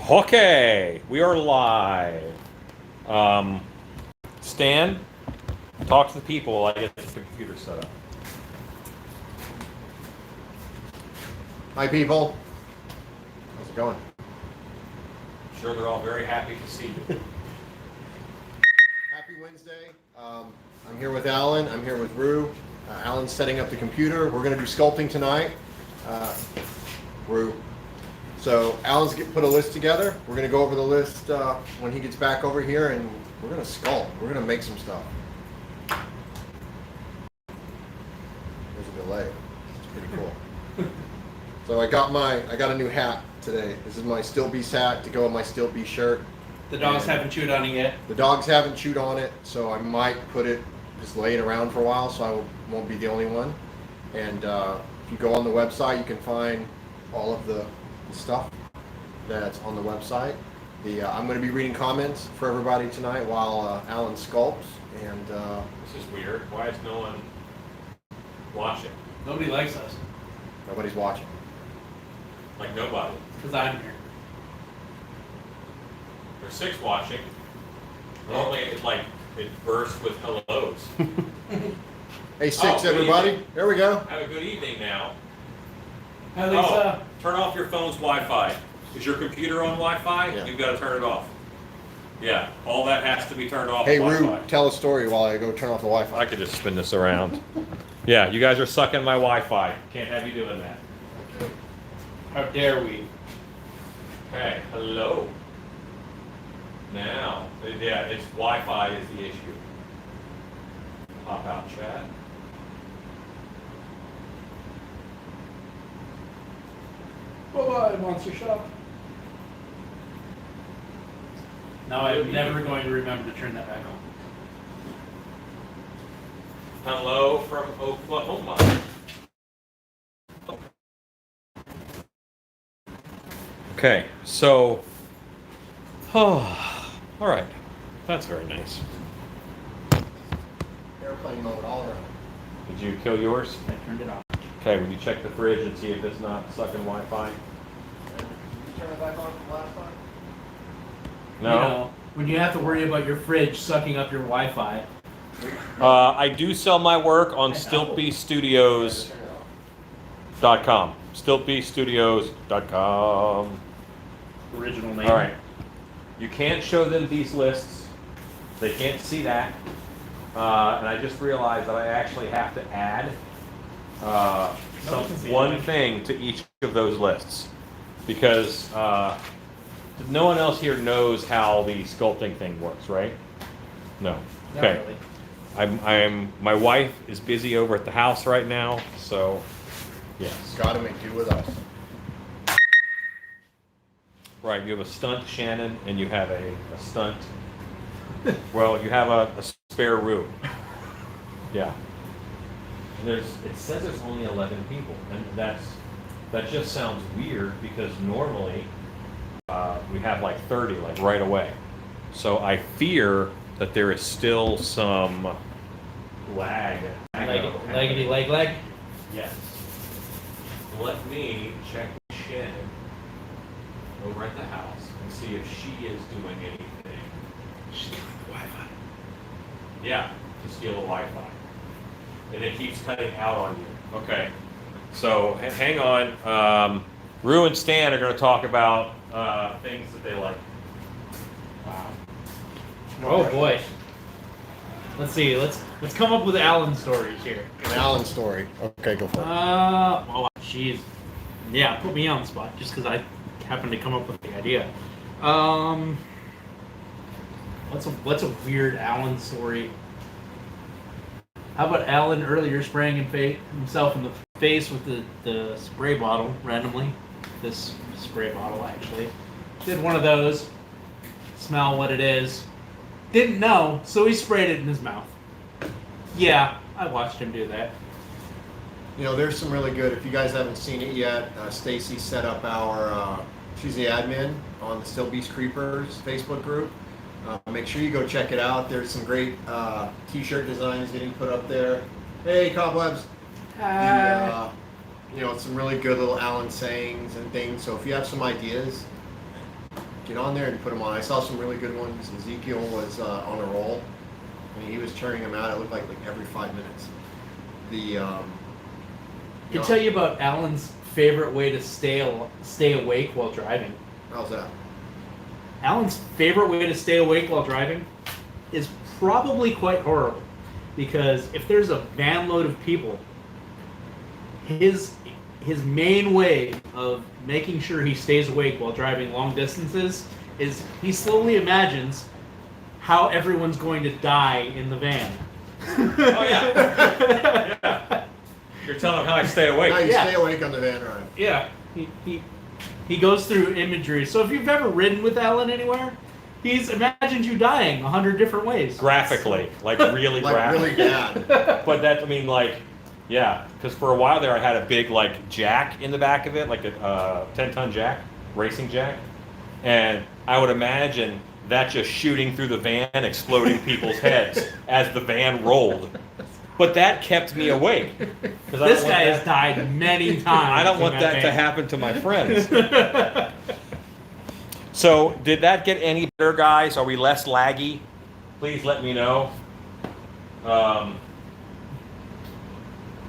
Okay, we are live. Stan, talk to the people while I get the computer set up. Hi, people. How's it going? I'm sure they're all very happy to see you. Happy Wednesday. I'm here with Alan. I'm here with Rue. Alan's setting up the computer. We're going to do sculpting tonight. Rue. So Alan's put a list together. We're going to go over the list when he gets back over here, and we're going to sculpt. We're going to make some stuff. There's a delay. It's pretty cool. So I got a new hat today. This is my Still Beast hat to go with my Still Beast shirt. The dogs haven't chewed on it yet? The dogs haven't chewed on it, so I might put it, just lay it around for a while so I won't be the only one. And if you go on the website, you can find all of the stuff that's on the website. I'm going to be reading comments for everybody tonight while Alan sculpts. And This is weird. Why is no one watching? Nobody likes us. nobody's watching. Like nobody. Because I'm here. There's 6 watching. Normally it bursts with hellos. Hey, 6 good everybody. evening. There we go. Have a good evening now. Hi, Lisa. Turn off your phone's Wi-Fi. Is your computer on Wi-Fi? Yeah. You've got to turn it off. Yeah, all that has to be turned off. Hey, Wi-Fi. Rue, tell a story while I go turn off the Wi-Fi. I could just spin this around. Yeah, you guys are sucking my Wi-Fi. Can't have you doing that. How dare we? Okay, hello. Now, yeah, it's Wi-Fi is the issue. Pop out chat. Bye-bye, Monster Shop. No, I'm never going to remember to turn that back on. Hello from Oklahoma. Okay, so, all right, that's very nice. Airplane mode all around. Did you kill yours? I turned it off. Okay, will you check the fridge and see if it's not sucking Wi-Fi? Did you turn it back on from last time? No? You know, when you have to worry about your fridge sucking up your Wi-Fi. I do sell my work on StiltBeastStudios.com. StiltBeastStudios.com. Original name. All right. You can't show them these lists. They can't see that. And I just realized that I actually have to add one thing to each of those lists. Because no one else here knows how the sculpting thing works, right? No. Not Okay. really. My wife is busy over at the house right now, so yes. Gotta make do with us. Right, you have a stunt Shannon and you have a stunt. Well, you have a spare room. Yeah. And it says there's only 11 people, and that just sounds weird because normally we have like 30 like right away. So I fear that there is still some lag. Leggedy leg? Yes. Let me check with Shannon over at the house and see if she is doing anything. She's doing the Wi-Fi. Yeah, to steal the Wi-Fi. And it keeps cutting out on you. Okay. So hang on. Rue and Stan are going to talk about things that they like. Wow. Oh boy. Let's see. Let's come up with Alan stories here. An Alan story. Okay, go for it. Oh, jeez. Yeah, put me on the spot just because I happened to come up with the idea. What's a weird Alan story? How about Alan earlier spraying himself in the face with the spray bottle randomly? This spray bottle actually. Did one of those. Smell what it is. Didn't know, so he sprayed it in his mouth. Yeah, I watched him do that. You know, there's some really good, if you guys haven't seen it yet, Stacy set up she's the admin on the Still Beast Creepers Facebook group. Make sure you go check it out. There's some great t-shirt designs getting put up there. Hey, Cobwebs. Hi. You know, some really good little Alan sayings and things. So if you have some ideas, get on there and put them on. I saw some really good ones. Ezekiel was on a roll. I mean, he was turning them out. It looked like every 5 minutes. Can tell you about Alan's favorite way to stay awake while driving. How's that? Alan's favorite way to stay awake while driving is probably quite horrible, because if there's a van load of people, his main way of making sure he stays awake while driving long distances is he slowly imagines how everyone's going to die in the van. Oh yeah. Yeah. You're telling him how I stay awake. How you Yeah. stay awake on the van ride. Yeah, he goes through imagery. So if you've ever ridden with Alan anywhere, he's imagined you dying 100 different ways. Graphically, like really Like graphically. really bad. But that, I mean, like, yeah, because for a while there I had a big, like, jack in the back of it, like a 10-ton jack, racing jack. And I would imagine that just shooting through the van, exploding people's heads as the van rolled. But that kept me awake. This guy has died many times. I don't want in that to van. happen to my friends. So, did that get any better, guys? Are we less laggy? Please let me know.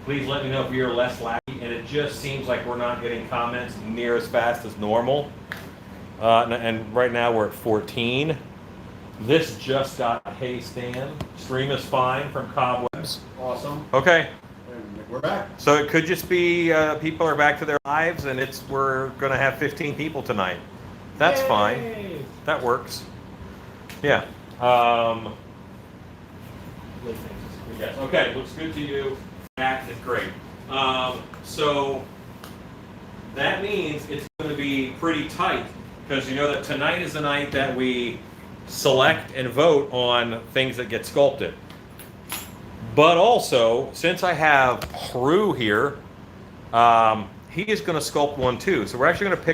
Please let me know if you're less laggy. And it just seems like we're not getting comments near as fast as normal. And right now we're at 14. This just got Hey Stan. Stream is fine from Cobwebs. Awesome. Okay. And we're back. So it could just be people are back to their lives, and we're going to have 15 people tonight. That's fine. Yay! That works. Yeah. Yes. Okay. Looks good to you. That is great. So that means it's going to be pretty tight, because you know that tonight is the night that we select and vote on things that get sculpted. But also, since I have Prue here, he is going to sculpt one too. So we're actually going to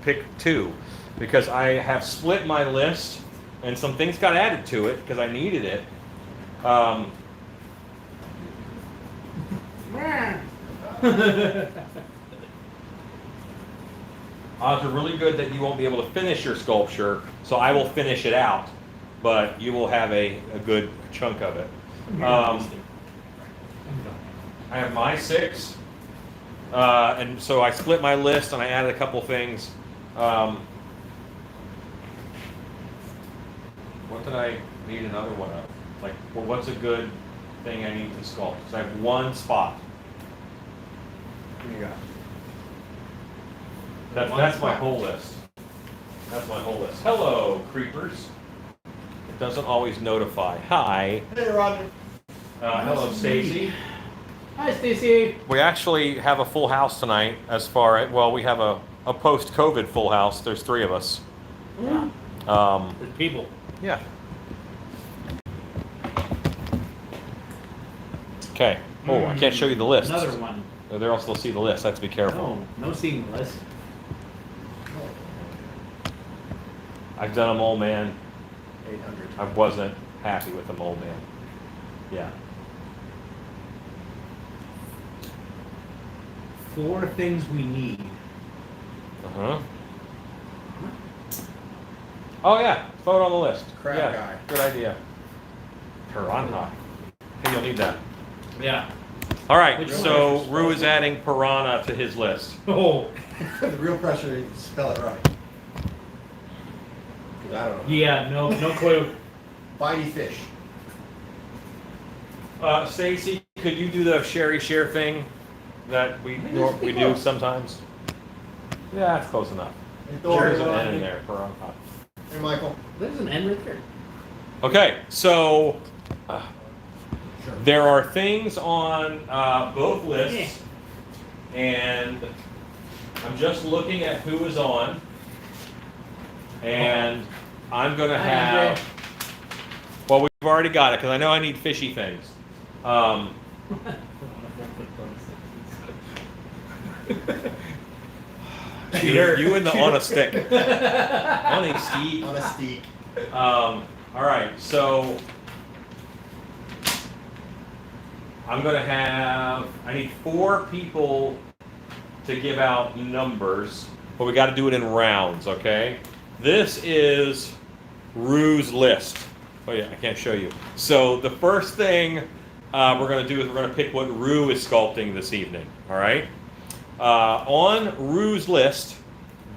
pick two, because I have split my list and some things got added to it because I needed it. Odds are really good that you won't be able to finish your sculpture, so I will finish it out, but you will have a good chunk of it. I have my 6, and so I split my list and I added a couple things. What did I need another one of? Like, well, what's a good thing I need to sculpt? So I have one spot. What do you got? That's my whole list. That's my whole list. Hello, creepers. It doesn't always notify. Hi. Hey, Roger. Hello, Stacy. Hi, Stacy. We actually have a full house tonight. We have a post-COVID full house. There's 3 of us. Yeah. There's people. Yeah. Okay. Oh, I can't show you the list. Another one. They'll also see the list. I have to be careful. No seeing the list. I've done them all, man. 800. I wasn't happy with them all, man. Yeah. 4 things we need. Uh-huh. Oh, yeah. Photo on the list. Crab yeah. guy. Good idea. Piranha. Hey, you'll need that. Yeah. All right, Which so one? Rue is adding piranha to his list. Oh. The real pressure is to spell it right. 'Cause I don't know. Yeah. No clue. Bitey fish. Stacy, could you do the Sherry Share thing that we do sometimes? Yeah, that's close enough. Hey, Thor, There's an you N want- in there. Piranha. Hey, Michael. There's an N right there. Okay, so Sure. there are things on both lists, and I'm just looking at who is on, and I'm going to Hi, have, Andre. well, we've already got it, because I know I need fishy things. You and the on a stick. On a stick. On a steak. All right, so I'm going to have, I need 4 people to give out numbers, but we got to do it in rounds, okay? This is Rue's list. Oh yeah, I can't show you. So the first thing we're going to do is we're going to pick what Rue is sculpting this evening. All right. On Rue's list,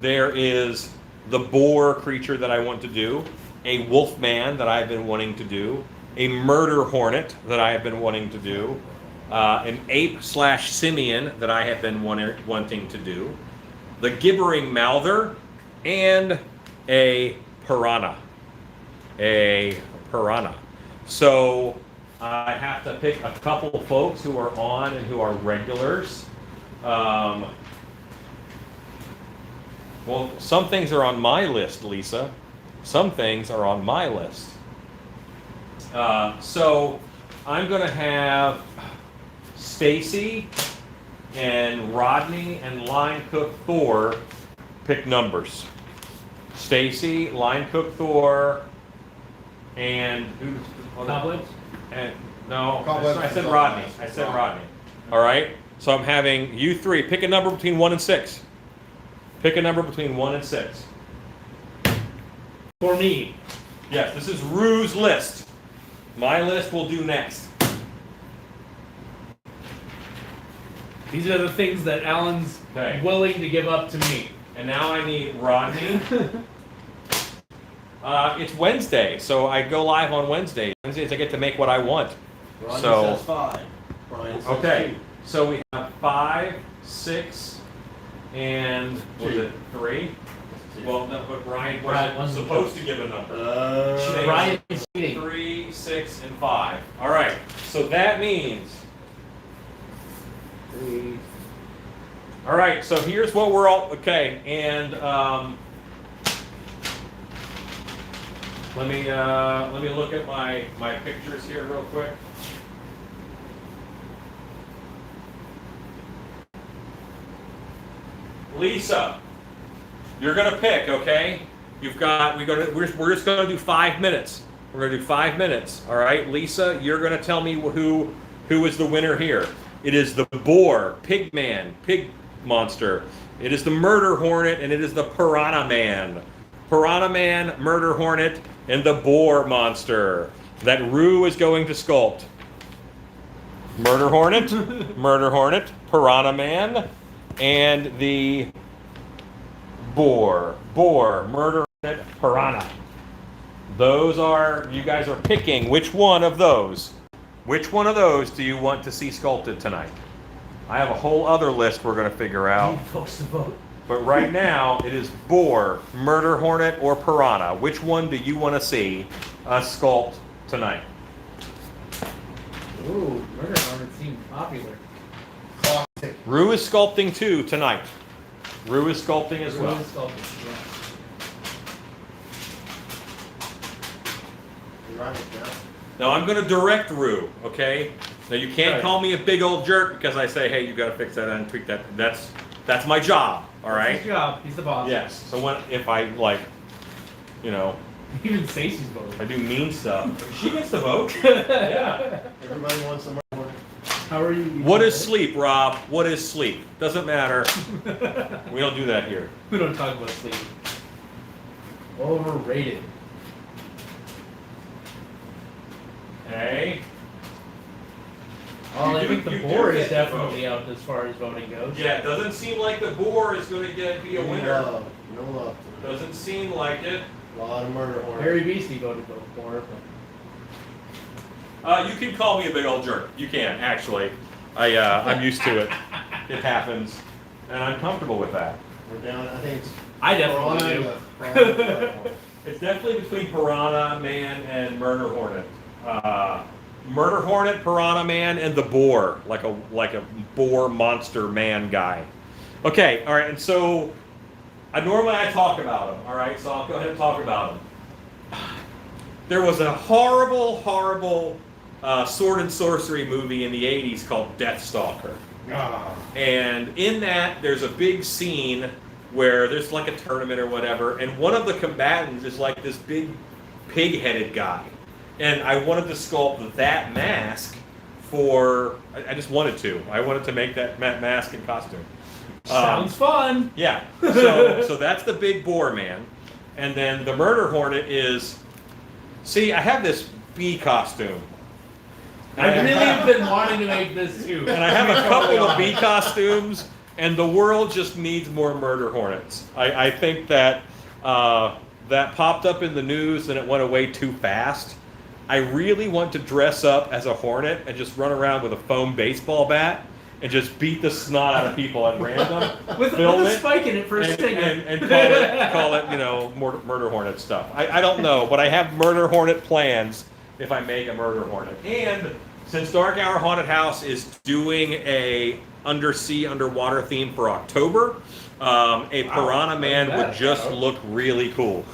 there is the boar creature that I want to do, a wolf man that I've been wanting to do, a murder hornet that I have been wanting to do, an ape/simian that I have been wanting to do, the gibbering mouther, and a piranha. A piranha. So I have to pick a couple of folks who are on and who are regulars. Well, some things are on my list, Lisa. Some things are on my list. So I'm going to have Stacy and Rodney and line cook Thor pick numbers. Stacy, line cook Thor, and who? Cobwebs? And no, Cobwebs I said is Rodney. on I the said list. Rodney. All right. So I'm having you three pick a number between 1 and 6. Pick a number between 1 and 6. For me. Yes, this is Rue's list. My list will do next. These are the things that Alan's Okay. willing to give up to me. And now I need Rodney. It's Wednesday, so I go live on Wednesday. Wednesdays I get to make what I want. Rodney So- says 5. Brian says Okay, so we have 5, 6, and was it 3? 2. Well, no, but Brian Brian wasn't wasn't supposed to give a number. Brian is cheating. 3, 6, and 5. All right, so that means. 3. All right, so here's what we're all okay, and let me look at my pictures here real quick. Lisa, you're gonna pick, okay? We're just gonna do 5 minutes. We're gonna do 5 minutes, all right? Lisa, you're gonna tell me who is the winner here. It is the boar, pig man, pig monster. It is the murder hornet, and it is the piranha man. Piranha man, murder hornet, and the boar monster that Rue is going to sculpt. Murder hornet, piranha man, and the boar, murder hornet, piranha. Those are, you guys are picking which one of those. Which one of those do you want to see sculpted tonight? I have a whole other list we're going to figure out. Need folks to vote. But right now, it is boar, murder hornet, or piranha. Which one do you want to see us sculpt tonight? Ooh, murder hornet seemed popular. Classic. Rue is sculpting too tonight. Rue is sculpting as well. Ruined sculpting, yeah. You write it down. Now I'm going to direct Rue, okay? Now you can't Right. call me a big old jerk because I say, hey, you got to fix that and tweak that. That's my job, all That's right? his job. He's the boss. Yes. So if I like, Even Stacy's if I voting. do mean stuff, she gets to vote. Yeah. Everybody wants some more. How are you? What is sleep, Rob? What is sleep? Doesn't matter. We don't do that here. We don't talk about sleep. Overrated. Okay. Well, I You think do- the you do board get is to definitely out as far as voting goes. Yeah, it doesn't seem like the boar is going to be a winner. No love. Doesn't seem like it. A lot of murder hornets. Harry Beastie voted for it. You can call me a big old jerk. You can, actually. I'm used to it. It happens. And I'm comfortable with that. We're down. I think it's I definitely Piranha do. and the Piranha. It's definitely between Piranha Man and Murder Hornet. Murder Hornet, Piranha Man, and the boar, like a boar monster man guy. Okay, all right, and so normally I talk about them, all right, so I'll go ahead and talk about them. There was a horrible sword and sorcery movie in the 80s called Deathstalker. Ah. And in that, there's a big scene where there's like a tournament or whatever, and one of the combatants is like this big pig-headed guy. And I wanted to sculpt that mask for, I just wanted to. I wanted to make that mask and costume. Sounds fun. Yeah. So that's the big boar man. And then the murder hornet is, see, I have this bee costume. I really have been wanting to make this too. And I have a couple of bee costumes, and the world just needs more murder hornets. I think that that popped up in the news and it went away too fast. I really want to dress up as a hornet and just run around with a foam baseball bat and just beat the snot out of people at random. with a spike in it for a stinger. And call it, you know, murder hornet stuff. I don't know, but I have murder hornet plans if I make a murder hornet. And since Dark Hour Haunted House is doing a underwater theme for October, a Piranha Man would just look really cool.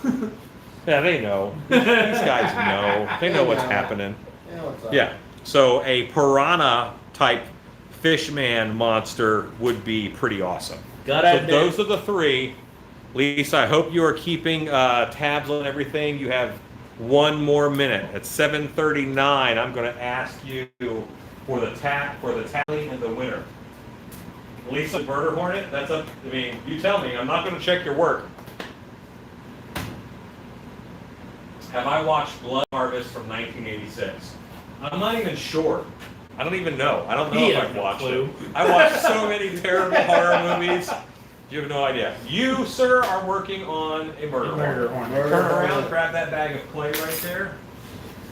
Yeah, they know. These guys know. They know what's happening. Yeah, what's up? Yeah. So a piranha type fish man monster would be pretty awesome. Gotta So admit. those are the three. Lisa, I hope you are keeping tabs on everything. You have one more minute. At 7:39, I'm going to ask you for the tally and the winner. Lisa, murder hornet. That's up. I mean, you tell me. I'm not going to check your work. Have I watched Blood Harvest from 1986? I'm not even sure. I don't even know. I don't know He if has I've no watched clue. it. I watched so many terrible horror movies. You have no idea. You, sir, are working on a murder Murder hornet. hornet. Turn around, grab that bag of clay right there.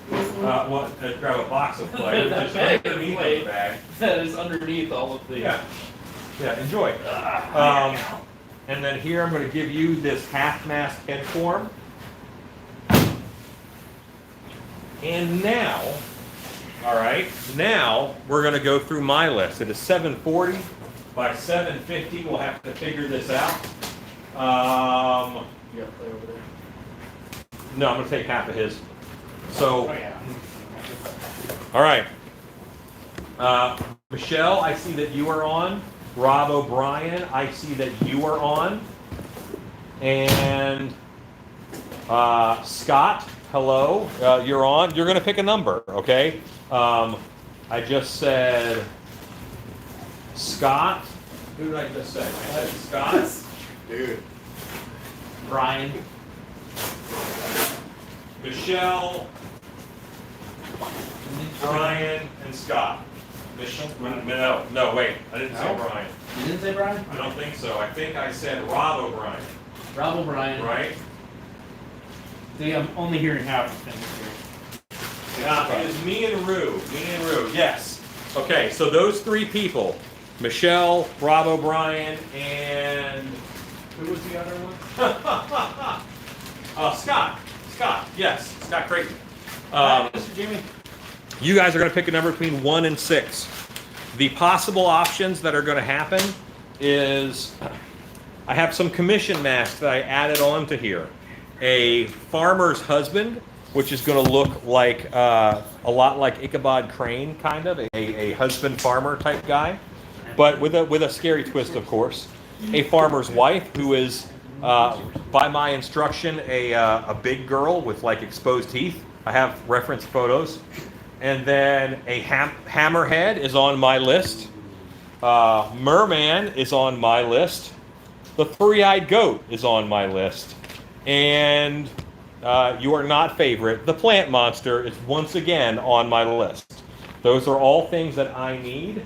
Grab a box of clay. That Just bag of underneath clay. the bag. That is underneath all of the. Yeah. Yeah, enjoy. And then here I'm going to give you this half-mast head form. And now, all right, now we're going to go through my list. It is 7:40. By 7:50, we'll have to figure this out. You got play over there. No, I'm going to take half of his. So, Oh, yeah. all right. Michelle, I see that you are on. Rob O'Brien, I see that you are on. And Scott, hello, you're on. You're going to pick a number, okay? I just said Scott. Who did I just say? I said Scott. Dude. Brian. Michelle, Brian, and Scott. No, wait. I didn't say No? Brian. You didn't say Brian? I don't think so. I think I said Rob O'Brien, Rob O'Brien. right? See, I'm only hearing half of things here. Yeah, it is me and Rue. Yes. Okay, so those three people, Michelle, Rob O'Brien, and who was the other one? Scott. Yes, Scott Creighton. Mr. Jimmy. You guys are going to pick a number between 1 and 6. The possible options that are going to happen is I have some commission masks that I added on to here. A farmer's husband, which is going to look like a lot like Ichabod Crane, kind of a husband farmer type guy, but with a scary twist, of course. A farmer's wife, who is by my instruction a big girl with like exposed teeth. I have reference photos. And then a hammerhead is on my list. Merman is on my list. The three-eyed goat is on my list. And your not favorite, the plant monster, is once again on my list. Those are all things that I need.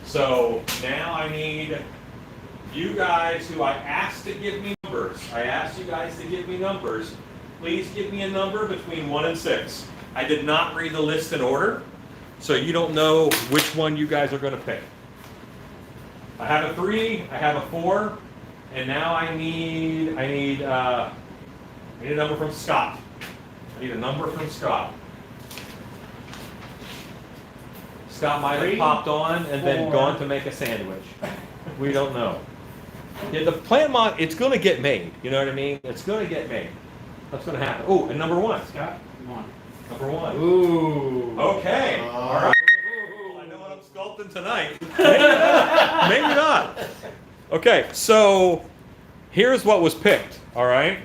So now I need you guys who I asked to give me numbers. I asked you guys to give me numbers. Please give me a number between 1 and 6. I did not read the list in order, so you don't know which one you guys are going to pick. I have a 3, I have a 4, and now I need a number from Scott. I need a number from Scott. Scott might have 3, popped on and then 4. gone to make a sandwich. We don't know. Yeah, the plant it's going to get made. You know what I mean? It's going to get made. That's going to happen. Oh, and number 1. Scott, come on. Number 1. Ooh. Okay. All right. I know what I'm sculpting tonight. Maybe not. Okay, so here's what was picked. All right.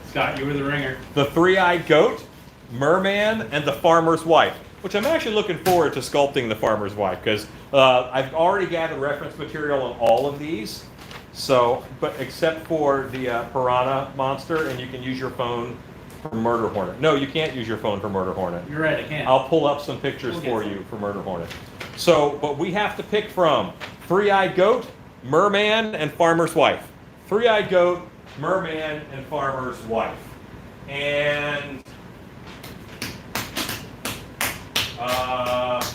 Scott, you were the ringer. The three-eyed goat, merman, and the farmer's wife. Which I'm actually looking forward to sculpting the farmer's wife because I've already gathered reference material on all of these. So, but except for the piranha monster, and you can use your phone for murder hornet. No, you can't use your phone for murder hornet. You're right, I can't. I'll pull up some pictures We'll get for some. you for murder hornet. So, but we have to pick from three-eyed goat, merman, and farmer's wife. Three-eyed goat, merman, and farmer's wife. And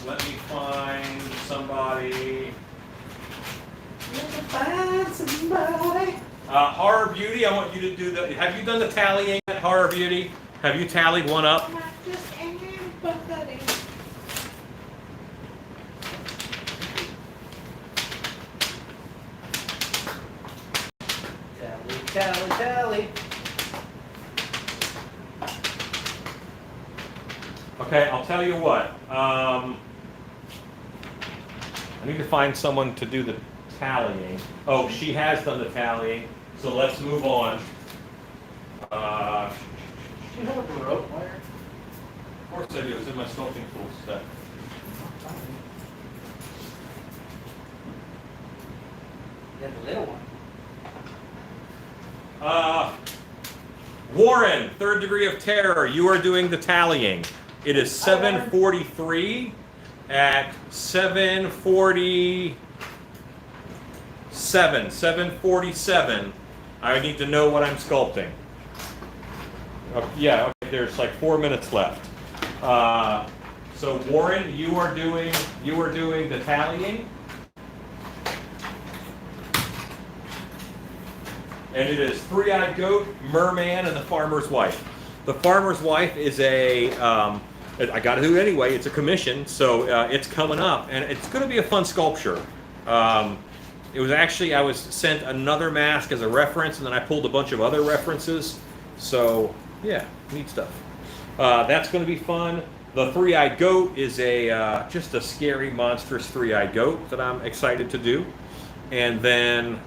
let me find somebody. Horror Beauty, I want you to do the. Have you done the tallying at Horror Beauty? Have you tallied one up? Tally. Okay, I'll tell you what. I need to find someone to do the tallying. Oh, she has done the tallying, so let's move on. Do you have a rope wire? Of course I do. It's in my sculpting tools set. You have a little one. Warren, third degree of terror. You are doing the tallying. It is 7:43 at 7:47. I need to know what I'm sculpting. Yeah, okay, there's like 4 minutes left. So Warren, you are doing the tallying. And it is three-eyed goat, merman, and the farmer's wife. The farmer's wife is a, I got to do it anyway, it's a commission, so it's coming up, and it's going to be a fun sculpture. It was actually, I was sent another mask as a reference, and then I pulled a bunch of other references, so yeah, neat stuff. That's going to be fun. The three-eyed goat is just a scary, monstrous three-eyed goat that I'm excited to do. And then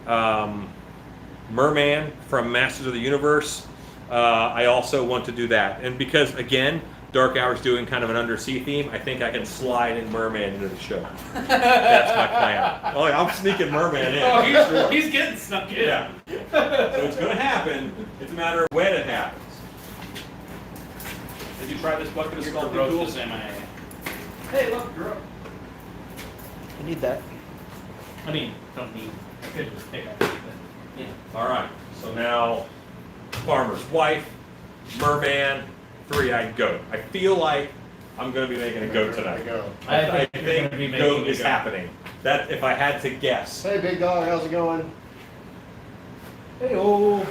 Merman from Masters of the Universe, I also want to do that. And because, again, Dark Hour's doing kind of an undersea theme, I think I can slide in Merman into the show. That's my plan. Oh, I'm sneaking Merman in. Oh, he's getting snuck in. Yeah. So it's going to happen. It's a matter of when it happens. Did you try this bucket of sculpting tools? Hey, look, girl. I need that. I mean, don't need. I could just pick up. But, yeah. All right. So now, farmer's wife, merman, three-eyed goat. I feel like I'm going to be making a goat tonight. Go. I you're think gonna be making goat a is goat. happening. That if I had to guess. Hey, big dog, how's it going? Hey, oh.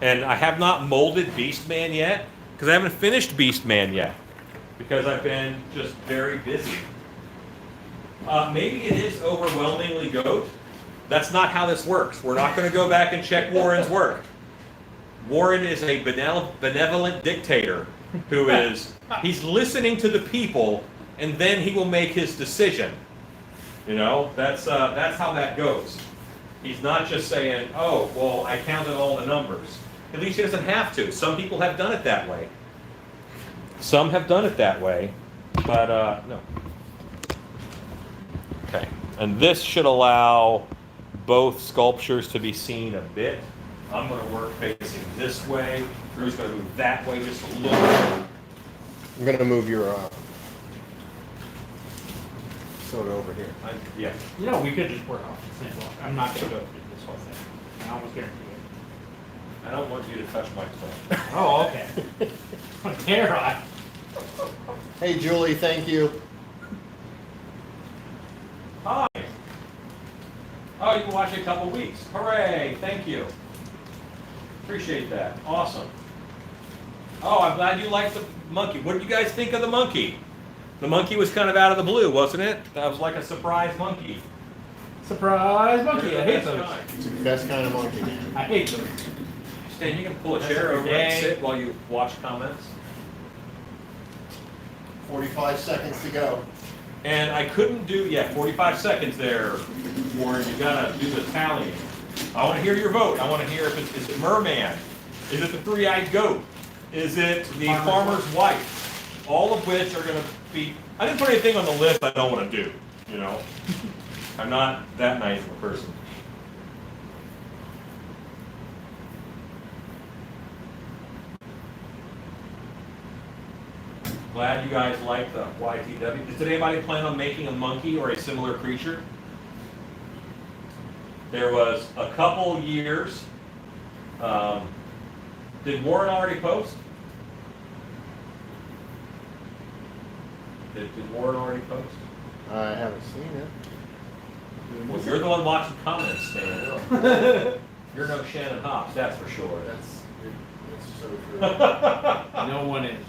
And I have not molded Beastman yet, because I haven't finished Beastman yet, because I've been just very busy. Maybe it is overwhelmingly goat. That's not how this works. We're not going to go back and check Warren's work. Warren is a benevolent dictator who he's listening to the people, and then he will make his decision. You know, that's how that goes. He's not just saying, oh, well, I counted all the numbers. At least he doesn't have to. Some people have done it that way. Some have done it that way, but no. Okay, and this should allow both sculptures to be seen a bit. I'm going to work facing this way. Drew's going to move that way just a little bit. I'm gonna move your soda over here. Yeah. You know, we could just work off the same block. I'm not going to go through this whole thing. I almost guarantee it. I don't want you to touch my phone. Oh, okay. Dare I? Hey, Julie, thank you. Hi. Oh, you can watch it a couple weeks. Hooray! Thank you. Appreciate that. Awesome. Oh, I'm glad you liked the monkey. What did you guys think of the monkey? The monkey was kind of out of the blue, wasn't it? That was like a surprise monkey. Surprise monkey. I hate Best those. guy. It's the best kind of monkey, man. I hate those. Stan, you can pull a That's chair every over and day. sit while you watch comments. 45 seconds to go. And I couldn't do, 45 seconds there, Warren. You gotta do the tallying. I want to hear your vote. I want to hear if is it Merman? Is it the three-eyed goat? Is it the farmer's wife? All of which are going to be. I didn't put anything on the list I don't want to do. You know. I'm not that nice of a person. Glad you guys like the YTW. Does anybody plan on making a monkey or a similar creature? There was a couple years. Did Warren already post? Did Warren already post? I haven't seen it. Well, you're the one watching comments, Stan. You're no Shannon Hops, that's for sure. That's so true. No one is.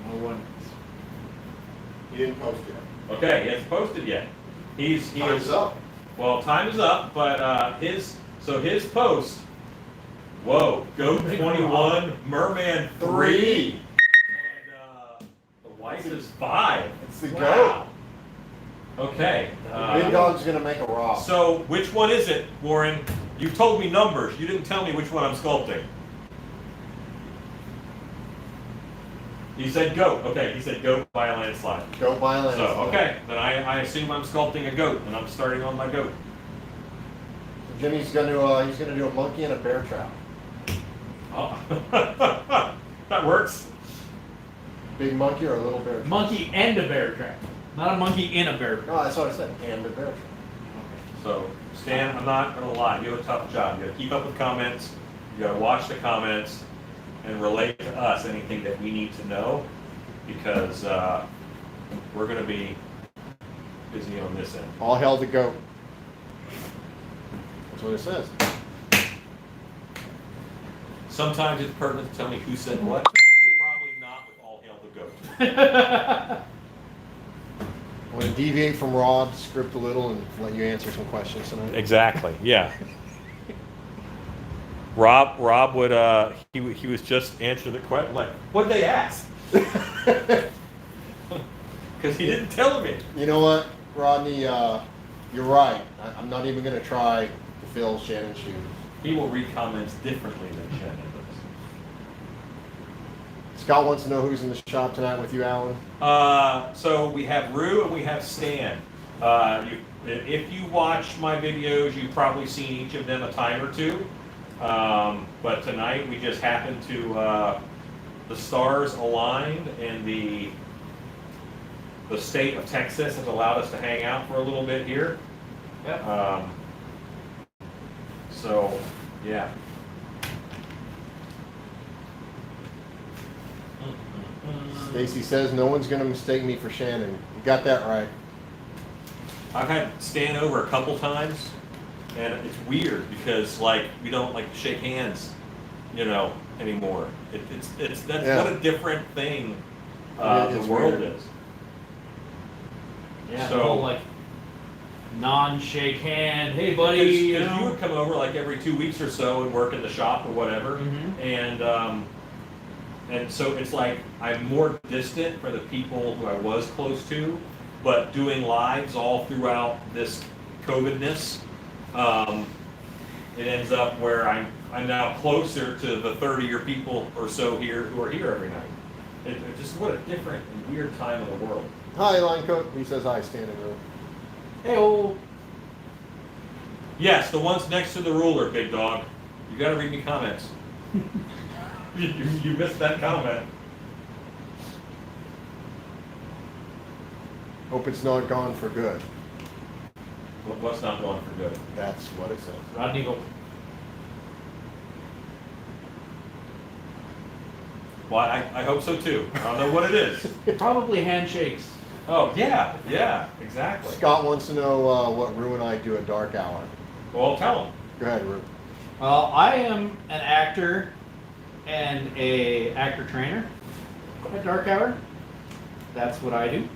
No one is. He didn't post it. Okay, he hasn't posted yet. He Time's is up. well. Time is up, but his post. Whoa, Goat 21, Merman 3, and the wife is 5. It's the Wow. Okay. Big Dog's gonna make a raw. So which one is it, Warren? You told me numbers. You didn't tell me which one I'm sculpting. He said goat. Okay, he said goat by a landslide. Go violence. So, okay, then I assume I'm sculpting a goat, and I'm starting on my goat. Jimmy's gonna do a monkey and a bear trap. Oh. That works. Big monkey or a little bear trap? Monkey and a bear trap. Not a monkey in a bear trap. No, that's what I said. And a bear trap. So, Stan, I'm not gonna lie, you have a tough job. You gotta keep up with comments, you gotta watch the comments, and relate to us anything that we need to know, because we're gonna be busy on this end. All hell to goat. That's what it says. Sometimes it's pertinent to tell me who said what. You're probably not with all hail the goat. I'm going to deviate from Rob, script a little, and let you answer some questions tonight. Exactly. Yeah. Rob would he was just answering the question like, what'd they ask? Because he didn't tell me. You know what, Rodney? You're right. I'm not even going to try to fill Shannon's shoes. He will read comments differently than Shannon does. Scott wants to know who's in the shop tonight with you, Alan. So we have Rue and we have Stan. If you watch my videos, you've probably seen each of them a time or two. But tonight we just happened to, the stars aligned, and the state of Texas has allowed us to hang out for a little bit here. Yep. So, yeah. Stacy says no one's going to mistake me for Shannon. You got that right. I've had Stan over a couple times, and it's weird because like we don't like shake hands, anymore. That's Yeah. what a different thing It the is world weird. is. Yeah, So- the whole like non-shake hand. Hey, buddy. You Because you know? would come over like every 2 weeks or so and work in the shop or whatever, Mhm. and so it's like I'm more distant for the people who I was close to, but doing lives all throughout this COVIDness, it ends up where I'm now closer to the 30 or people or so here who are here every night. It's just what a different and weird time of the world. Hi, Line Cook. He says hi, Stan and Rue. Hey, oh. Yes, the ones next to the ruler, big dog. You gotta read me comments. you missed that comment. Hope it's not gone for good. What's not going for good? That's what it says. Rodney, go. Well, I hope so too. I don't know what it is. Probably handshakes. Oh, yeah, exactly. Scott wants to know what Rue and I do at Dark Hour. Well, tell him. Go ahead, Rue. Well, I am an actor and a actor trainer at Dark Hour. That's what I do.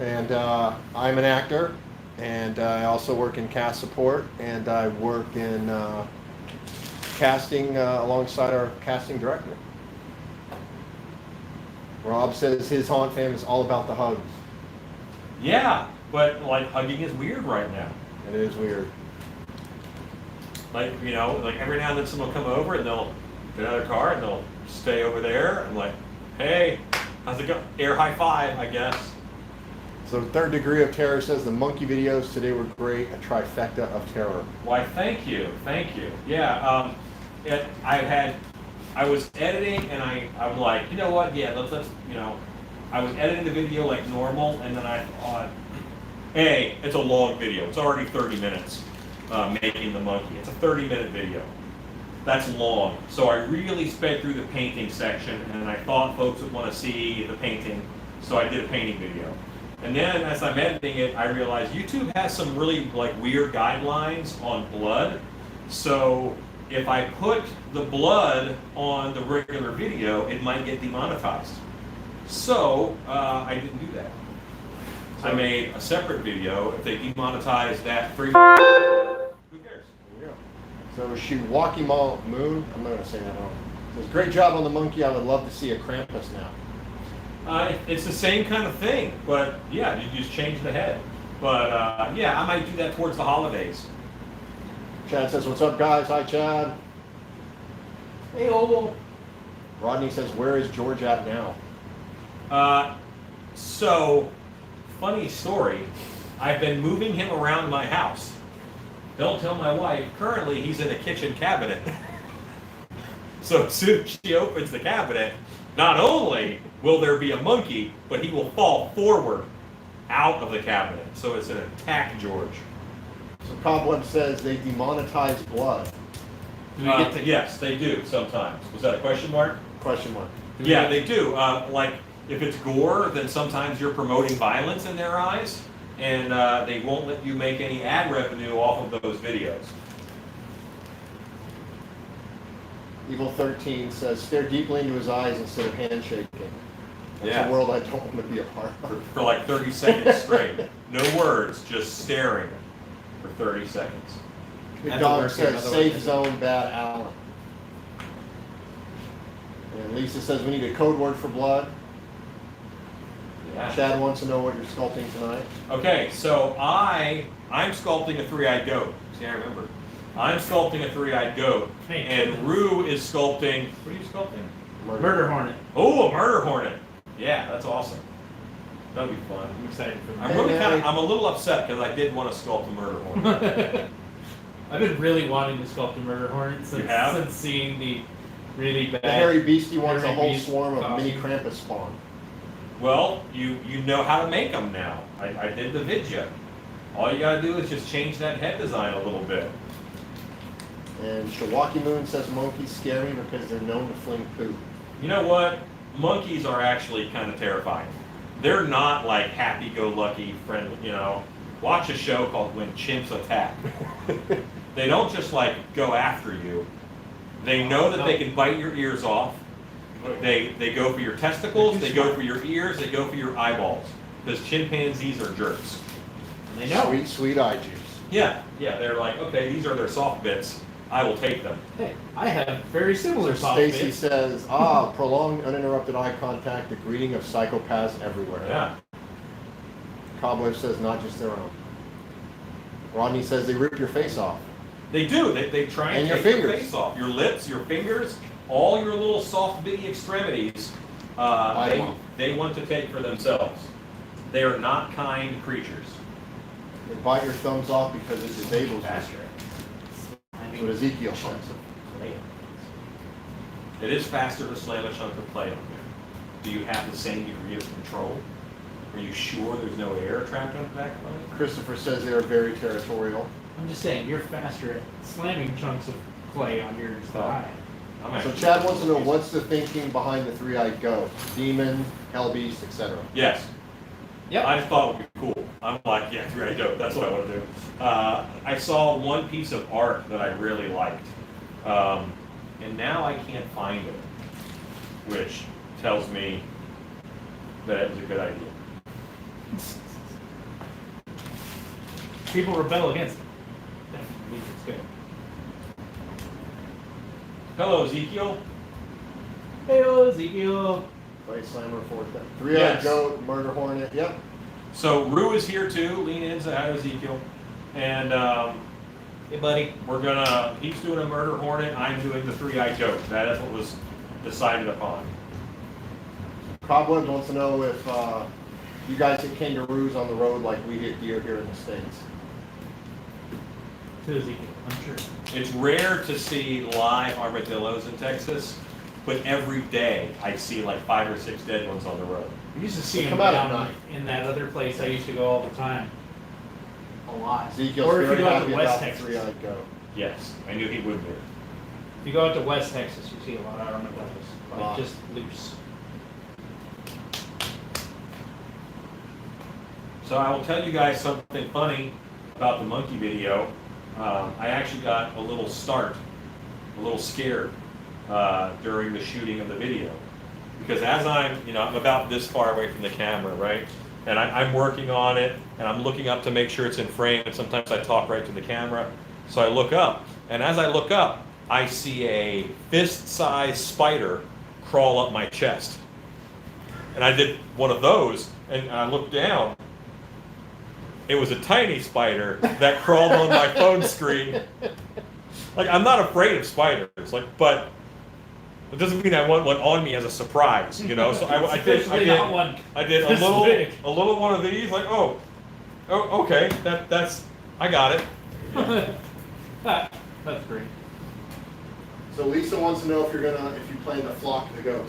And I'm an actor, and I also work in cast support, and I work in casting alongside our casting director. Rob says his haunt fam is all about the hugs, Yeah, but like hugging is weird right now. and it is weird. Like, like every now and then someone will come over and they'll get out of their car and they'll stay over there and like, hey, how's it going? Air high five, I guess. So Third Degree of Terror says the monkey videos today were great, a trifecta of terror. Why, thank you. Yeah, I was editing and I'm like, you know what, yeah, let's, I was editing the video like normal, and then I thought, hey, it's a long video. It's already 30 minutes making the monkey. It's a 30-minute video. That's long. So I really sped through the painting section, and I thought folks would want to see the painting, so I did a painting video. And then as I'm editing it, I realized YouTube has some really like weird guidelines on blood. So if I put the blood on the regular video, it might get demonetized. So I didn't do that. I made a separate video. If they demonetize that free, who cares? Yeah. So Shiwaki Moon, I'm not going to say that wrong. Says, great job on the monkey. I would love to see a Krampus now. It's the same kind of thing, but yeah, you just change the head. But yeah, I might do that towards the holidays. Chad says, what's up, guys? Hi, Chad. Hey, Oval. Rodney says, where is George at now? So, funny story, I've been moving him around my house. Don't tell my wife, currently he's in a kitchen cabinet. So as soon as she opens the cabinet, not only will there be a monkey, but he will fall forward out of the cabinet. So it's an attack, George. So Cobweb says they demonetize blood. Yes, they do sometimes. Was that a question mark? Question mark. Yeah, they do. Like, if it's gore, then sometimes you're promoting violence in their eyes, and they won't let you make any ad revenue off of those videos. Evil 13 says, stare deeply into his eyes instead of handshaking. That's Yeah. a world I don't want to be a part of. For like 30 seconds straight. No words, just staring for 30 seconds. Big That's Dog what says, we're safe saying. zone, bad Allen. And Lisa says, we need a code word for blood. Yeah. Chad wants to know what you're sculpting tonight. Okay, so I'm sculpting a three-eyed goat. See, I remember. I'm sculpting a three-eyed goat, Hey. and Rue is sculpting. What are you sculpting? Murder Hornet. Oh, a murder hornet. Yeah, that's awesome. That'll be fun. I'm excited for I'm that. really Hey, kind of. Mary. I'm a little upset because I did want to sculpt a murder hornet. I've been really wanting to sculpt a Murder Hornet have? since seeing the really bad. The hairy beastie wants a Hairy whole beast swarm of mini costume. Krampus spawn. Well, you know how to make them now. I did the vidya. All you gotta do is just change that head design a little bit. And Shiwaki Moon says monkeys scary because they're known to fling poo. You know what? Monkeys are actually kind of terrifying. They're not like happy-go-lucky, friendly, Watch a show called When Chimps Attack. They don't just like go after you. They know that they can bite your ears off. They go for your testicles, they go for your ears, they go for your eyeballs. Because chimpanzees are jerks. They know. Sweet, sweet eye juice. Yeah, they're like, okay, these are their soft bits. I will take them. Hey, I have very similar soft Stacy bits. says, prolonged uninterrupted eye contact, the greeting of psychopaths everywhere. Yeah. Cobweb says not just their own. Rodney says they rip your face off. They do. They try and And your take your fingers. face off. Your lips, your fingers, all your little soft bitty extremities, they want to take for themselves. They are not kind creatures. They bite your thumbs off because it disables you. Faster. That's what Ezekiel says. It is faster to slam a chunk of clay on there. Do you have the same degree of control? Are you sure there's no air trapped on the back of it? Christopher says they are very territorial. I'm just saying, you're faster at slamming chunks of clay on your thigh. I'm So actually- Chad wants to know what's the thinking behind the three-eyed goat, demon, hell beast, etc. Yes. Yep. I just thought it would be cool. I'm like, yeah, three-eyed goat. That's what I want to do. I saw one piece of art that I really liked, and now I can't find it, which tells me that it was a good idea. People rebel against it. Definitely means it's good. Hello, Ezekiel. Hey, Ezekiel. Play slammer fourth. Three-eyed Yes. goat, murder hornet. Yep. So Rue is here too. Lean in, say hi to Ezekiel, and Hey, buddy. he's doing a murder hornet. I'm doing the three-eyed goat. That is what was decided upon. Cobweb wants to know if You guys hit kangaroos on the road like we hit deer here in the States. I'm sure. It's rare to see live armadillos in Texas, but every day I see like 5 or 6 dead ones on the road. I used to see They them come out at down night. in that other place I used to go all the time. A lot. Ezekiel's Or if you very go out happy to West about the Texas. three-eyed goat. Yes, I knew he would be. If you go out to West Texas, you see a lot of armadillos. Like Lot. just loose. So I will tell you guys something funny about the monkey video. I actually got a little scared during the shooting of the video. Because as I'm about this far away from the camera, right? And I'm working on it, and I'm looking up to make sure it's in frame, and sometimes I talk right to the camera. So I look up, and as I look up, I see a fist-sized spider crawl up my chest. And I did one of those, and I looked down. It was a tiny spider that crawled on my phone screen. Like, I'm not afraid of spiders, but it doesn't mean I want one on me as a surprise, So I did Especially not one a this big. little one of these, like, oh, okay, that's I got it. That's great. So Lisa wants to know if you plan to flock the goat.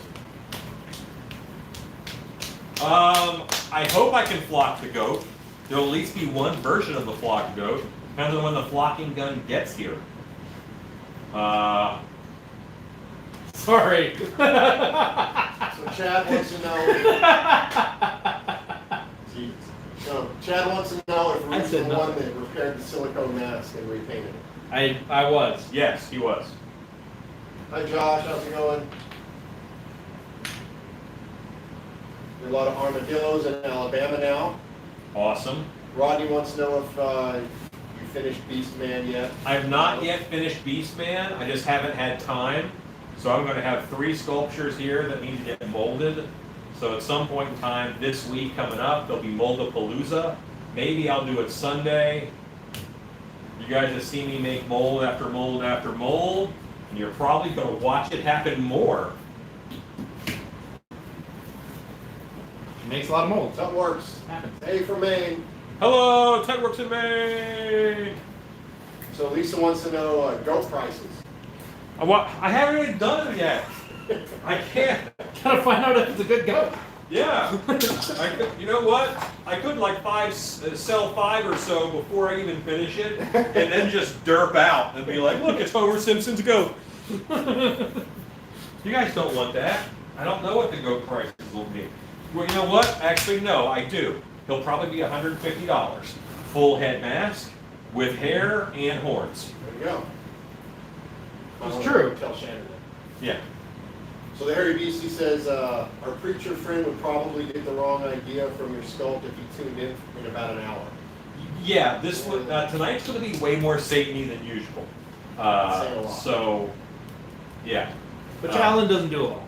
I hope I can flock the goat. There'll at least be one version of the flock goat. Depends on when the flocking gun gets here. Sorry. So Chad wants to know. Jeez. So Chad wants to know if I Ruth's said the one nothing. that repaired the silicone mask and repainted it. I was. Yes, he was. Hi Josh, how's it going? There are a lot of armadillos in Alabama now. Awesome. Rodney wants to know if you finished Beastman yet. I have not yet finished Beastman. I just haven't had time. So I'm going to have 3 sculptures here that need to get molded. So at some point in time this week coming up, there'll be Moldapalooza. Maybe I'll do it Sunday. You guys have seen me make mold after mold after mold, and you're probably going to watch it happen more. She makes a lot of molds. That works. Happens. Hey from Maine. Hello, Ted Works in Maine. So Lisa wants to know goat prices. I haven't even done it yet. I can't. Gotta find out if it's a good goat. Yeah. You know what? I could sell 5 or so before I even finish it, and then just derp out and be like, look, it's Homer Simpson's goat. You guys don't want that. I don't know what the goat prices will be. Well, you know what? Actually, no, I do. He'll probably be $150. Full head mask with hair and horns. There you go. It's true. Tell Shannon that. Yeah. So the Harry BC says, our preacher friend would probably get the wrong idea from your sculpt if he tuned in about an hour. Yeah, tonight's going to be way more Satan-y than usual. Saying a lot. So, yeah. But Alan doesn't do it all.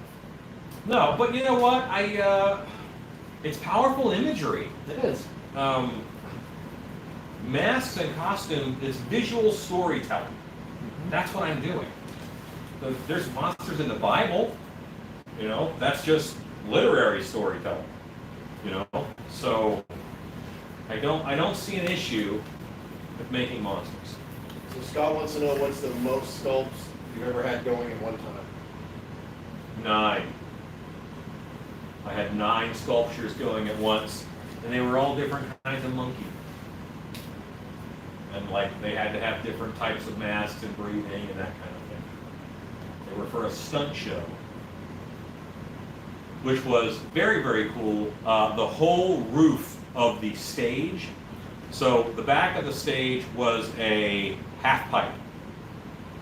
No, but you know what? It's powerful imagery. It is. Masks and costumes is visual storytelling. That's what I'm doing. There's monsters in the Bible. That's just literary storytelling. So I don't see an issue with making monsters. So Scott wants to know what's the most sculpts you've ever had going at one time. 9. I had 9 sculptures going at once, and they were all different kinds of monkey. And they had to have different types of masks and breathing and that kind of thing. They were for a stunt show, which was very, very cool. The whole roof of the stage, so the back of the stage was a half pipe,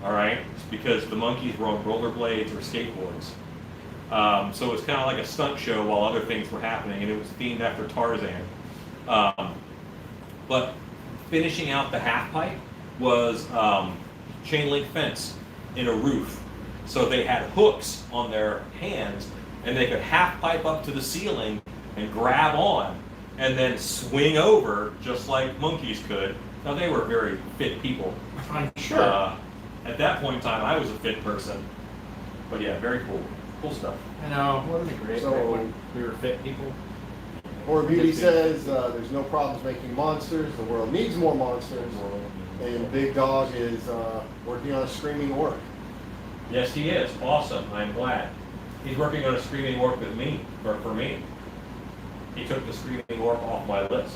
all right? It's because the monkeys were on rollerblades or skateboards. So it was kind of like a stunt show while other things were happening, and it was themed after Tarzan. But finishing out the half pipe was chain link fence in a roof. So they had hooks on their hands, and they could half pipe up to the ceiling and grab on, and then swing over just like monkeys could. Now they were very fit people. I'm sure. At that point in time, I was a fit person. But yeah, very cool. Cool stuff. I know. Wasn't it great So- when we were fit people? Horror Beauty says there's no problems making monsters. The world needs more monsters. And Big Dog is working on a screaming orc. Yes, he is. Awesome. I'm glad. He's working on a screaming orc with me, or for me. He took the screaming orc off my list.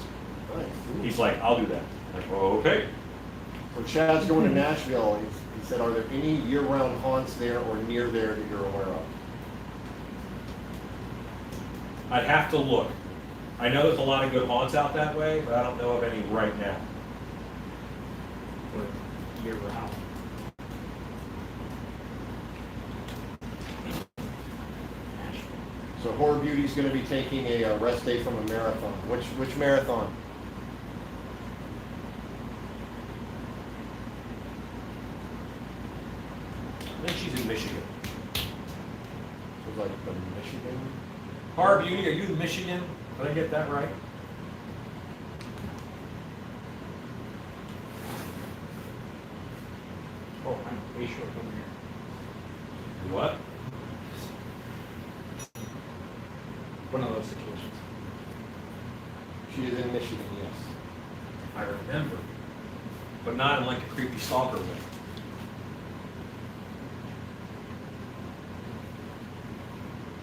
Nice. He's like, I'll do that. I'm like, oh, okay. So Chad's going to Nashville. He said, are there any year-round haunts there or near there that you're aware of? I'd have to look. I know there's a lot of good haunts out that way, but I don't know of any right now. Or year round. So Horror Beauty's going to be taking a rest day from a marathon. Which marathon? I think she's in Michigan. It was like the Michigan. Horror Beauty, are you in Michigan? Did I get that right? Oh, I'm way short over here. What? One of those situations. She is in Michigan, yes. I remember. But not in like a creepy stalker way.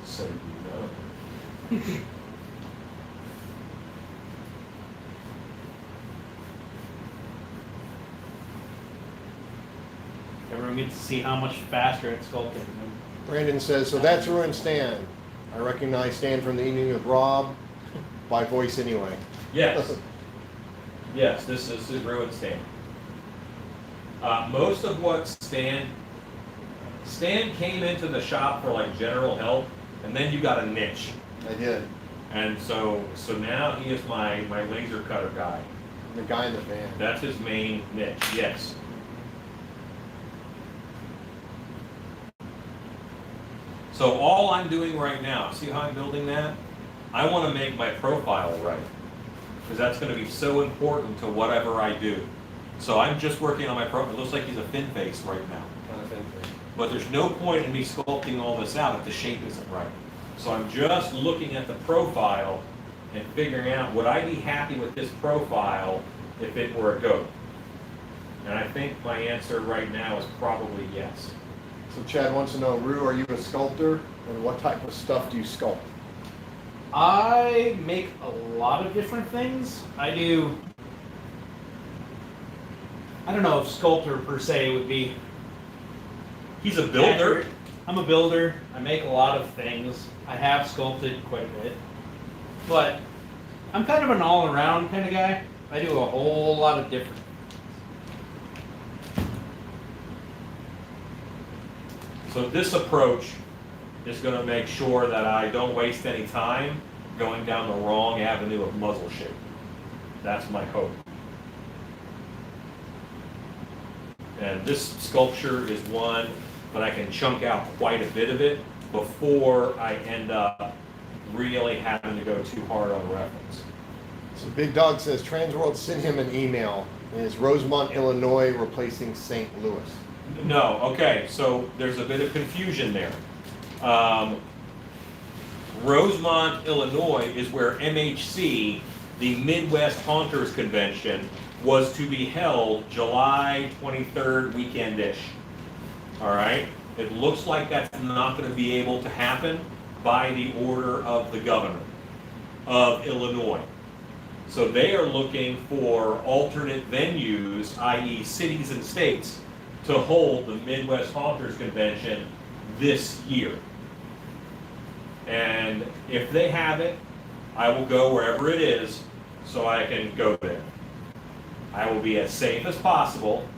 So you know. Everyone gets to see how much faster it's sculpting. Brandon says, so that's Ruin Stan. I recognize Stan from the evening with Rob by voice anyway. Yes. Yes, this is Ruin Stan. Most of what Stan came into the shop for like general help, and then you got a niche. I did. And so now he is my laser cutter guy. The guy in the van. That's his main niche, yes. So all I'm doing right now, see how I'm building that? I want to make my profile right, because that's going to be so important to whatever I do. So I'm just working on my profile. It looks like he's a thin face right now. Kind of thing. But there's no point in me sculpting all this out if the shape isn't right. So I'm just looking at the profile and figuring out, would I be happy with this profile if it were a goat? And I think my answer right now is probably yes. So Chad wants to know, Rue, are you a sculptor? And what type of stuff do you sculpt? I make a lot of different things. I don't know if sculptor per se would be. He's a builder. accurate. I'm a builder. I make a lot of things. I have sculpted quite a bit. But I'm kind of an all-around kind of guy. I do a whole lot of different. So this approach is going to make sure that I don't waste any time going down the wrong avenue of muzzle shape. That's my hope. And this sculpture is one that I can chunk out quite a bit of it before I end up really having to go too hard on reference. So Big Dog says, Transworld sent him an email. Is Rosemont, Illinois replacing St. Louis? No, okay, so there's a bit of confusion there. Rosemont, Illinois is where MHC, the Midwest Haunters Convention, was to be held July 23rd weekend-ish. All right? It looks like that's not going to be able to happen by the order of the governor of Illinois. So they are looking for alternate venues, i.e. cities and states, to hold the Midwest Haunters Convention this year. And if they have it, I will go wherever it is so I can go there. I will be as safe as possible,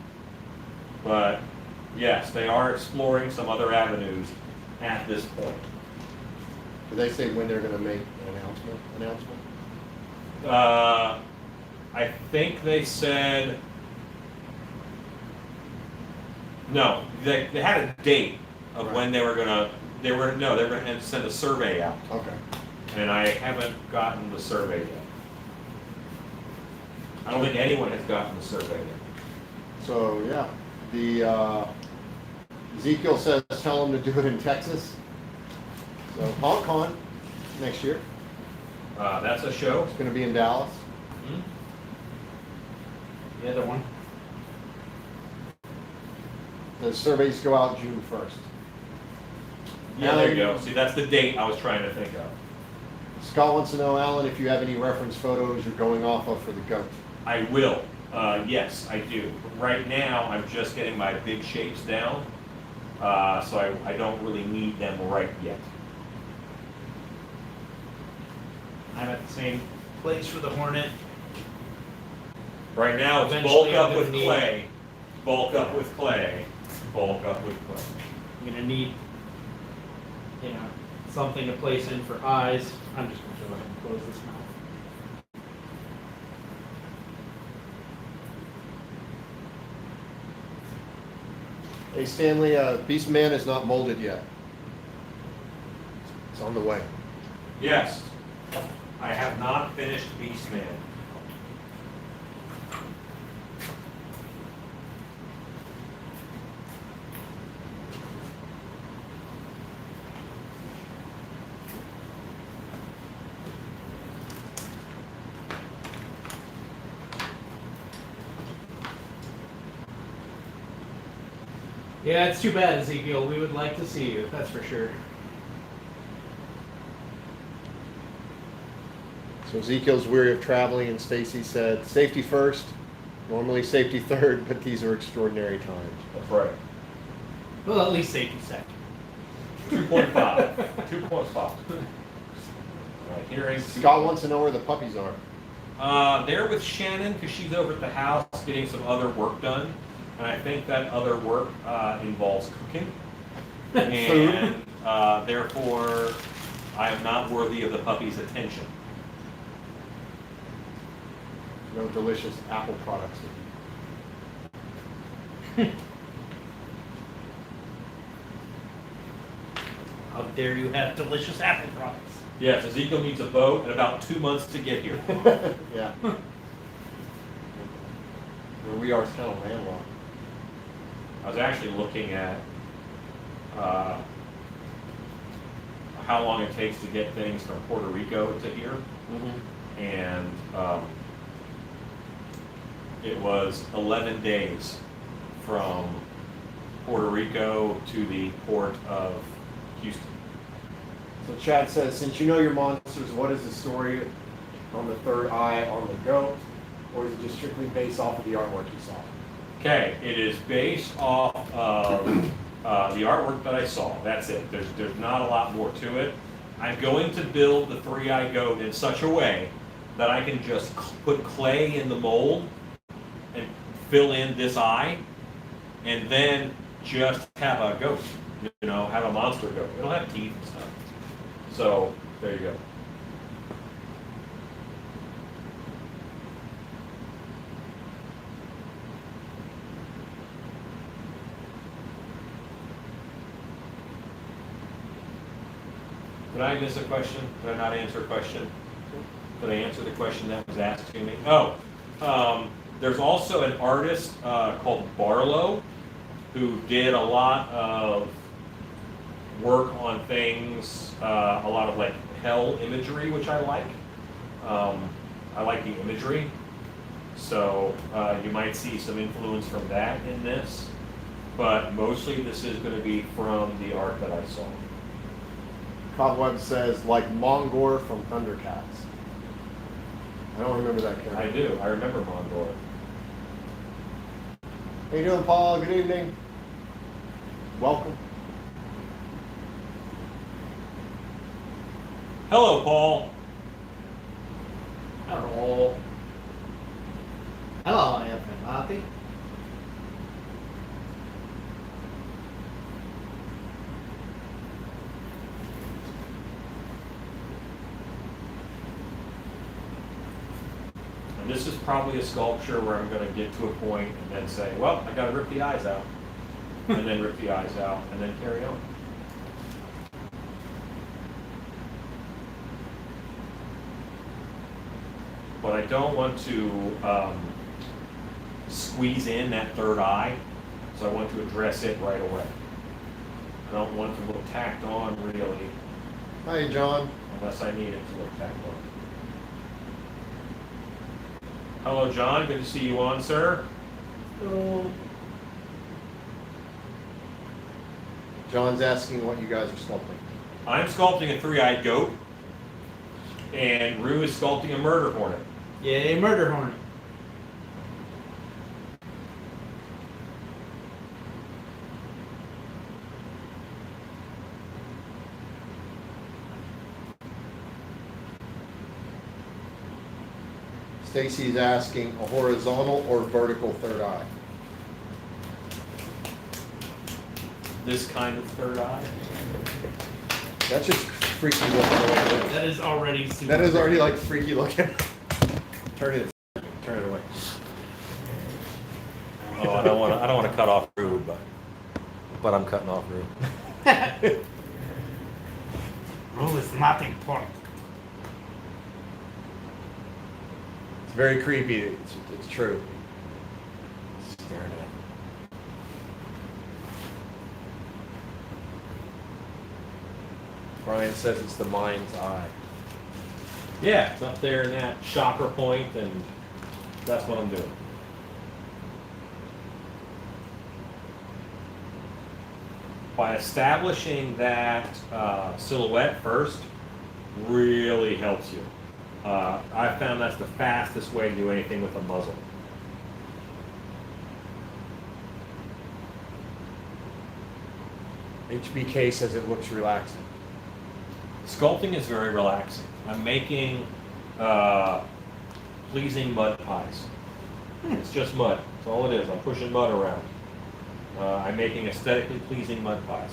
but yes, they are exploring some other avenues at this point. Did they say when they're going to make an announcement? I think they said, no, they had a date of when they were gonna, they were gonna send a survey out, Okay. and I haven't gotten the survey yet. I don't think anyone has gotten the survey yet. So, yeah. The Ezekiel says, tell him to do it in Texas. So, HauntCon next year. That's a show. It's going to be in Dallas. Hmm? The other one. The surveys go out June 1st. Yeah, there you go. See, that's the date I was trying to think of. Scott wants to know, Alan, if you have any reference photos you're going off of for the goat. I will. Yes, I do. Right now, I'm just getting my big shapes down, so I don't really need them right yet. I'm at the same place for the Hornet. Right now, it's Eventually, bulk up I'm with gonna need- clay, bulk up with clay, bulk up with clay. I'm gonna need, something to place in for eyes. I'm just gonna go ahead and close this mouth. Hey Stanley, Beastman is not molded yet. It's on the way. Yes, I have not finished Beastman. Yeah, it's too bad, Ezekiel. We would like to see you, that's for sure. So Ezekiel's weary of traveling, and Stacy said, safety first, normally safety third, but these are extraordinary times. That's right. Well, at least safety second. 2.5. 2.5. Right, hearing. Scott wants to know where the puppies are. They're with Shannon because she's over at the house getting some other work done. And I think that other work involves cooking. And therefore, I am not worthy of the puppy's attention. No delicious Apple products. How dare you have delicious apple products? Yes, Ezekiel needs a boat and about 2 months to get here. Yeah. Where we are is kind of landlocked. I was actually looking at how long it takes to get things from Puerto Rico to here. And it was 11 days from Puerto Rico to the port of Houston. So Chad says, since you know your monsters, what is the story on the third eye on the goat? Or is it just strictly based off of the artwork you saw? Okay, it is based off of the artwork that I saw. That's it. There's not a lot more to it. I'm going to build the three-eye goat in such a way that I can just put clay in the mold and fill in this eye, and then just have a goat, have a monster goat. It'll have teeth and stuff. So, there you go. Did I miss a question? Did I not answer a question? Did I answer the question that was asked to me? Oh, there's also an artist called Barlow who did a lot of work on things, a lot of like hell imagery, which I like. I like the imagery. So you might see some influence from that in this, but mostly this is going to be from the art that I saw. Cobweb says, like Mongor from Thundercats. I don't remember that character. I do. I remember Mondor. How you doing, Paul? Good evening. Welcome. Hello, Paul. Hello. Hello, everybody. And this is probably a sculpture where I'm going to get to a point and then say, well, I got to rip the eyes out. And then rip the eyes out and then carry on. But I don't want to squeeze in that third eye, so I want to address it right away. I don't want it to look tacked on really, Hi, John. unless I need it to look tacked on. Hello, John. Good to see you on, sir. John's asking what you guys are sculpting. I'm sculpting a three-eyed goat, and Rue is sculpting a murder hornet. Yay, murder hornet. Stacy's asking a horizontal or vertical third eye. This kind of third eye. That's just freaky looking. That is already super. That is already like freaky looking. Turn it away. Oh, I don't want to cut off Rue, but I'm cutting off Rue. Rule is not important. It's very creepy. It's true. Staring at it. Brian says it's the mind's eye. Yeah, it's up there in that chakra point, and that's what I'm doing. By establishing that silhouette first, really helps you. I found that's the fastest way to do anything with a muzzle. HBK says it looks relaxing. Sculpting is very relaxing. I'm making pleasing mud pies. It's just mud. That's all it is. I'm pushing mud around. I'm making aesthetically pleasing mud pies.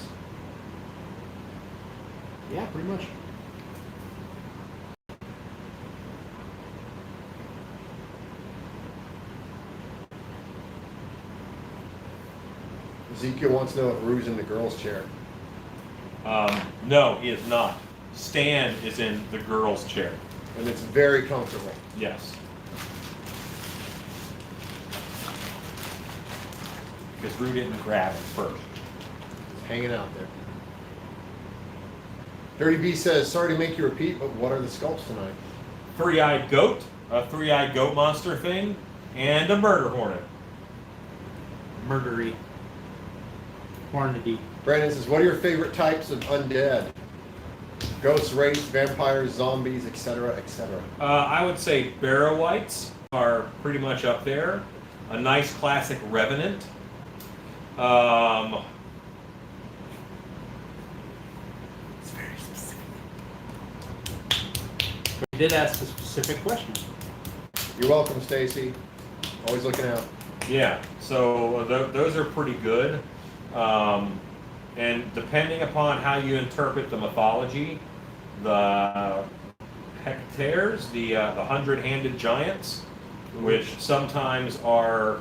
Yeah, pretty much. Ezekiel wants to know if Rue's in the girl's chair. No, he is not. Stan is in the girl's chair. And it's very comfortable. Yes. Because Rue didn't grab it first. It's hanging out there. Dirty B says, sorry to make you repeat, but what are the sculpts tonight? Three-eyed goat, a three-eyed goat monster thing, and a murder hornet. Murdery. Hornady. Brandon says, what are your favorite types of undead? Ghosts, wraiths, vampires, zombies, etc., etc. I would say barrow whites are pretty much up there. A nice classic revenant. It's very specific. We did ask a specific question. You're welcome, Stacy. Always looking out. Yeah, so those are pretty good. And depending upon how you interpret the mythology, the hectares, the 100-handed giants, which sometimes are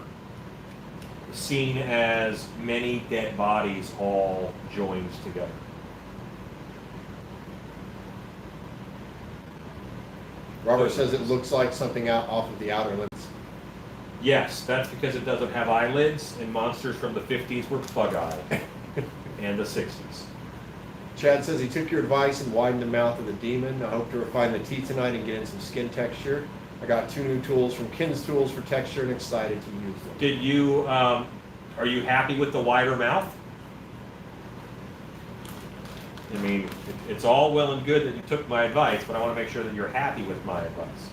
seen as many dead bodies all joined together. Robert says it looks like something out off of the Outer Limits. Yes, that's because it doesn't have eyelids, and monsters from the 50s were bug-eyed, and the 60s. Chad says he took your advice and widened the mouth of the demon. I hope to refine the teeth tonight and get in some skin texture. I got 2 new tools from Kin's Tools for texture and excited to use them. Did you, are you happy with the wider mouth? I mean, it's all well and good that you took my advice, but I want to make sure that you're happy with my advice.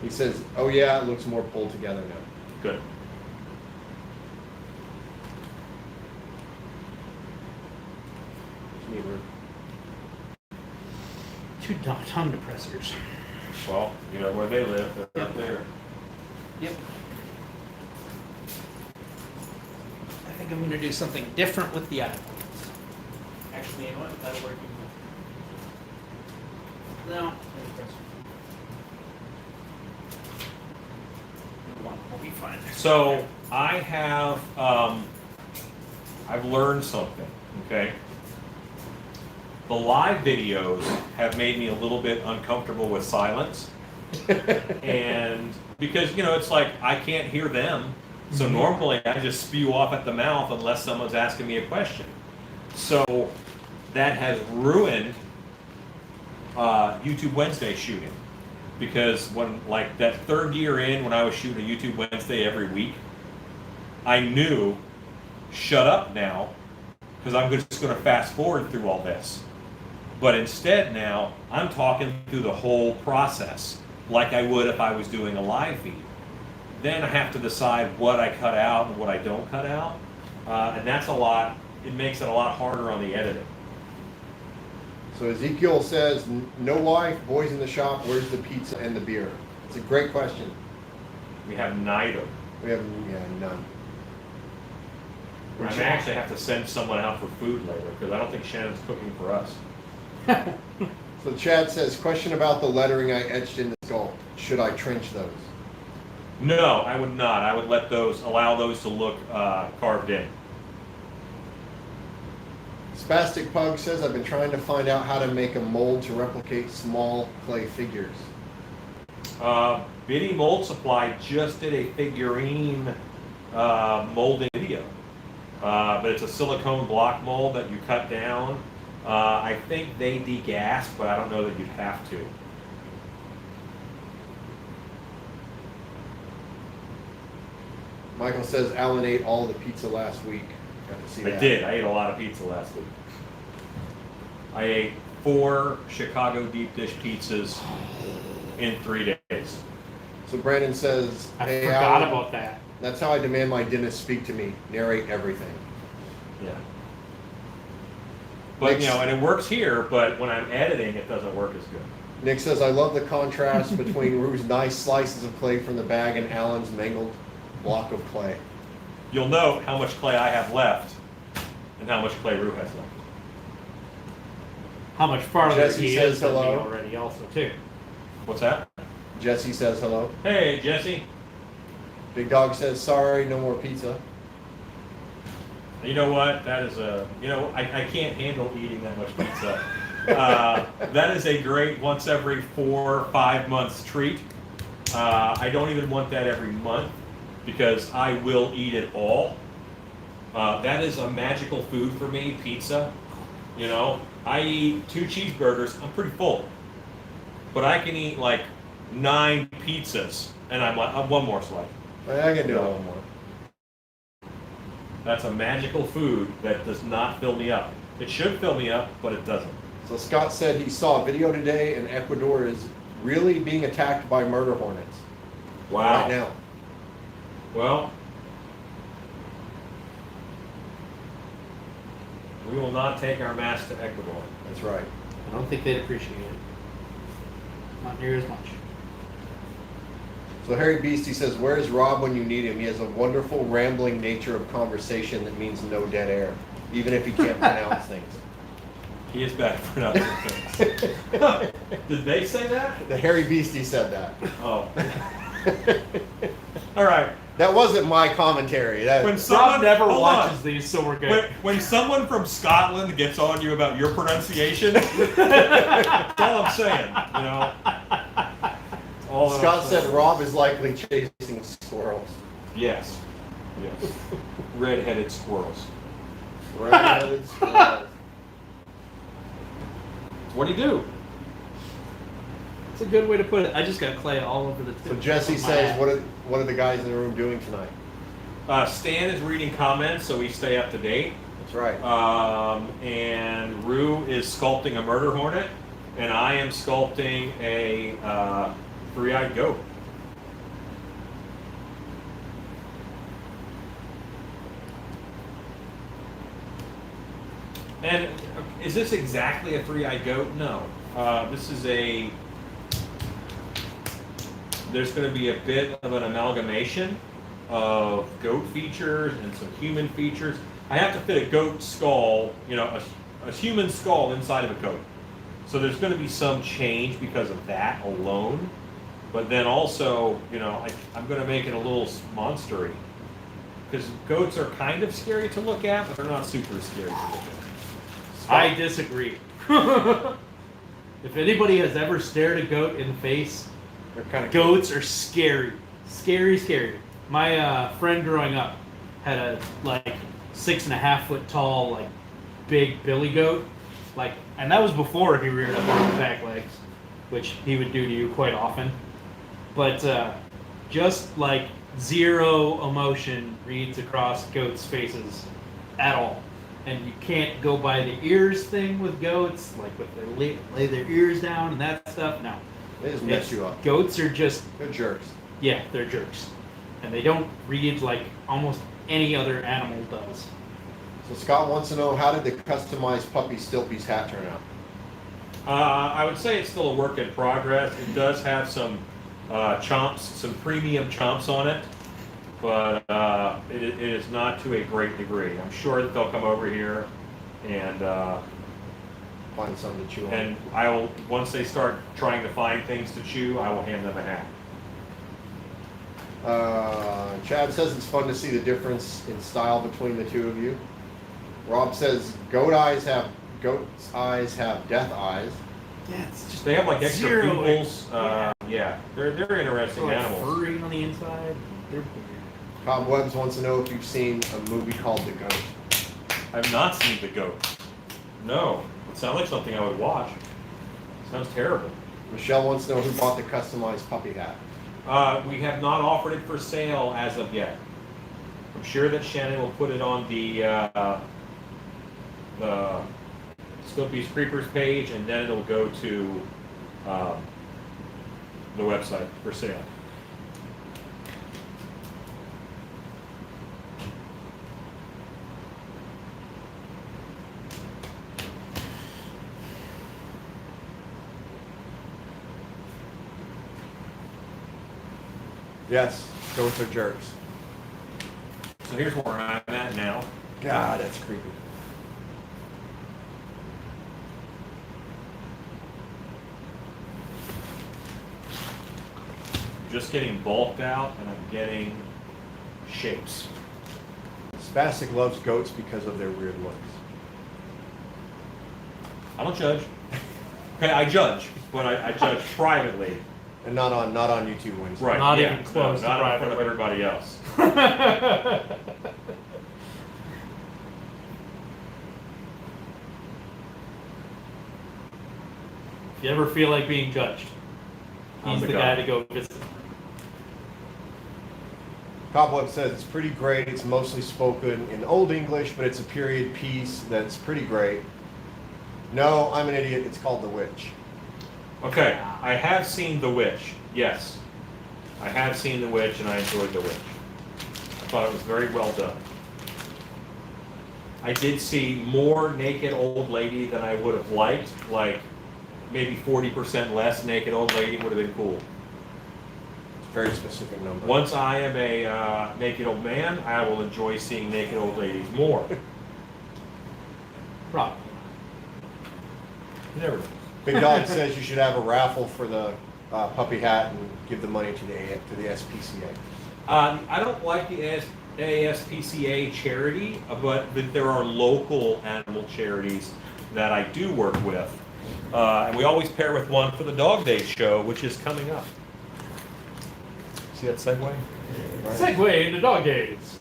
He says, oh yeah, it looks more pulled together now. Good. Neither. 2 tongue depressors. Well, you know where they live, they're up there. Yep. I think I'm going to do something different with the eyelids. Actually, you know what? That'll work. No. We'll be fine. So I have, I've learned something, okay? The live videos have made me a little bit uncomfortable with silence. And because, you know, it's like I can't hear them So normally I just spew off at the mouth unless someone's asking me a question. So that has ruined YouTube Wednesday shooting. Because when, like, that third year in, when I was shooting a YouTube Wednesday every week, I knew, shut up now, because I'm just going to fast forward through all this. But instead now, I'm talking through the whole process, like I would if I was doing a live feed. Then I have to decide what I cut out and what I don't cut out. And that's it makes it a lot harder on the editing. So Ezekiel says, no wife, boys in the shop, where's the pizza and the beer? It's a great question. We have neither. We have none. I may actually have to send someone out for food later, because I don't think Shannon's cooking for us. So Chad says, question about the lettering I etched in the Sculpt. Should I trench those? No, I would not. I would allow those to look carved in. Spastic Pug says, I've been trying to find out how to make a mold to replicate small clay figures. Biddy Mold Supply just did a figurine molding video. But it's a silicone block mold that you cut down. I think they degas, but I don't know that you'd have to. Michael says, Alan ate all the pizza last week. Got to see that. I did. I ate a lot of pizza last week. I ate 4 Chicago deep dish pizzas in 3 days. So Brandon says, I hey, forgot Alan, about that. that's how I demand my dentist speak to me, narrate everything. Yeah. But, Nick, and it works here, but when I'm editing, it doesn't work as good. Nick says, I love the contrast between Rue's nice slices of clay from the bag and Alan's mangled block of clay. You'll note how much clay I have left and how much clay Rue has left. How much farther Jesse he says is than me hello. already also too. What's that? Jesse says hello. Hey, Jesse. Big Dog says, sorry, no more pizza. You know what? That is I can't handle eating that much pizza. That is a great once every 4 or 5 months treat. I don't even want that every month because I will eat it all. That is a magical food for me, pizza. I eat 2 cheeseburgers, I'm pretty full. But I can eat like 9 pizzas and I'm like, one more slice. I can do it. One more. That's a magical food that does not fill me up. It should fill me up, but it doesn't. So Scott said he saw a video today and Ecuador is really being attacked by murder hornets. Wow. Right now. Well, we will not take our mask to Ecuador. That's right. I don't think they'd appreciate it. Not near as much. So Harry Beastie says, where's Rob when you need him? He has a wonderful rambling nature of conversation that means no dead air, even if he can't pronounce things. He is bad at pronouncing things. Did they say that? The Harry Beastie said that. Oh. All right. That wasn't my commentary. That, When someone Rob never hold watches on. these, so we're good. When someone from Scotland gets on you about your pronunciation, that's all I'm saying. All that Scott I'm said saying. Rob is likely chasing squirrels. Yes. Yes. Red-headed squirrels. Red-headed squirrels. What do you do? It's a good way to put it. I just got clay all over the tip. So Jesse of my says, hat. what are the guys in the room doing tonight? Stan is reading comments, so we stay up to date. That's right. And Rue is sculpting a murder hornet, and I am sculpting a three-eyed goat. And is this exactly a three-eyed goat? No. This is there's going to be a bit of an amalgamation of goat features and some human features. I have to fit a goat skull, a human skull inside of a goat. So there's going to be some change because of that alone. But then also, I'm going to make it a little monstery. Because goats are kind of scary to look at, but they're not super scary to look at. I disagree. If anybody has ever stared a goat in the face, They're kind of goats are scary. Scary, scary. My friend growing up had a like 6.5 foot tall, like big billy goat, like, and that was before he reared up on his back legs, which he would do to you quite often. But just like zero emotion reads across goats' faces at all. And you can't go by the ears thing with goats, like with their lay their ears down and that stuff. No, They just mess you up. goats are just, They're jerks. yeah, they're jerks, and they don't read like almost any other animal does. So Scott wants to know, how did the customized puppy Stilpies hat turn out? I would say it's still a work in progress. It does have some chomps, some premium chomps on it, but it is not to a great degree. I'm sure that they'll come over here and Find something to chew on. and I will, once they start trying to find things to chew, I will hand them a hat. Chad says it's fun to see the difference in style between the two of you. Rob says goat's eyes have death eyes. Yeah, it's just They have like extra zero. pupils. Yeah, they're interesting like animals. furry on the inside. They're weird. Cobwebs wants to know if you've seen a movie called The Goat. I've not seen The Goat. No, it sounds like something I would watch. Sounds terrible. Michelle wants to know who bought the customized puppy hat. We have not offered it for sale as of yet. I'm sure that Shannon will put it on the Sculpt's Creepers page, and then it'll go to the website for sale. Yes, goats are jerks. So here's where I'm at now. God, that's creepy. Just getting bulked out, and I'm getting shapes. Spastic loves goats because of their weird looks. I don't judge. Okay, I judge, but I judge privately. And not on YouTube Wednesday. Right. Not yeah, even close to No, not in front of privately. everybody else. If you ever feel like being judged, I'm he's the the guy. guy to go visit. Cobweb says it's pretty great. It's mostly spoken in Old English, but it's a period piece that's pretty great. No, I'm an idiot. It's called The Witch. Okay, I have seen The Witch. Yes, I have seen The Witch, and I enjoyed The Witch. I thought it was very well done. I did see more naked old lady than I would have liked. Like maybe 40% less naked old lady would have been cool. It's a very specific number. Once I am a naked old man, I will enjoy seeing naked old ladies more. Probably. You never know. Big Dog says you should have a raffle for the puppy hat and give the money to the SPCA. I don't like the ASPCA charity, but there are local animal charities that I do work with. And we always pair with one for the Dog Day show, which is coming up. See that segue? Right? Segue into dog days.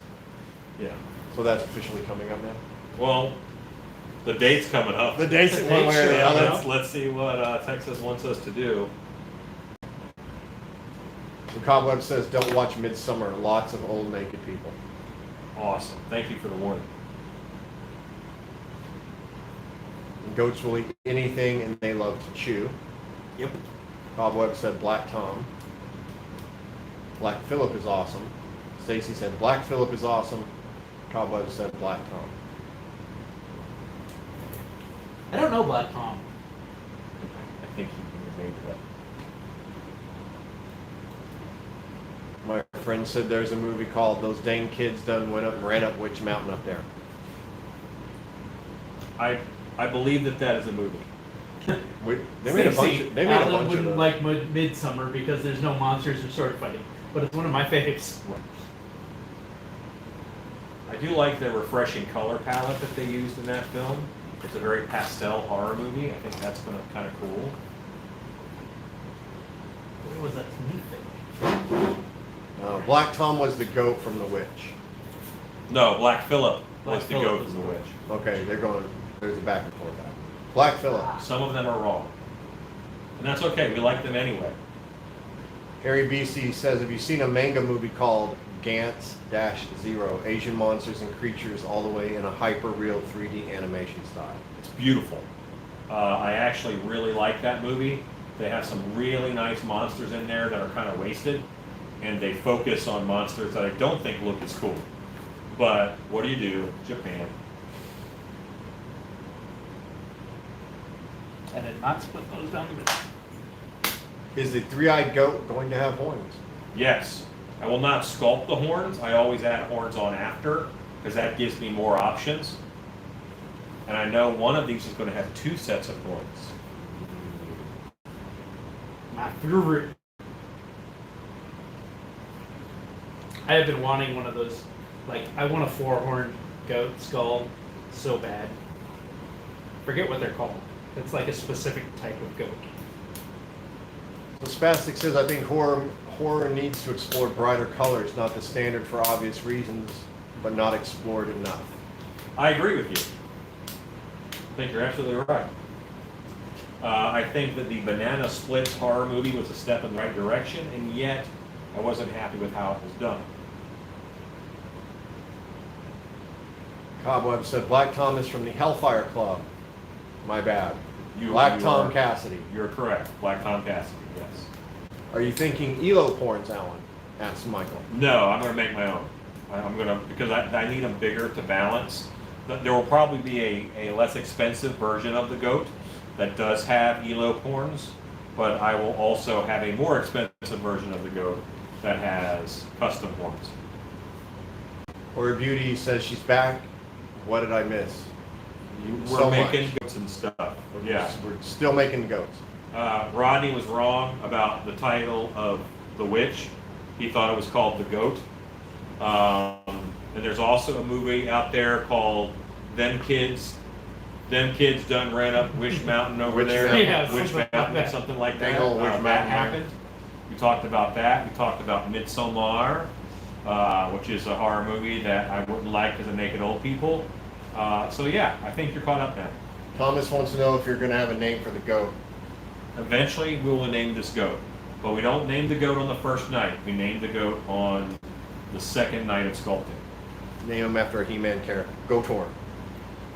Yeah. So that's officially coming up now. Well, the date's coming up. The date's one way or the Yeah, other. let's see what Texas wants us to do. So Cobweb says don't watch Midsummer. Lots of old naked people. Awesome. Thank you for the warning. And goats will eat anything and they love to chew. Yep. Cobweb said Black Tom. Black Phillip is awesome. Stacy said Black Phillip is awesome. Cobweb said Black Tom. I don't know Black Tom. I think you made that. My friend said there's a movie called Those Dang Kids Done Went Up and Ran Up Witch Mountain up there. I believe that is a movie. They made a bunch Stacey, of, they made a Alan bunch of wouldn't those. like Midsummer because there's no monsters or sword fighting, but it's one of my faves. I do like the refreshing color palette that they used in that film. It's a very pastel horror movie. I think that's kind of cool. What was that to me thing? Oh Black Tom was the goat from The Witch. No, Black Phillip Black was the Phillip goat was from the the witch. Okay, there's a back and forth. Black Phillip. Some of them are wrong. And that's okay, we like them anyway. Harry BC says, have you seen a manga movie called Gantz-Zero? Asian monsters and creatures all the way in a hyper-real 3D animation style. It's beautiful. I actually really like that movie. They have some really nice monsters in there that are kind of wasted, and they focus on monsters that I don't think look as cool. But what do you do? Japan. I did not split those down the middle. Is the three-eyed goat going to have horns? Yes. I will not sculpt the horns. I always add horns on after, because that gives me more options. And I know one of these is going to have 2 sets of horns. My favorite. I have been wanting one of those. Like, I want a 4-horned goat skull so bad. Forget what they're called. It's like a specific type of goat. So Spastic says, I think horror needs to explore brighter colors, not the standard for obvious reasons, but not explored enough. I agree with you. I think you're absolutely right. I think that the Banana Splits horror movie was a step in the right direction, and yet I wasn't happy with how it was done. Cobweb said, Black Tom is from the Hellfire Club. My bad. You Black Tom are- Cassidy. You're correct. Black Tom Cassidy, yes. Are you thinking Elo porns, Alan? Asked Michael. No, I'm going to make my own. I'm going to, because I need them bigger to balance. There will probably be a less expensive version of the goat that does have elo horns, but I will also have a more expensive version of the goat that has custom horns. Or Beauty says she's back. What did I miss? We're So making much. goats and stuff. Yeah. We're still making goats. Rodney was wrong about the title of The Witch. He thought it was called The Goat. And there's also a movie out there called Them Kids Done Ran Up Wish Mountain over Witch there. Mountain. Yeah, Witch something like Mountain, that. something like that. Dang old Witch That Mountain. happened. We talked about that. We talked about Midsommar, which is a horror movie that I wouldn't like because of naked old people. So yeah, I think you're caught up now. Thomas wants to know if you're going to have a name for the goat. Eventually, we will name this goat. But we don't name the goat on the first night. We name the goat on the second night of sculpting. Name him after a He-Man character. Goator.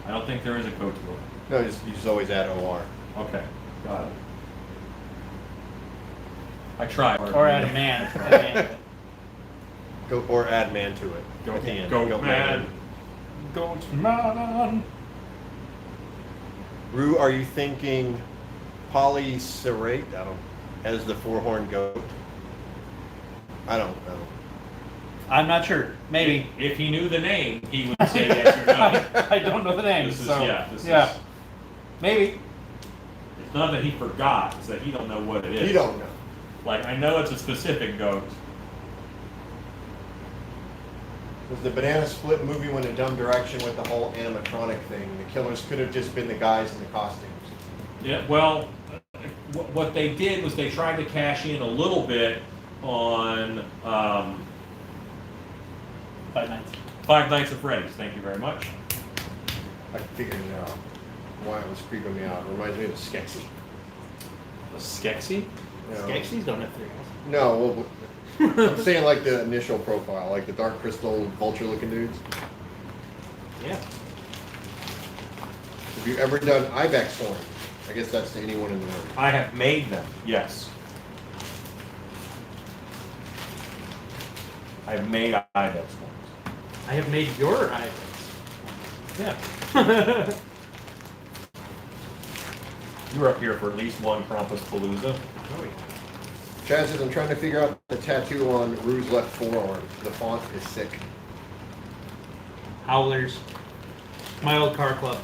I don't think there is a goat to it. No, you just always add OR. Okay, got it. I tried. Or add a man. At the end of it. Go, or add man to it. Goat- at the end. goat man. Goat man. Rue, are you thinking polycerate? As the 4-horned goat? I don't know. I'm not sure. Maybe. If he knew the name, he would say yes or no. I don't know the name. This is, so, this yeah. is, Maybe. it's not that he forgot, it's that he don't know what it is. You don't know. Like, I know it's a specific goat. Was the Banana Split movie went a dumb direction with the whole animatronic thing? The killers could have just been the guys in the costumes. Yeah, well, what they did was they tried to cash in a little bit on 5 nights. Five Nights at Freddy's. Thank you very much. I figured it out. Why it was creeping me out. It reminds me of Skexy. A Skexy? You know? Skeksis don't have 3 eyes. No, well, I'm saying like the initial profile, like the dark crystal vulture looking dudes. Yeah. Have you ever done ibex horn? I guess that's to anyone in the room. I have made them, yes. I've made ibex ones. I have made your eyebrows. Yeah. You were up here for at least one Krampus Palooza. Oh, yeah. Chad says, I'm trying to figure out the tattoo on Rue's left forearm. The font is sick. Howlers. My old car club.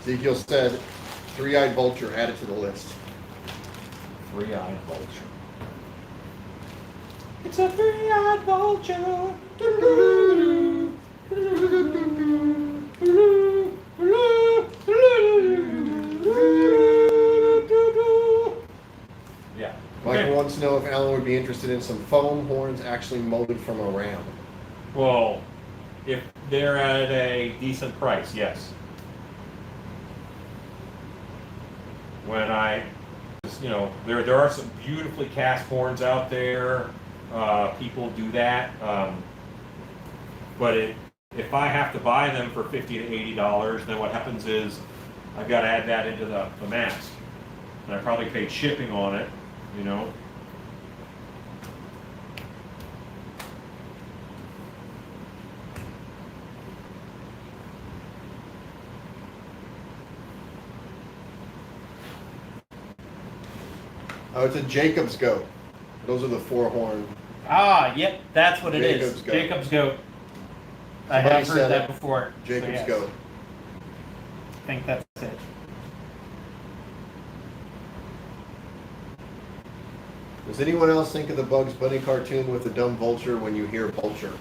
Ezekiel said, 3-eyed vulture added to the list. 3-eyed vulture. It's a 3-eyed vulture. Yeah. Michael wants to know know if Alan would be interested in some foam horns actually molded from a ram. Well, if they're at a decent price, yes. When there are some beautifully cast horns out there. People do that. But if I have to buy them for $50 to $80, then what happens is I've got to add that into the mask. And I probably paid shipping on it, you know. Oh, it's a Jacob's goat. Those are the 4-horn. Ah, yep, that's what it is. Jacob's goat. Jacob's goat. I Somebody have said heard that it. before. so Jacob's yes, goat. I think that's it. Does anyone else think of the Bugs Bunny cartoon with the dumb vulture when you hear vulture?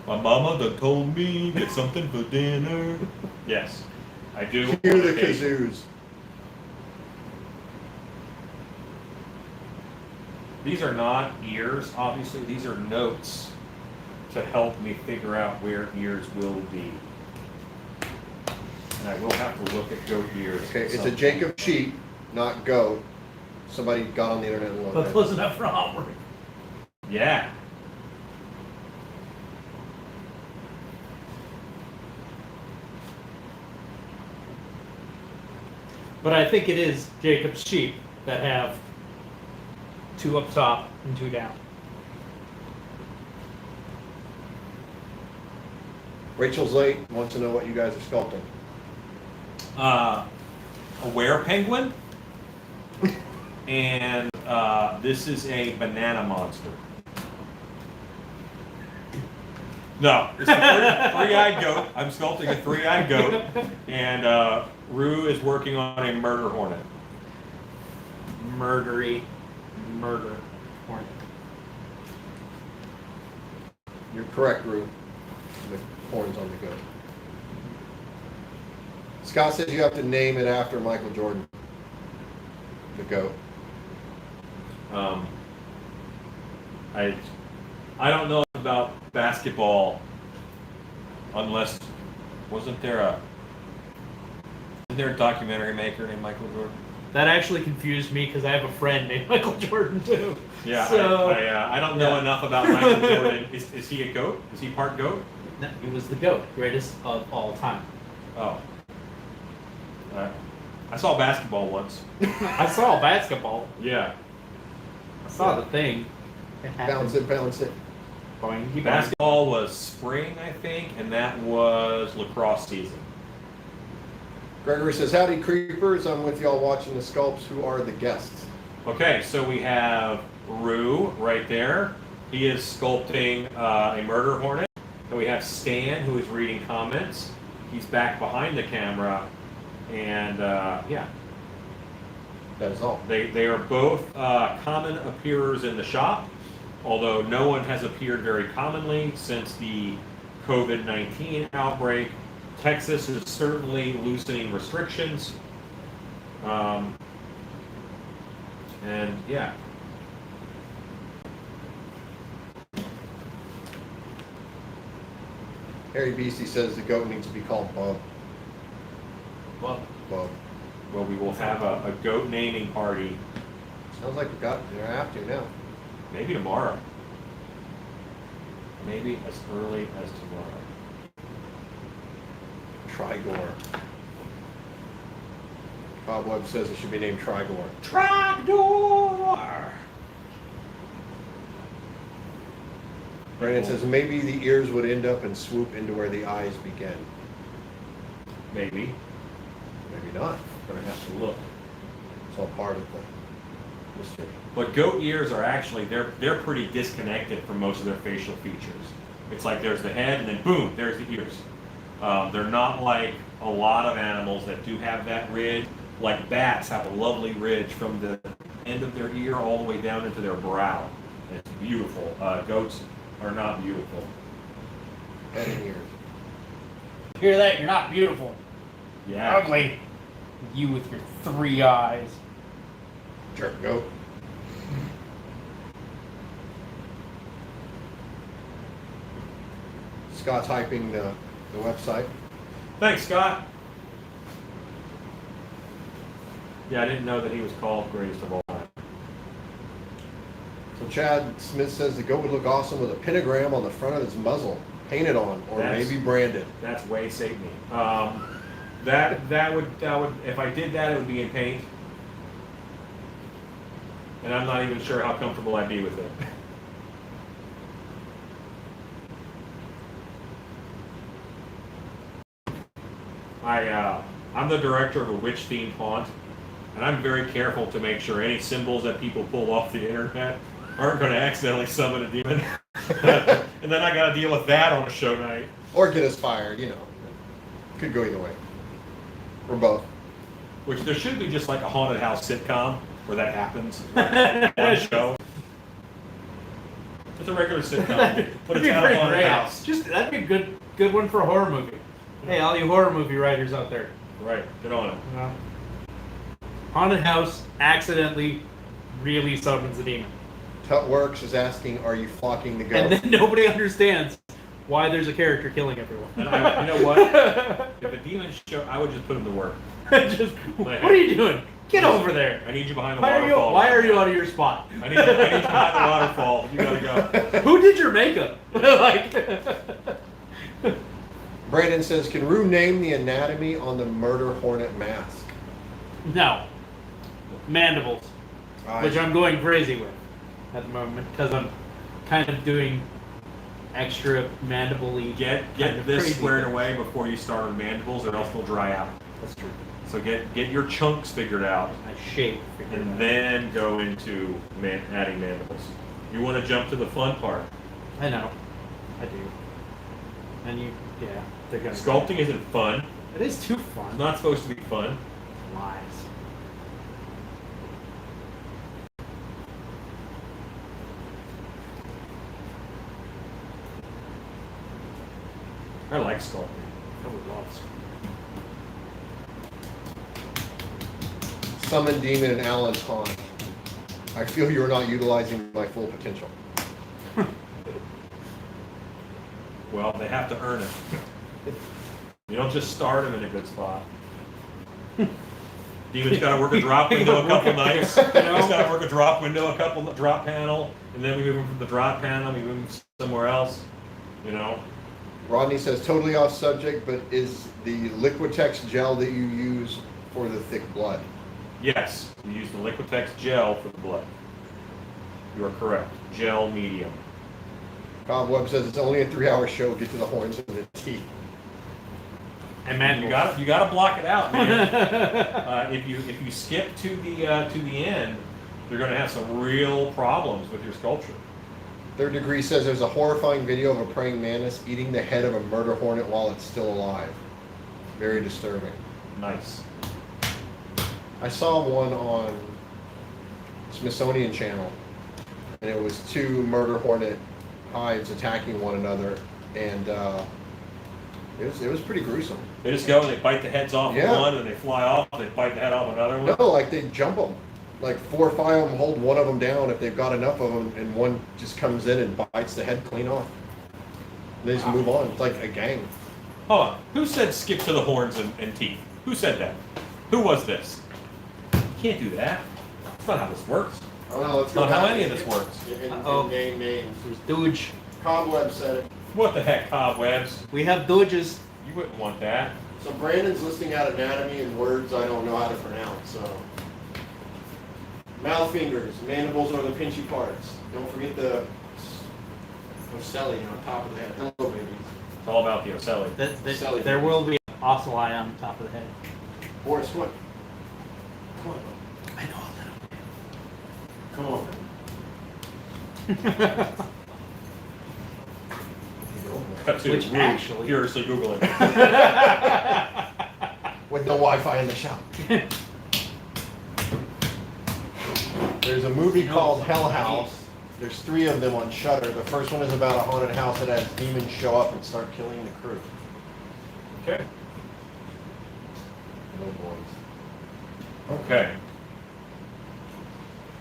My mama done told me get something for dinner. Yes, I do. Hear on the occasion. kazoos. These are not ears, obviously. These are notes to help me figure out where ears will be. And I will have to look at goat ears. Okay, at it's some a Jacob sheep, not goat. Somebody got on the internet and looked But at close it. enough for homework. point. Yeah. But I think it is Jacob's sheep that have 2 up top and 2 down. Rachel's late, wants to know what you guys are sculpting. A were-penguin. And this is a banana monster. No, it's a three-eyed goat. I'm sculpting a three-eyed goat. And Rue is working on a murder hornet. Murder horn. You're correct, Rue. The horns on the goat. Scott says you have to name it after Michael Jordan. The goat. I don't know about basketball unless wasn't there a documentary maker named Michael Jordan? That actually confused me because I have a friend named Michael Jordan too. Yeah, So, I don't know enough about Michael Jordan. Is he a goat? Is he part goat? no, he was the GOAT, greatest of all time. Oh. I saw basketball once. I saw basketball. Yeah. I saw the thing. It Bounce it, bounce it. Boing, boing. Basketball was spring, I think, and that was lacrosse season. Gregory says, howdy creepers, I'm with y'all watching the sculpts. Who are the guests? Okay, so we have Rue right there. He is sculpting a murder hornet. And we have Stan, who is reading comments. He's back behind the camera. And yeah, That is all. they are both common appearers in the shop, although no one has appeared very commonly since the COVID-19 outbreak. Texas is certainly loosening restrictions. And yeah. Harry Beastie says the goat needs to be called Bub. Well, Bub. Well, we will have a goat naming party Sounds like we got, you have to now. maybe tomorrow. Maybe as early as tomorrow. Trigor. Bob Webb says it should be named Trigor. Trapdoor! Brandon says maybe the ears would end up and swoop into where the eyes begin. Maybe. Maybe not. Gonna have to look. It's all part of the mystery. But goat ears are actually, they're pretty disconnected from most of their facial features. It's like there's the head and then boom, there's the ears. They're not like a lot of animals that do have that ridge. Like bats have a lovely ridge from the end of their ear all the way down into their brow. And it's beautiful. Goats are not beautiful. Head and ears. hear that? You're not beautiful. Yeah. Ugly. You with your 3 eyes. Jerk goat. Scott's hyping the website. Thanks, Scott. Yeah, I didn't know that he was called greatest of all time. So Chad Smith says the goat would look awesome with a pentagram on the front of his muzzle, painted on, or maybe branded. That's way Satan-y. That would if I did that, it would be in paint, and I'm not even sure how comfortable I'd be with it. I'm the director of a witch-themed haunt, and I'm very careful to make sure any symbols that people pull off the internet aren't going to accidentally summon a demon. And then I got to deal with that on a show night. Or get us fired, you know. Could go either way. Or both. Which there should be just like a haunted house sitcom where that happens. One show. It's a regular sitcom, but it's not a haunted house. That'd be a good one for a horror movie. Hey, all you horror movie writers out there. Right, get on it. Haunted house accidentally really summons a demon. Tutworks is asking, are you flocking the goat? And then nobody understands why there's a character killing everyone. And you know what? If a demon show, I would just put him to work. What are you doing? Get over there. I need you behind the Why waterfall. Why are you out of your spot? I need you behind the waterfall. You gotta go. Who did your makeup? Brandon says, can Rue name the anatomy on the murder hornet mask? No. Mandibles, which I'm going crazy with at the moment because I'm kind of doing extra mandible-y. Get this squared away before you start with mandibles, or else they'll dry out. That's true. So get your chunks figured out, My shape figured and out. then go into adding mandibles. You want to jump to the fun part. I know. I do. And they're gonna. Sculpting isn't fun. It is too fun. It's not supposed to be fun. Lies. I like sculpting. I would love Summon demon in Alan's haunt. I feel you are not utilizing my full potential. Well, they have to earn it. You don't just start them in a good spot. Demon's got to work a drop window a couple nights. He's got to work a drop window, drop panel, and then we move him from the drop panel, we move him somewhere else. You know. Rodney says, totally off subject, but is the Liquitex gel that you use for the thick blood? Yes, we use the Liquitex gel for the blood. You are correct. Gel medium. Cobweb says it's only a 3-hour show. Get to the horns and the teeth. And man, You gotta block it out, man. If you skip to the end, you're gonna have some real problems with your sculpture. Third Degree says there's a horrifying video of a praying mantis eating the head of a murder hornet while it's still alive. Very disturbing. Nice. I saw one on Smithsonian Channel, and it was 2 murder hornet hives attacking one another, and it was pretty gruesome. They just go and they bite the heads off of one, and they fly off, and they bite the head off another one. No, like they jump them. Like 4 or 5 of them hold one of them down if they've got enough of them, and one just comes in and bites the head clean off. They just move on. It's like a gang. Hold on. Who said skip to the horns and teeth? Who said that? Who was this? You can't do that. That's not how this works. Oh no, let's Not how any of this works. Name names. there's Dooge. Cobweb said it. What the heck, cobwebs? We have Dooges. You wouldn't want that. So Brandon's listing out anatomy in words I don't know how to pronounce. So mouth fingers, mandibles are the pinchy parts. Don't forget the ocelli on top of the head. Hello, babies. It's all about the ocelli. That there will be an ocelli on top of the head. Boris, what? Come on. I know all Come on. Cut to Which Rue actually- furiously Googling. With no Wi-Fi in the shop. There's a movie called Hell House. There's 3 of them on Shudder. The first one is about a haunted house that has demons show up and start killing the crew. Okay. No boys. Okay.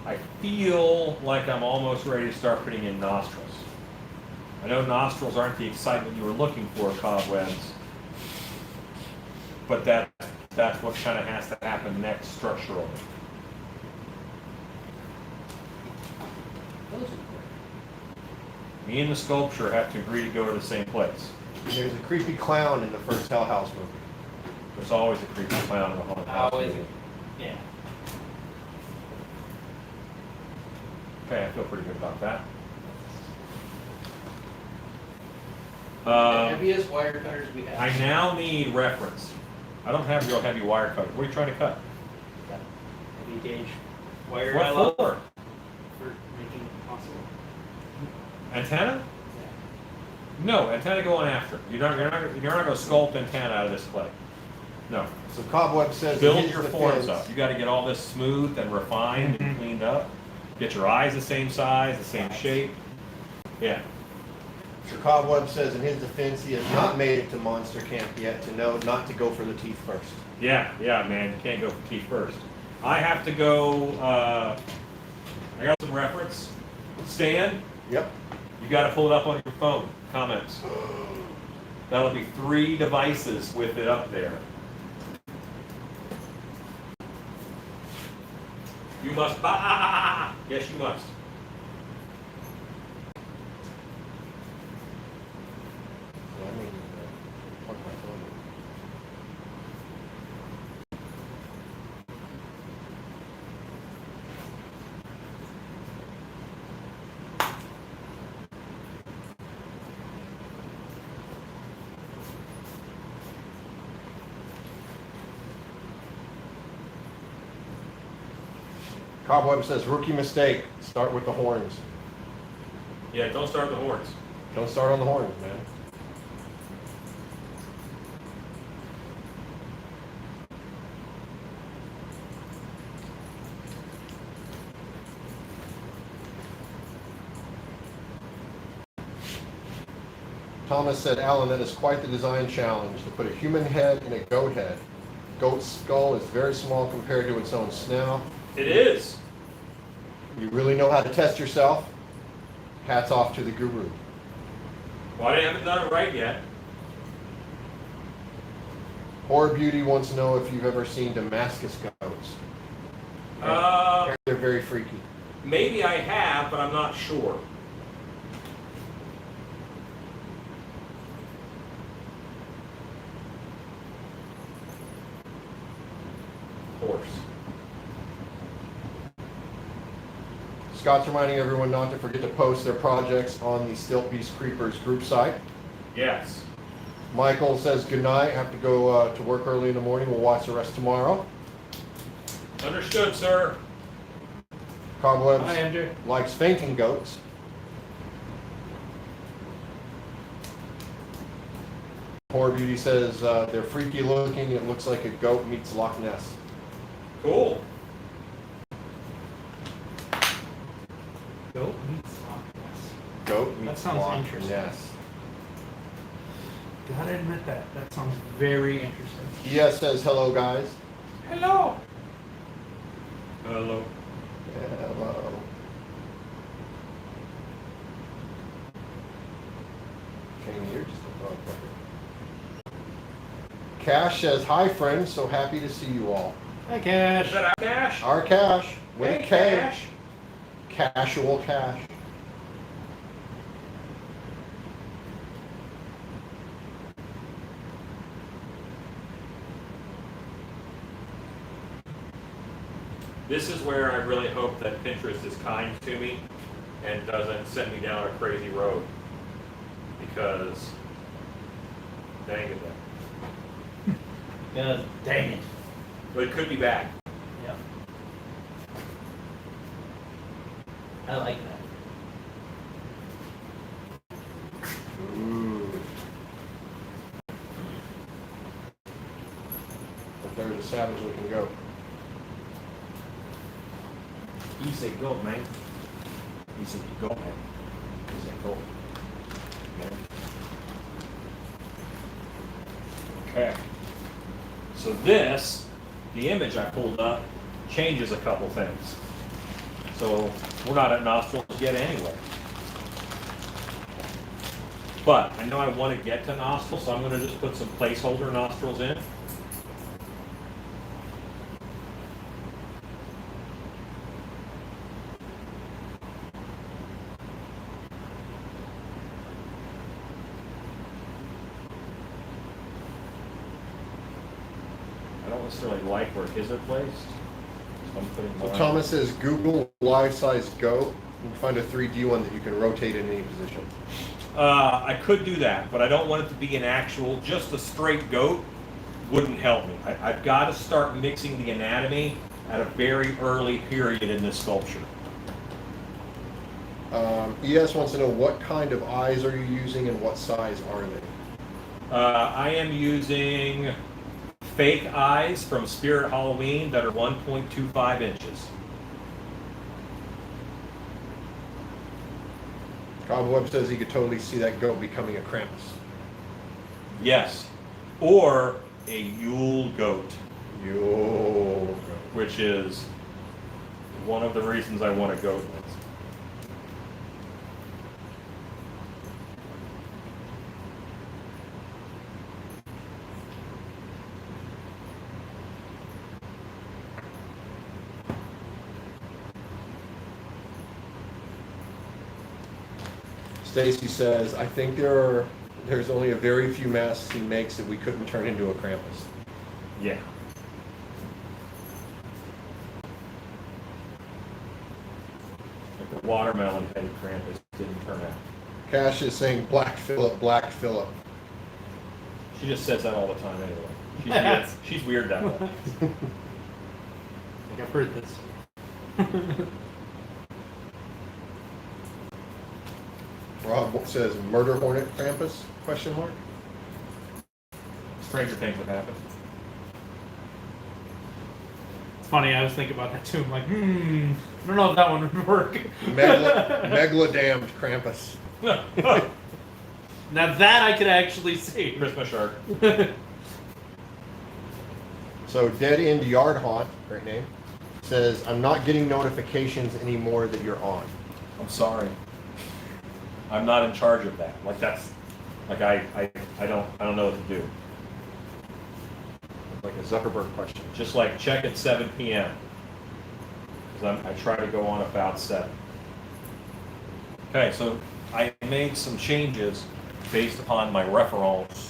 I feel like I'm almost ready to start putting in nostrils. I know nostrils aren't the excitement you were looking for, cobwebs, but that's what kind of has to happen next structurally. Those are great. Me and the sculpture have to agree to go to the same place. There's a creepy clown in the first Hell House movie. There's always a creepy clown in the haunted house. Always. movie. Yeah. Okay, I feel pretty good about that. The heaviest wire cutters we have. I now need reference. I don't have real heavy wire cutters. What are you trying to cut? Heavy gauge wire. I What love for? for making it possible. Antenna? No, antenna going after. You're not going to sculpt antenna out of this clay. No. So Cobweb says in Build his your defense- forms up. You got to get all this smooth and refined and cleaned up. Get your eyes the same size, the same shape. Yeah. So Cobweb says in his defense, he has not made it to Monster Camp yet to know not to go for the teeth first. Yeah, man. You can't go for teeth first. I have to go. I got some reference. Stan, Yep. you got to pull it up on your phone. Comments. That'll be 3 devices with it up there. You must. Yes, you must. I mean, what am I telling you? Cobweb says, rookie mistake, start with the horns. Yeah, don't start with the horns. Don't start on the horns, man. Thomas said, Alan, that is quite the design challenge, to put a human head in a goat head. Goat's skull is very small compared to its own snout. It is. You really know how to test yourself? Hats off to the guru. Well, I haven't done it right yet. Horror Beauty wants to know if you've ever seen Damascus goats. They're very freaky. Maybe I have, but I'm not sure. Horse. Scott's reminding everyone not to forget to post their projects on the Stilt Beast Creepers group site. Yes. Michael says good night. Have to go to work early in the morning. We'll watch the rest tomorrow. Understood, sir. Cobwebs Hi, Andrew. likes fainting goats. Horror Beauty says they're freaky looking. It looks like a goat meets Loch Ness. Cool. Goat meets Loch Ness. Goat That meets sounds Loch interesting. Ness. Gotta admit that. That sounds very interesting. ES says hello, guys. Hello. Hello. Hello. Okay, you're just a motherfucker. Cash says hi, friends. So happy to see you all. Hi, Is Cash. that our cash? Our Cash with Hey, a K. Cash. Casual Cash. This is where I really hope that Pinterest is kind to me and doesn't send me down a crazy road. Because, dang it. Dang it. But it could be bad. Yep. I like that. Ooh. But there's a savage looking goat. You say go, man. You say go, man. You say go. Man. Okay. So this, the image I pulled up, changes a couple things. So we're not at nostrils yet anyway. But I know I want to get to nostrils, so I'm going to just put some placeholder nostrils in. I don't necessarily like where his are placed. So I'm putting So mine. Thomas says Google life-size goat and find a 3D one that you can rotate in any position. I could do that, but I don't want it to be an actual, just a straight goat wouldn't help me. I've got to start mixing the anatomy at a very early period in this sculpture. ES wants to know what kind of eyes are you using and what size are they? I am using fake eyes from Spirit Halloween that are 1.25 inches. Cobweb says he could totally see that goat becoming a Krampus. Yes. Or a Yule goat, Yo. which is one of the reasons I want a goat. Stacy says, I think there's only a very few masks he makes that we couldn't turn into a Krampus. Yeah. Like the watermelon headed Krampus didn't turn out. Cash is saying Black Phillip, Black Phillip. She just says that all the time anyway. She's weird, she's weird that way. I think I've heard this. Rob says Murder Hornet Krampus? Question mark. Stranger things have happened. It's funny, I was thinking about that too. I'm like, I don't know if that one would work. Megalodamned Krampus. Now that I could actually see. Christmas shark. So Dead End Yard Haunt, great name, says, I'm not getting notifications anymore that you're on. I'm sorry. I'm not in charge of that. Like that's, like I don't know what to do. Like a Zuckerberg question. Just like check at 7 p.m. Because I try to go on about 7. Okay, so I made some changes based upon my referrals.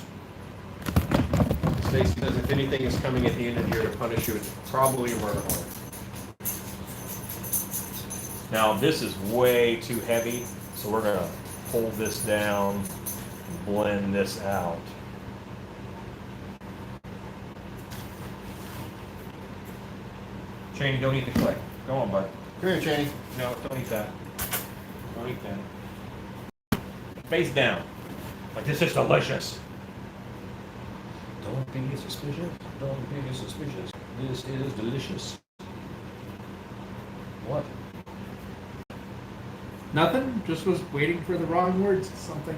Stacy says, if anything is coming at the end of the year to punish you, it's probably a murder hornet. Now this is way too heavy, so we're gonna pull this down, blend this out. Cheney, don't eat the clay. Go on, bud. Come here, Cheney. No, don't eat that. Don't eat that. Face down. Like this is delicious. Don't be suspicious. Don't be suspicious. This is delicious. What? Nothing. Just was waiting for the wrong words. Something.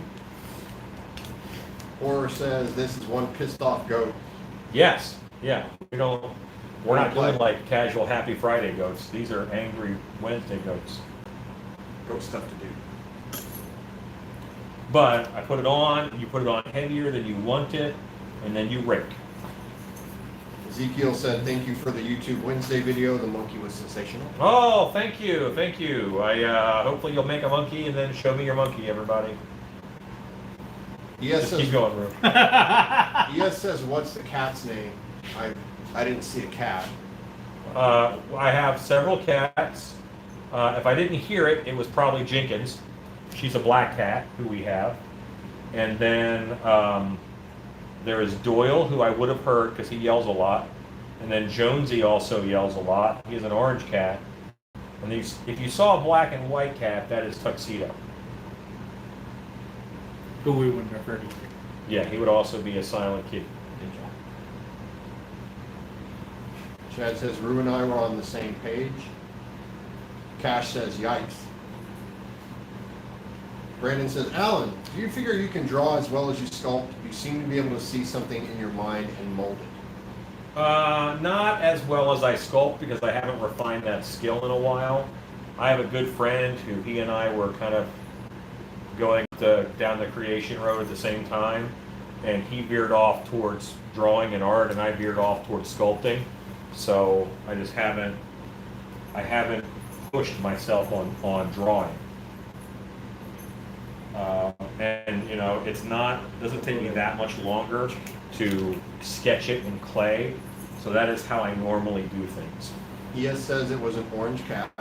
Horror says, this is one pissed off goat. Yes. Yeah. We're not doing like casual Happy Friday goats. These are angry Wednesday goats. Goat stuff to do. But I put it on, you put it on heavier than you want it, and then you rake. Ezekiel said, thank you for the YouTube Wednesday video. The monkey was sensational. Oh, thank you, thank you. Hopefully you'll make a monkey and then show me your monkey, everybody. ES Just says, keep going, Rube. ES says, what's the cat's name? I didn't see a cat. I have several cats. If I didn't hear it, it was probably Jenkins. She's a black cat who we have. And then there is Doyle, who I would have heard because he yells a lot. And then Jonesy also yells a lot. He's an orange cat. And if you saw a black and white cat, that is Tuxedo. Who we wouldn't have heard either. Yeah, he would also be a silent kid. Chad says, Rue and I were on the same page. Cash says, yikes. Brandon says, Alan, do you figure you can draw as well as you sculpt? You seem to be able to see something in your mind and mold it. Not as well as I sculpt because I haven't refined that skill in a while. I have a good friend who he and I were kind of going down the creation road at the same time, and he veered off towards drawing and art, and I veered off towards sculpting. So I just haven't pushed myself on drawing. And you know, doesn't take me that much longer to sketch it in clay. So that is how I normally do things. ES says it was an orange cat.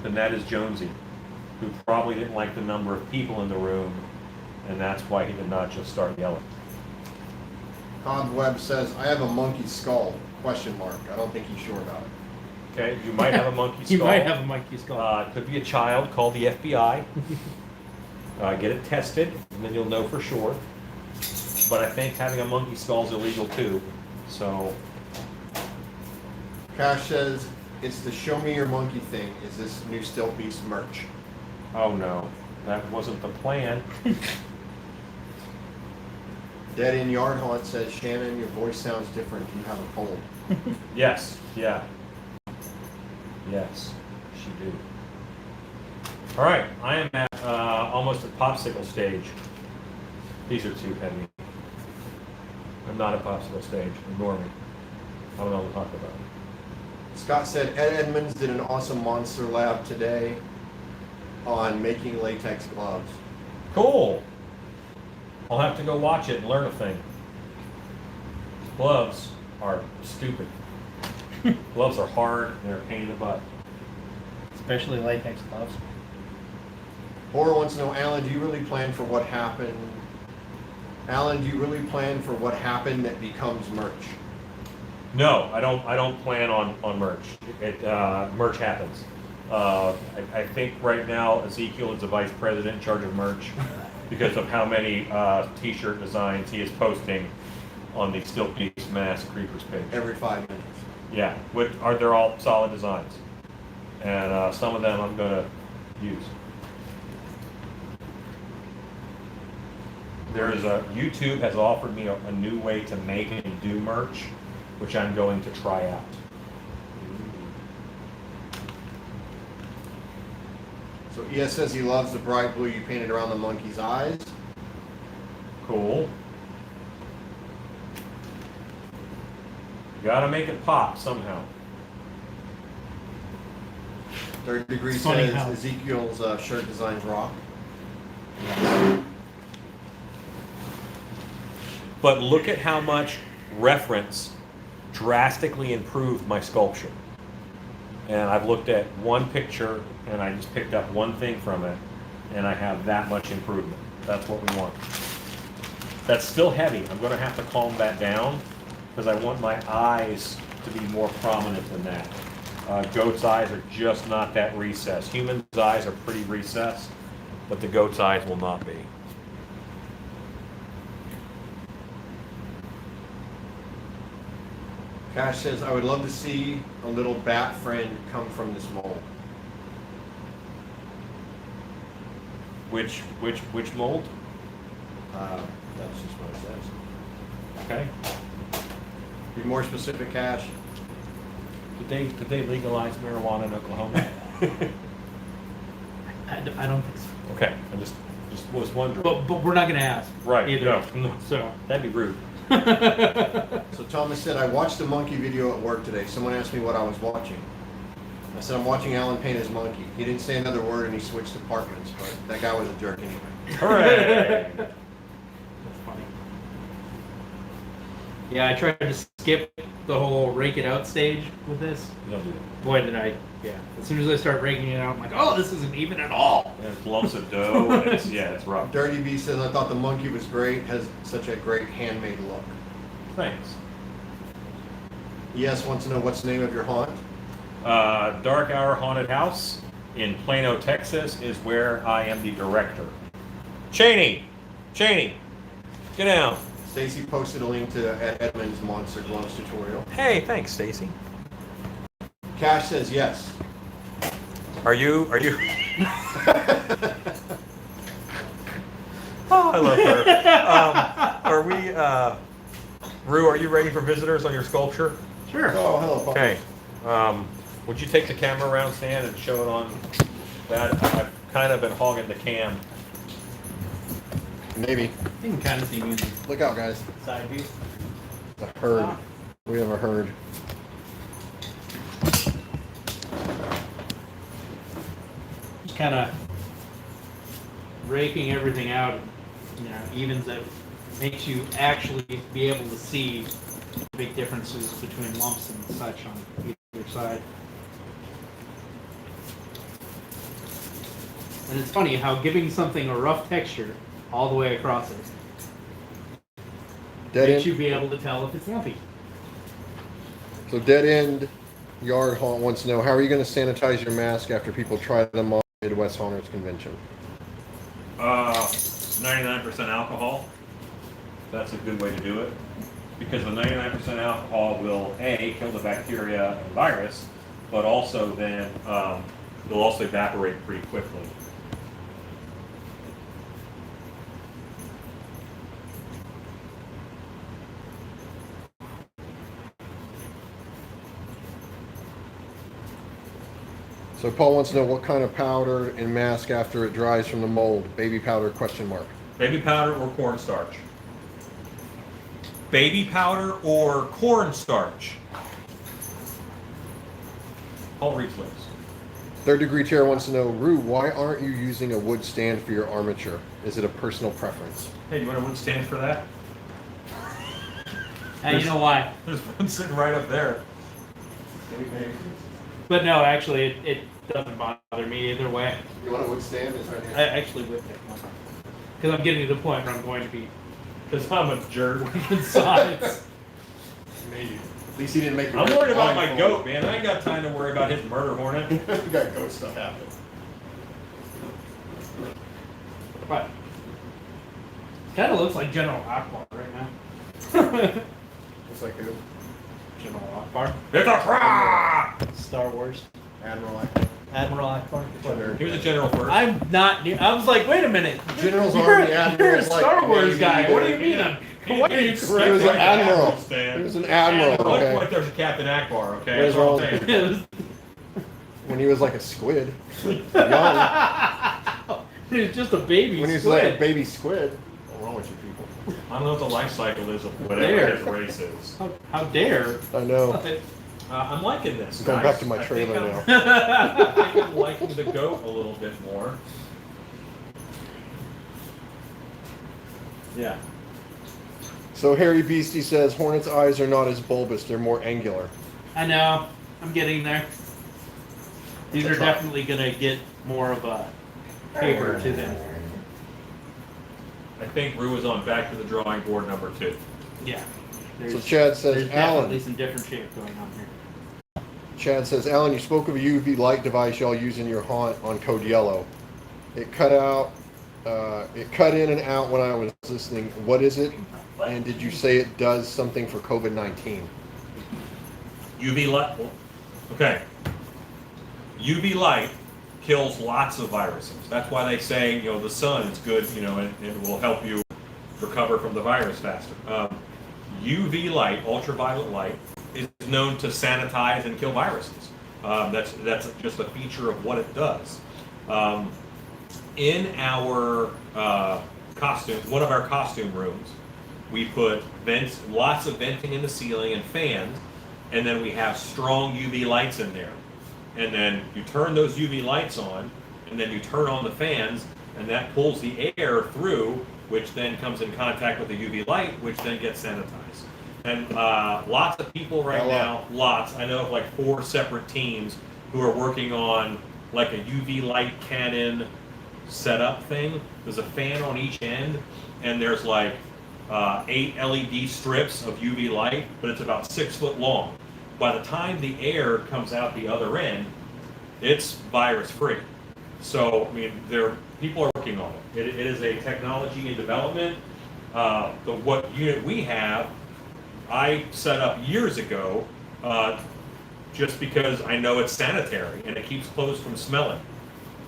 And that is Jonesy, who probably didn't like the number of people in the room, and that's why he did not just start yelling. Cobweb says, I have a monkey skull, question mark. I don't think he's sure about it. Okay, you might have a monkey skull. You might have a monkey skull. It could be a child. Call the FBI. Get it tested, and then you'll know for sure. But I think having a monkey skull is illegal too. So, Cash says, it's the show me your monkey thing. Is this new Still Beast merch? oh no, that wasn't the plan. Dead in Yard Haunt says, Shannon, your voice sounds different. Do you have a cold? Yes, yeah. Yes, she do. All right, I am at almost at popsicle stage. These are too heavy. I'm not at popsicle stage. Ignore me. I don't know what to talk about. Scott said, Ed Edmonds did an awesome monster lab today on making latex gloves. Cool. I'll have to go watch it and learn a thing. Gloves are stupid. Gloves are hard and they're a pain in the butt. Especially latex gloves. Horror wants to know, Alan, do you really plan for what happened? Alan, do you really plan for what happened that becomes merch? No, I don't plan on merch. Merch happens. I think right now Ezekiel is the vice president in charge of merch because of how many t-shirt designs he is posting on the Still Beast Mass Creepers page. Every 5 minutes. Yeah, they're all solid designs, and some of them I'm gonna use. YouTube has offered me a new way to make and do merch, which I'm going to try out. So ES says he loves the bright blue you painted around the monkey's eyes. Cool. Gotta make it pop somehow. 3rd Degree Funny says how- Ezekiel's shirt designs rock. But look at how much reference drastically improved my sculpture. And I've looked at one picture and I just picked up one thing from it and I have that much improvement. That's what we want. That's still heavy. I'm going to have to calm that down because I want my eyes to be more prominent than that. Goat's eyes are just not that recessed. Human's eyes are pretty recessed, but the goat's eyes will not be. Cash says, I would love to see a little bat friend come from this mold. Which mold? That's just what it says. Okay. Be more specific, Cash. Did they legalize marijuana in Oklahoma? I don't think so. Okay, I just was wondering. But we're not going to ask. Right, Either. no. So. That'd be rude. So Thomas said, I watched the monkey video at work today. Someone asked me what I was watching. I said, I'm watching Alan paint his monkey. He didn't say another word and he switched departments, but that guy was a jerk anyway. Hooray! That's funny. Yeah, I tried to skip the whole rake it out stage with this. You don't do that. Boy, did I. Yeah. As soon as I start raking it out, I'm like, oh, this isn't even at all. There's lumps of dough. And it's rough. Dirty B says, I thought the monkey was great. Has such a great handmade look. Thanks. ES wants to know what's the name of your haunt. Dark Hour Haunted House in Plano, Texas is where I am the director. Cheney, get down. Stacy posted a link to Ed Edmonds' Monster Gloves tutorial. Hey, thanks, Stacy. Cash says yes. Are you? Oh, I love her. Are we? Rue, are you ready for visitors on your sculpture? Sure. Oh, hello, Paul. Okay. Would you take the camera around, Stan, and show it on that? I've kind of been hogging the cam. Maybe. You can kind of see me in the Look out, guys. side view. The herd. We have a herd. Just kind of raking everything out, evens it, makes you actually be able to see big differences between lumps and such on either side. And it's funny how giving something a rough texture all the way across it Dead makes end. you be able to tell if it's lumpy. So dead end yard haunt wants to know, how are you going to sanitize your mask after people try them on Midwest Haunters Convention? 99% alcohol. That's a good way to do it. Because the 99% alcohol will, A, kill the bacteria and virus, but also then it'll also evaporate pretty quickly. So Paul wants to know what kind of powder and mask after it dries from the mold. Baby powder, question mark. Baby powder or cornstarch? Baby powder or cornstarch? Paul reads lips. Third degree chair wants to know, Rue, why aren't you using a wood stand for your armature? Is it a personal preference? Hey, you want a wood stand for that? And you know why? There's one sitting right up there. But no, actually, it doesn't bother me either way. You want a wood stand? It's right I actually would pick one. Because I'm getting to the point where I'm going to be, because I'm a jerk with sides. Maybe. At least he didn't make. I'm worried about my goat, man. I ain't got time to worry about his murder hornet. You got goat stuff happening. But kind of looks like General Akbar right now. Looks like who? General Akbar. It's a trap! Star Wars. Admiral Akbar. Admiral Akbar. He was a general first. I'm not. I was like, wait a minute. General's You're Army a Admiral's Star like Wars Navy, guy. What do you Navy. mean? What are you He was an admiral. He was an admiral. At one Okay. point, there's a Captain Akbar, okay? Where's That's what I'm wrong? saying. When he was like a squid. Young. He's just a baby. When he was squid. like a baby squid. What's wrong with you people? I don't know what the life cycle is of whatever There. his race is. How dare? I know. I'm liking this. I'm going guys. back to my I think trailer I'm- now. I think I'm liking the goat a little bit more. Yeah. So Harry Beastie says Hornet's eyes are not as bulbous, they're more angular. I know. I'm getting there. These That's are a try. definitely gonna get more of a paper to them. I think Rue is on back to the drawing board number 2. Yeah. So Chad says, there's definitely Alan. some different shape going on here. Chad says, Alan, you spoke of a UV light device y'all use in your haunt on Code Yellow. It cut in and out when I was listening. What is it? And did you say it does something for COVID-19? UV light. Okay. UV light kills lots of viruses. That's why they say, the sun is good, and it will help you recover from the virus faster. UV light, ultraviolet light, is known to sanitize and kill viruses. That's just a feature of what it does. In our one of our costume rooms, we put vents, lots of venting in the ceiling and fans, and then we have strong UV lights in there. And then you turn those UV lights on, and then you turn on the fans, and that pulls the air through, which then comes in contact with the UV light, which then gets sanitized. And lots of people right now, I know of like 4 separate teams who are working on like a UV light cannon setup thing. There's a fan on each end, and there's like 8 LED strips of UV light, but it's about 6 foot long. By the time the air comes out the other end, it's virus free. So, I mean, people are working on it. It is a technology in development. What unit we have, I set up years ago, just because I know it's sanitary and it keeps clothes from smelling.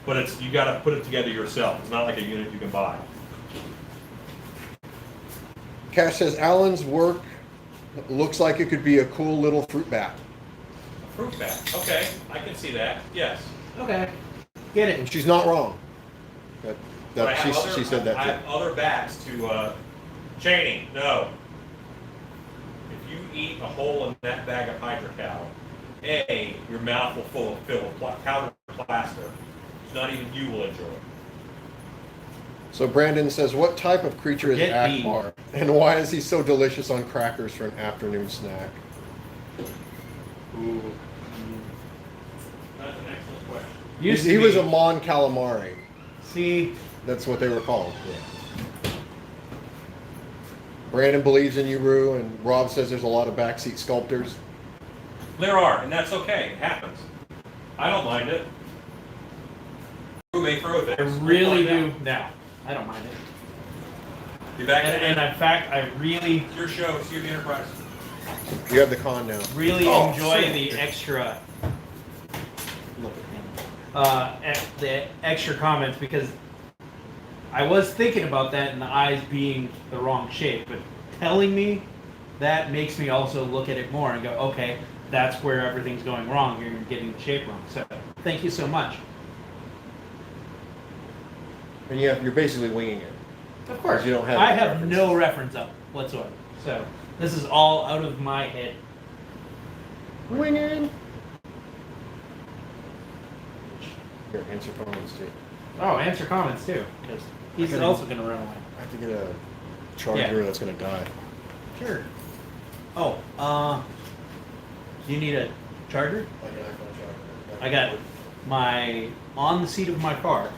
But you got to put it together yourself. It's not like a unit you can buy. Cash says Alan's work looks like it could be a cool little fruit bat. Fruit bat. Okay, I can see that. Yes. Okay. Get it. And she's not wrong. But But I That, have she said that I too. have other backs to chaining. No. If you eat a hole in that bag of hydrocal, A, your mouth will fill with powdered plaster. It's not even you will enjoy it. So Brandon says, what type of creature is Forget B. Akbar? And why is he so delicious on crackers for an afternoon snack? Ooh. That's an excellent question. Used He to was be. a Mon Calamari. See, That's what they were called. Brandon believes in you, Rue, and Rob says there's a lot of backseat sculptors. There are, and that's okay. It happens. I don't mind it. Who may throw I things? really We'll do. find No, I don't mind it. out. Be back And in fact, I really, It's your show. See you at the Enterprise. You have the con now. really Oh, enjoy shit. the extra. Look at him. The extra comments because I was thinking about that and the eyes being the wrong shape, but telling me that makes me also look at it more and go, okay, that's where everything's going wrong. You're getting the shape wrong. So thank you so much. And you're basically winging it. Of course, You don't have I any have reference. no reference up whatsoever. So this is all out of my head. Winging. Here, answer phones too. Oh, answer comments too, because he's Okay. also going to run away. I have to get a charger Yeah. that's gonna die. Sure. Oh, do you need a charger? Like an iPhone charger. I got my on the seat of my car.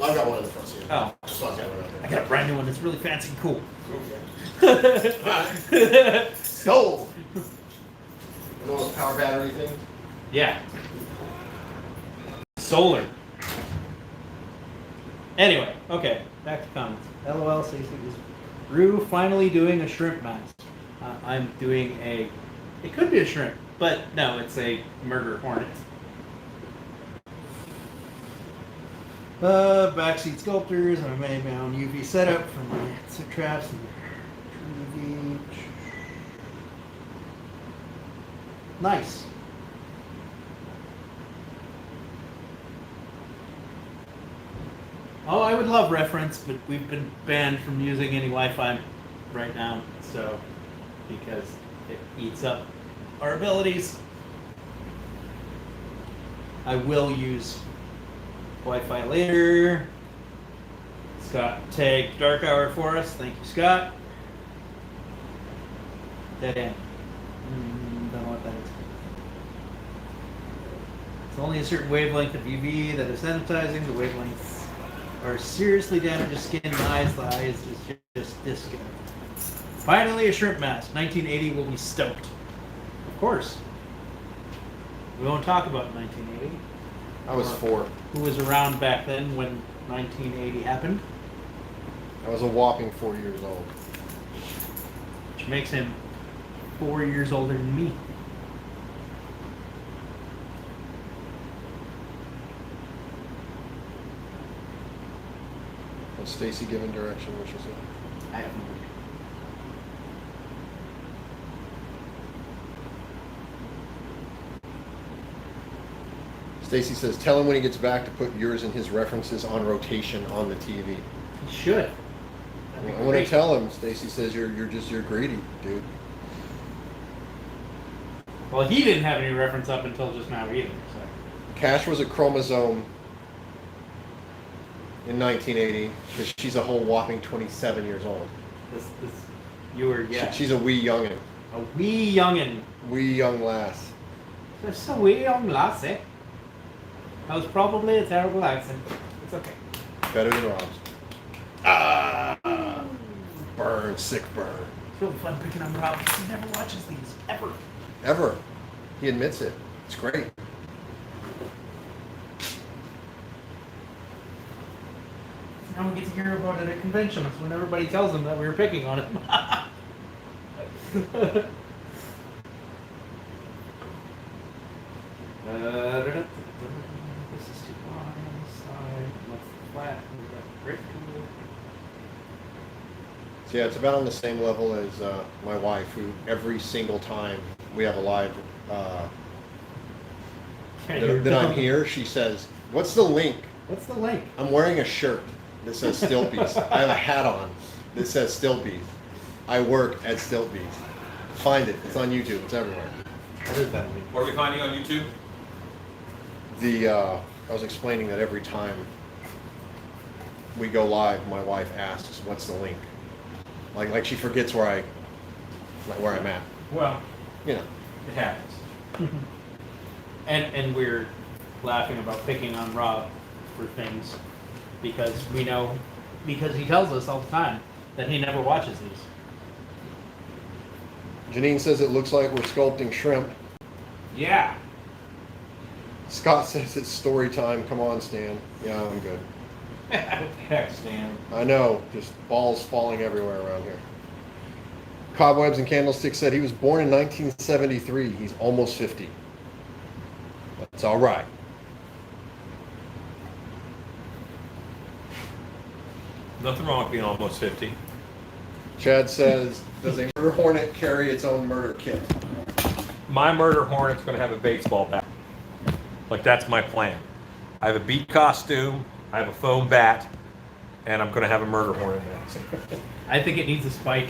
I've got one in the front seat. Oh. That's why I got one out I there. got a brand new one that's really fancy and cool. Go! You know those power battery thing? Yeah. Solar. Anyway, okay, back to comments. LOL, Stacey, is Rue finally doing a shrimp mask? I'm doing a. It could be a shrimp, but no, it's a murder hornet. Backseat sculptors. I made my own UV setup for my sit traps and UV. Nice. Oh, I would love reference, but we've been banned from using any Wi-Fi right now, so because it eats up our abilities. I will use Wi-Fi later. Scott tagged Dark Hour for us. Thank you, Scott. Dead end. Don't know what that is. It's only a certain wavelength of UV that is sanitizing. The wavelengths are seriously damages skin and eyes. The eyes is just disconnected. Finally, a shrimp mask. 1980 will be stoked. Of course. We won't talk about 1980. I was 4. Who was around back then when 1980 happened, I was a whopping 4 years old. which makes him 4 years older than me. Was Stacy given direction, which was it? I have no idea. Stacy says, tell him when he gets back to put yours and his references on rotation on the TV. He should. That'd be I want to great. tell him. Stacy says you're greedy, dude. Well, he didn't have any reference up until just now either. So. Cash was a chromosome in 1980 because she's a whole whopping 27 years old. This, you were, yeah. She's a wee youngin', A wee youngin'. wee young lass. Just a wee young lassie. That was probably a terrible accent. It's okay. Better than Rob's. Ah, burn, sick burn. It's really fun picking on Rob because he never watches these, ever. Ever. He admits it. It's great. Now we get to hear about it at conventions when everybody tells him that we were picking on him. This is too long on this side. Left flat. We've got grit tool. So yeah, it's about on the same level as my wife, who every single time we have a live that I'm here, she says, "What's the link? What's the link? I'm wearing a shirt." that says Stiltbeast. I have a hat on that says Stiltbeast. I work at Stiltbeast. Find it. It's on YouTube. It's everywhere. What does that mean? What are we finding on YouTube? I was explaining that every time we go live, my wife asks, "What's the link?" Like she forgets where I'm at. Well, You know. it happens. And we're laughing about picking on Rob for things because we know, because he tells us all the time that he never watches these. Janine says it looks like we're sculpting shrimp. Yeah. Scott says it's story time. Come on, Stan. Yeah, I'm good. Heck, Stan. I know, just balls falling everywhere around here. Cobwebs and Candlesticks said he was born in 1973. He's almost 50. That's all right. Nothing wrong with being almost 50. Chad says, does a murder hornet carry its own murder kit? My murder hornet's going to have a baseball bat. Like, that's my plan. I have a beat costume, I have a foam bat, and I'm going to have a murder hornet mask. I think it needs a spike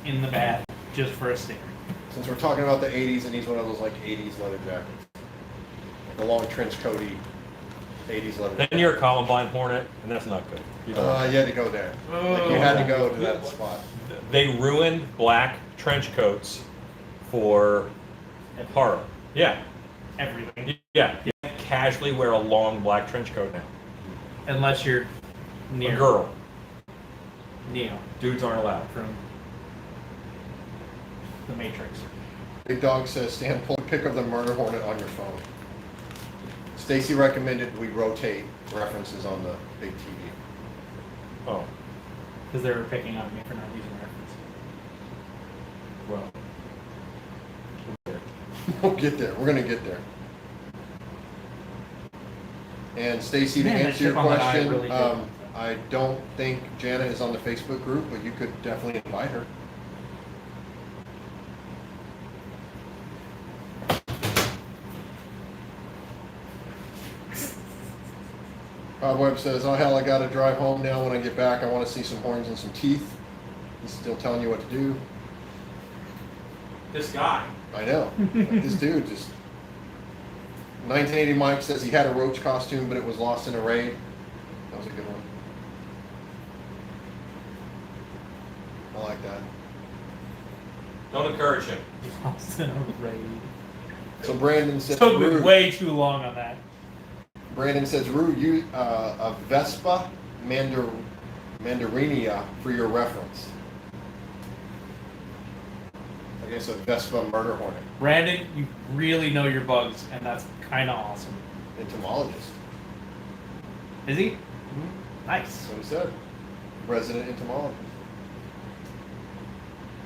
in the bat just for a sticker. Since we're talking about the 80s, it needs one of those like 80s leather jackets. The long trench coaty 80s leather jacket. Then you're a Columbine hornet, and that's not good. You don't You had to go there. Like, you had to go to that spot. They ruined black trench coats for horror. Yeah. Everything. Yeah. You can't casually wear a long black trench coat now. Unless you're A Neo. girl. Neo Dudes aren't allowed. from The Matrix. Big Dog says, Stan, pull a pic of the murder hornet on your phone. Stacy recommended we rotate references on the big TV. Oh, Because they were picking on me for not using reference. well. We'll get there. We're gonna get there. And Stacy, to Man, that answer your chip on that eye question, really did. I don't think Jana is on the Facebook group, but you could definitely invite her. Webb says, oh hell, I gotta drive home now. When I get back, I want to see some horns and some teeth. He's still telling you what to do. This guy. I know. Like, this dude just. 1980 Mike says he had a roach costume, but it was lost in a raid. That was a good one. I like that. Don't encourage him. So Brandon says, Took me Rue, way too long on that. Brandon says, Rue, you a Vespa Mandarinia for your reference. I guess a Vespa murder hornet. Brandon, you really know your bugs, and that's kind of awesome. Entomologist. Is he? That's Nice. what he said. Resident entomologist.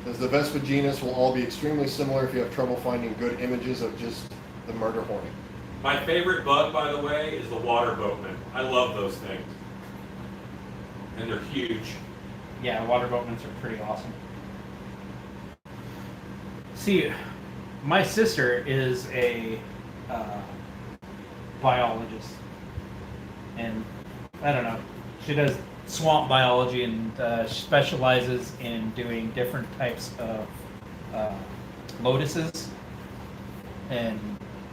Says the Vespa genus will all be extremely similar if you have trouble finding good images of just the murder hornet. My favorite bug, by the way, is the water boatman. I love those things. And they're huge. Yeah, water boatmans are pretty awesome. See, my sister is a biologist, and I don't know, she does swamp biology and specializes in doing different types of lotuses and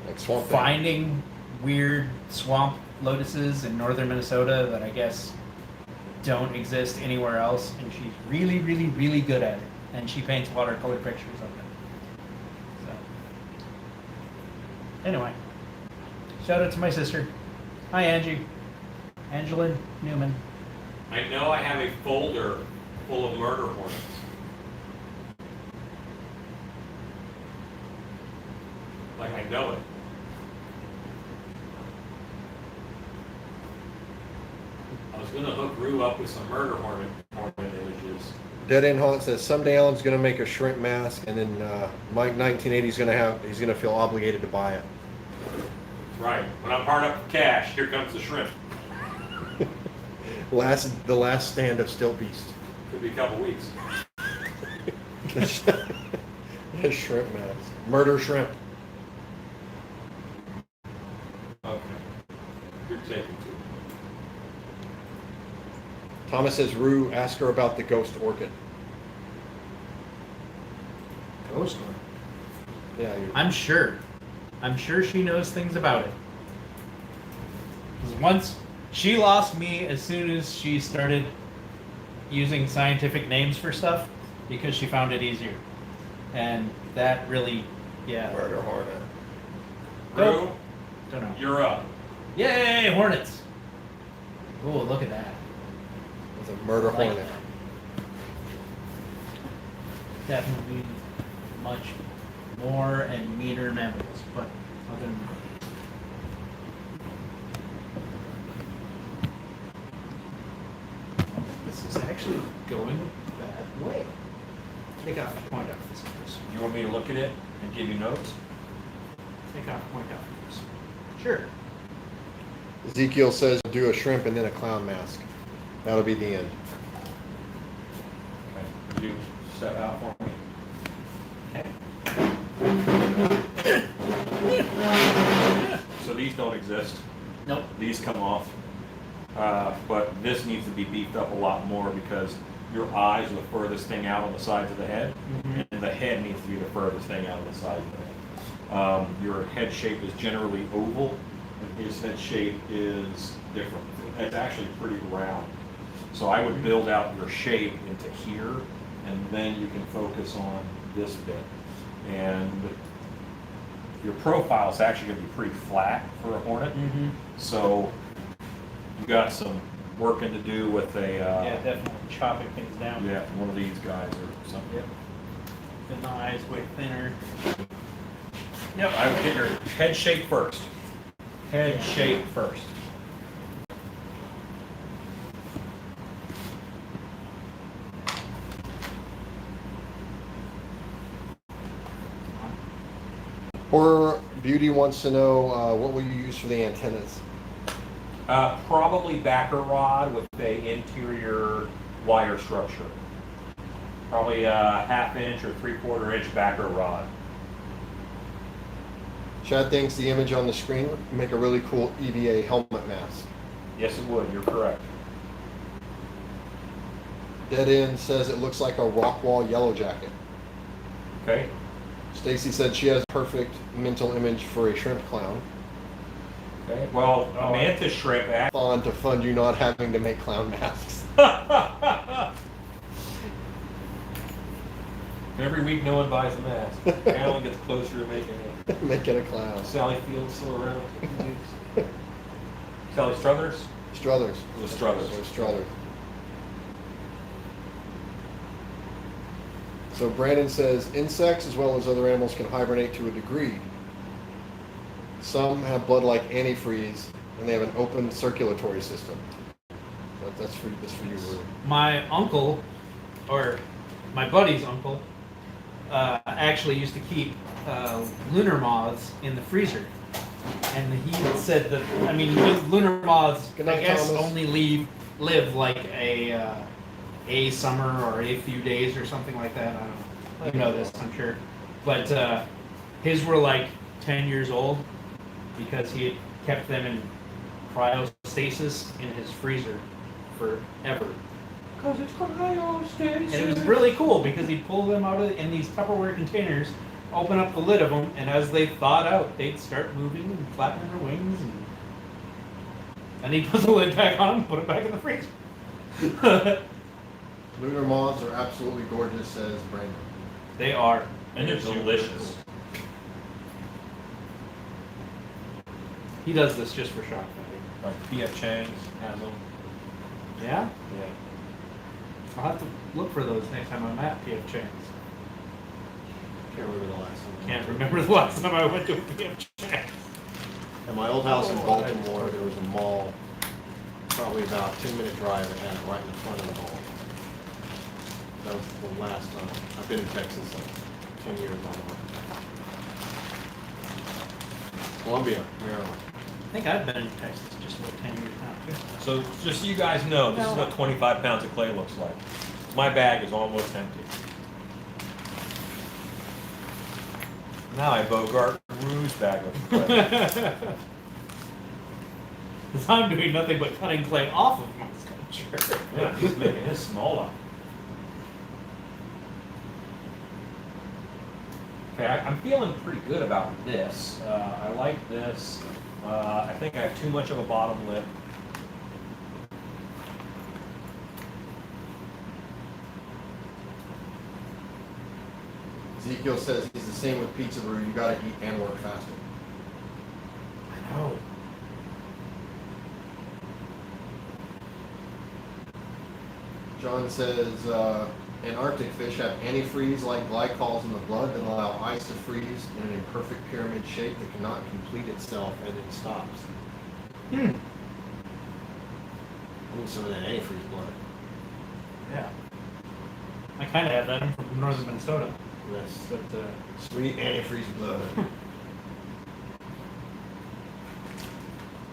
Like swamp thing. finding weird swamp lotuses in northern Minnesota that I guess don't exist anywhere else, and she's really, really, really good at it. And she paints watercolor pictures of them. So, anyway, shout out to my sister. Hi, Angie. Angeline Newman. I know I have a folder full of murder hornets. Like, I know it. I was going to hook Rue up with some murder hornet images. Dead End Haunt says someday Alan's gonna make a shrimp mask, and then Mike 1980 he's gonna feel obligated to buy it. Right. When I'm hard up for cash, here comes the shrimp. The last stand of Still Beast. Could be a couple weeks. A shrimp mask. Murder shrimp. Okay. You're taking two. Thomas says, Rue, ask her about the ghost orchid. Ghost one. Yeah, I'm sure she knows things about it. 'Cause once she lost me as soon as she started using scientific names for stuff because she found it easier. And that really, yeah. murder hornet. Rue, Don't know. you're up. Yay, hornets! Oh, look at that. It's a murder I like hornet. that. Definitely much more and meaner mammals, but other than this is actually going that way. Take off the point out this first. You want me to look at it and give you notes? Take off the point out first. Sure. Ezekiel says, do a shrimp and then a clown mask. That'll be the end. Okay. Would you set out for me? So these don't exist. Nope. These come off. But this needs to be beefed up a lot more because your eyes are the furthest thing out on the sides of the head, and the head needs to be the furthest thing out on the sides of the head. Your head shape is generally oval, and his head shape is different. It's actually pretty round. So I would build out your shape into here, and then you can focus on this bit. And your profile is actually going to be pretty flat for a hornet. So you got some working to do with a Yeah, definitely chopping things down. yeah, one of these guys or something. Yep. Thin eyes, way thinner. Yep, I would get your head shape first. Head shape first. Horror Beauty wants to know, what will you use for the antennas? Probably backer rod with a interior wire structure. Probably a 1/2 inch or 3/4 inch backer rod. Chad thinks the image on the screen would make a really cool EVA helmet mask. Yes, it would. You're correct. Dead End says it looks like a Rockwall yellow jacket. Okay. Stacy said she has a perfect mental image for a shrimp clown. Okay. Well, a mantis shrimp. Thon to fund you not having to make clown masks. Every week, no one buys a mask. Alan gets closer to making it. Make it a clown. Sally Field's still around. Sally Struthers? Struthers. It was Struthers. It was Struthers. So Brandon says insects as well as other animals can hibernate to a degree. Some have blood like antifreeze and they have an open circulatory system. But that's for you, Rue. My uncle, or my buddy's uncle, actually used to keep lunar moths in the freezer. And he said that, I mean, lunar moths, Good night, I guess, Thomas. only live like a summer or a few days or something like that. I don't know. You know this, I'm sure. But his were like 10 years old because he had kept them in cryostasis in his freezer forever. Because it's cryostasis. And it was really cool because he'd pull them out in these Tupperware containers, open up the lid of them, and as they thawed out, they'd start moving and flapping their wings. And he'd put the lid back on and put it back in the freezer. Lunar moths are absolutely gorgeous, says Brandon. They are. And they're delicious. He does this just for shock value. Like P.F. Chang's has them. Yeah? Yeah. I'll have to look for those next time I'm at P.F. Chang's. Can't remember the last one. Can't remember the last time I went to a P.F. Chang's. At my old house in Baltimore, there was a mall, probably about a 10-minute drive that had it right in the front of the mall. That was the last time. I've been in Texas like 10 years now. Columbia, Maryland. I think I've been in Texas just about 10 years now, too. So just so you guys know, this is what 25 pounds of clay looks like. My bag is almost empty. Now I Bogart Rue's bag of clay. Because I'm doing nothing but cutting clay off of my sculpt. Sure. Yeah, he's making his smaller. Okay, I'm feeling pretty good about this. I like this. I think I have too much of a bottom lip. Ezekiel says he's the same with pizza brew. You gotta eat and work faster. I know. John says Antarctic fish have antifreeze-like glycols in the blood that allow ice to freeze in an imperfect pyramid shape that cannot complete itself and it stops. I need some of that antifreeze blood. Yeah. I kind of have that. I'm from northern Minnesota. Yes. But, Sweet antifreeze blood.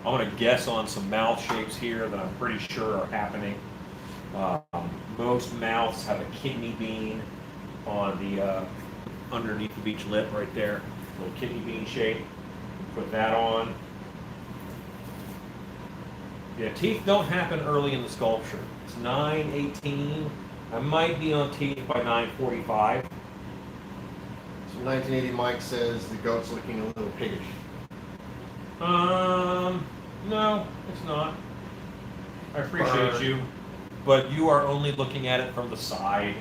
I want to guess on some mouth shapes here that I'm pretty sure are happening. Most mouths have a kidney bean on the underneath of each lip right there, little kidney bean shape. Put that on. Yeah, teeth don't happen early in the sculpture. It's 9:18. I might be on teeth by 9:45. So 1980 Mike says the goat's looking a little piggish. No, it's not. I appreciate Burn. you, but you are only looking at it from the side.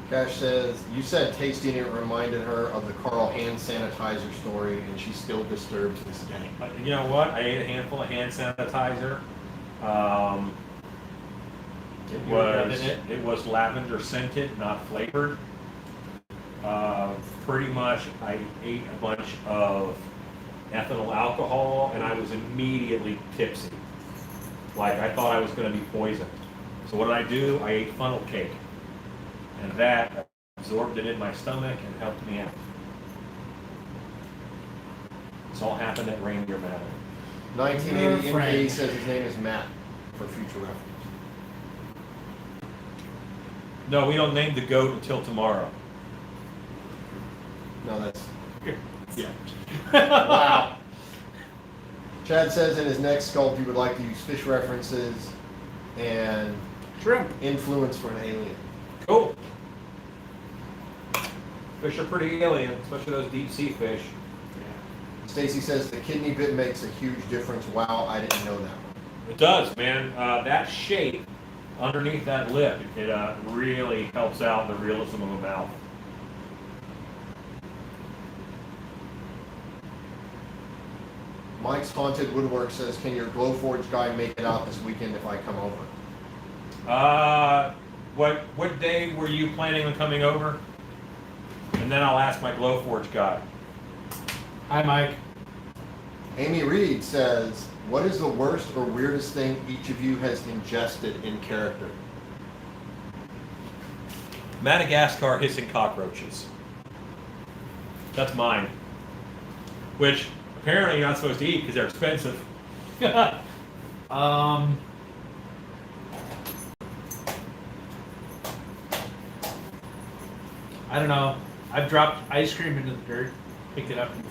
Cash says, you said tasting it reminded her of the Carl hand sanitizer story and she's still disturbed to this day. You know what? I ate a handful of hand sanitizer. It was lavender scented, not flavored. Pretty much, I ate a bunch of ethanol alcohol, and I was immediately tipsy. Like I thought I was going to be poisoned. So what did I do? I ate funnel cake, and that absorbed it in my stomach and helped me out. This all happened at Reindeer Manor. 1980 Friend. MK says his name is Matt for future reference. No, we don't name the goat until tomorrow. No, that's Yeah. wow. Chad says in his next sculpt he would like to use fish references and shrimp. influence for an alien. Cool. Fish are pretty alien, especially those deep sea fish. Stacy says the kidney bit makes a huge difference. Wow, I didn't know that. It does, man. That shape underneath that lip, it really helps out the realism of a mouth. Mike's Haunted Woodwork says, can your Glowforge guy make it out this weekend if I come over? What day were you planning on coming over? And then I'll ask my Glowforge guy. Hi, Mike. Amy Reed says, what is the worst or weirdest thing each of you has ingested in character? Madagascar hissing cockroaches. That's mine. Which apparently you're not supposed to eat because they're expensive. I don't know. I've dropped ice cream into the dirt, picked it up, and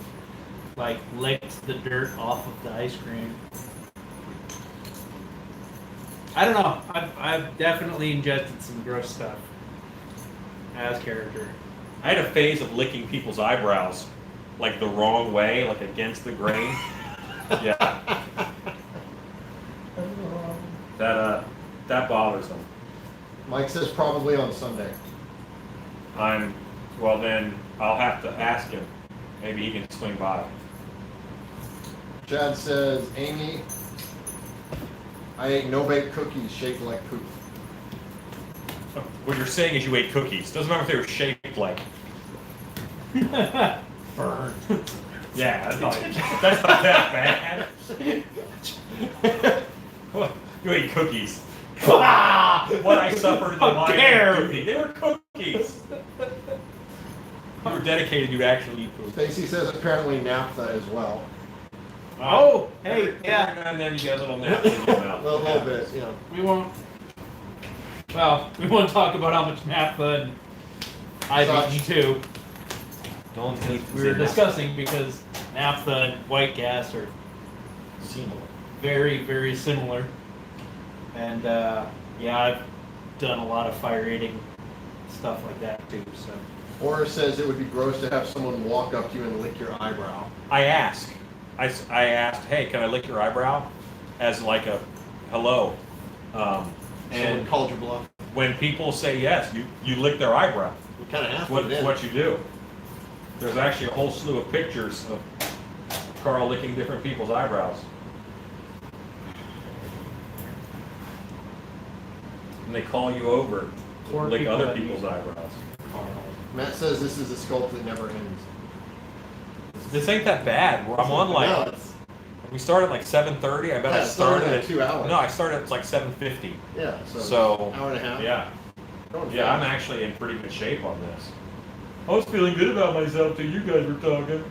like licked the dirt off of the ice cream. I don't know. I've definitely ingested some gross stuff as character. I had a phase of licking people's eyebrows, like the wrong way, like against the grain. Yeah. That bothers them. Mike says probably on Sunday. Well then, I'll have to ask him. Maybe he can swing by. Chad says, Amy, I ate no-bake cookies shaped like poop. What you're saying is you ate cookies. Doesn't matter if they were shaped like. Burn. Yeah, that's not that bad. You ate cookies. What I suffered in the How life dare of cookies. They were cookies. You were dedicated to actually eat food. Stacy says apparently naphtha as well. Oh, hey, yeah. And then you get a little nap in your mouth. A little bit, you know. We won't. Well, we won't talk about how much naphtha and I've eaten too. Don't eat We were discussing because naphtha and white gas are similar. very, very similar. And yeah, I've done a lot of fire eating stuff like that too. So Or says it would be gross to have someone walk up to you and lick your eyebrow. I asked, I asked, hey, can I lick your eyebrow? As like a hello. Someone And called your bluff. when people say yes, you lick their eyebrow. We kind of have That's to what, put it in. what you do. There's actually a whole slew of pictures of Carl licking different people's eyebrows. And they call you over to Or lick people other that people's use- eyebrows. Matt says this is a sculpt that never ends. This ain't that bad. I'm on like, No, it's, we started at like 7:30. I bet Yeah, I it started started at 2 hours. No, I started at like 7:50. yeah, So, hour and a half. yeah. Going Yeah, I'm fast. actually in pretty good shape on this. I was feeling good about myself till you guys were talking.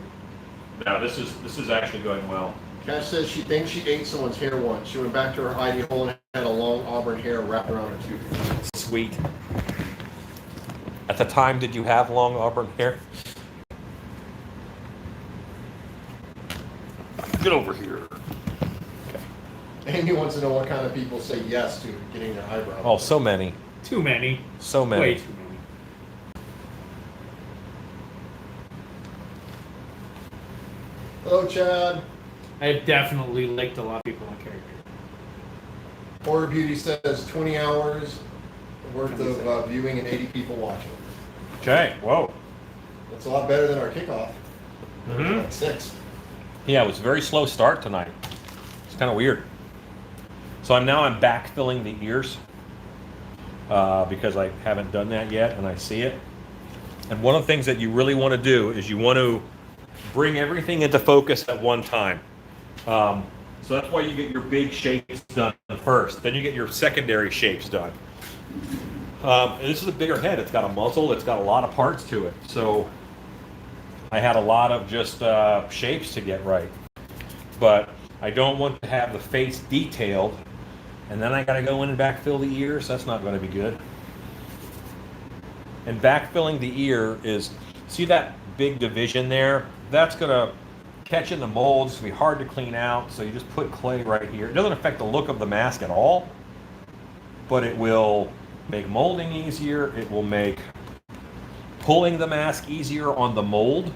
No, this is actually going well. Cash says she thinks she ate someone's hair once. She went back to her hidey hole and had a long auburn hair wrapped around her tooth. Sweet. At the time, did you have long auburn hair? Get over here. Amy wants to know what kind of people say yes to getting their eyebrow. Oh, so many. too many. So many. Way too many. Hello, Chad. I've definitely licked a lot of people on character. Horror Beauty says 20 hours worth of viewing and 80 people watching. Okay, whoa. That's a lot better than our kickoff. Mhm. Like 6. Yeah, it was a very slow start tonight. It's kind of weird. So I'm backfilling the ears because I haven't done that yet, and I see it. And one of the things that you really want to do is you want to bring everything into focus at one time. So that's why you get your big shapes done first. Then you get your secondary shapes done. And this is a bigger head. It's got a muzzle. It's got a lot of parts to it. So I had a lot of just shapes to get right. But I don't want to have the face detailed, and then I got to go in and backfill the ears. That's not going to be good. And backfilling the ear is, see that big division there? That's going to catch in the molds. It's going to be hard to clean out, so you just put clay right here. It doesn't affect the look of the mask at all, but it will make molding easier. It will make pulling the mask easier on the mold.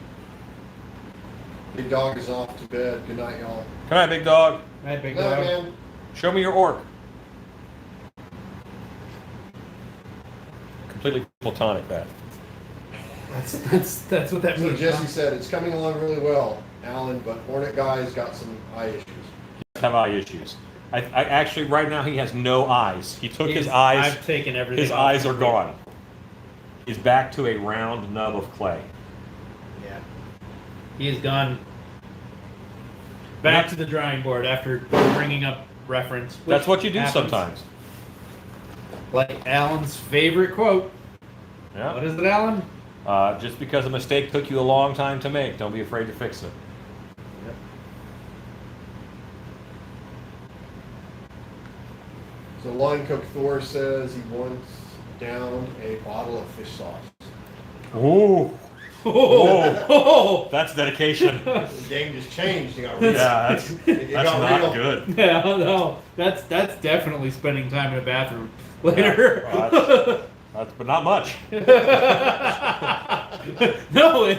Big dog is off to bed. Good night, y'all. Come on, big dog. Right, big Good night, dog. man. Show me your orc. Completely platonic, that. That's what that So means. Jesse huh? said it's coming along really well, Alan, but Hornet Guy's got some eye issues. Have eye issues. I actually, right now, he has no eyes. He took his He's- eyes. I've taken everything. His off. eyes are gone. He's back to a round nub of clay. Yeah. He has gone back to the drawing board after bringing up reference. which That's what you do happens. sometimes. Like Alan's favorite quote. Yeah. What is it, Alan? Just because a mistake took you a long time to make, don't be afraid to fix it. So Line Cook Thor says he wants down a bottle of fish sauce. Ooh. Oh, That's dedication. The game just changed. You got real. Yeah, that's It got not real. good. yeah, no, that's definitely spending time in a bathroom later. That's but not much. No,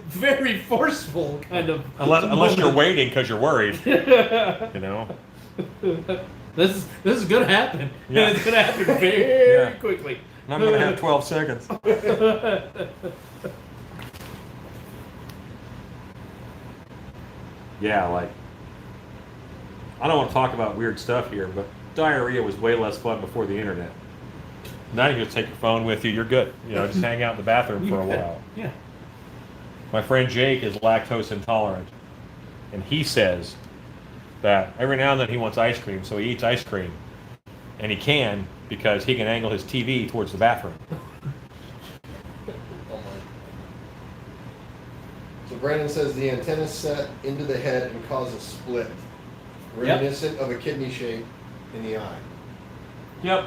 very forceful kind of. Unless you're waiting because you're worried. You know. This is gonna happen. Yeah. And it's gonna happen very Yeah. quickly. And I'm gonna have 12 seconds. Yeah, like I don't want to talk about weird stuff here, but diarrhea was way less fun before the internet. Now you just take your phone with you, you're good. You know, just hang out in the bathroom for a while. Yeah. My friend Jake is lactose intolerant, and he says that every now and then he wants ice cream, so he eats ice cream, and he can because he can angle his TV towards the bathroom. So Brandon says the antenna set into the head and cause a split, reminiscent of a kidney shape in the eye. Yep.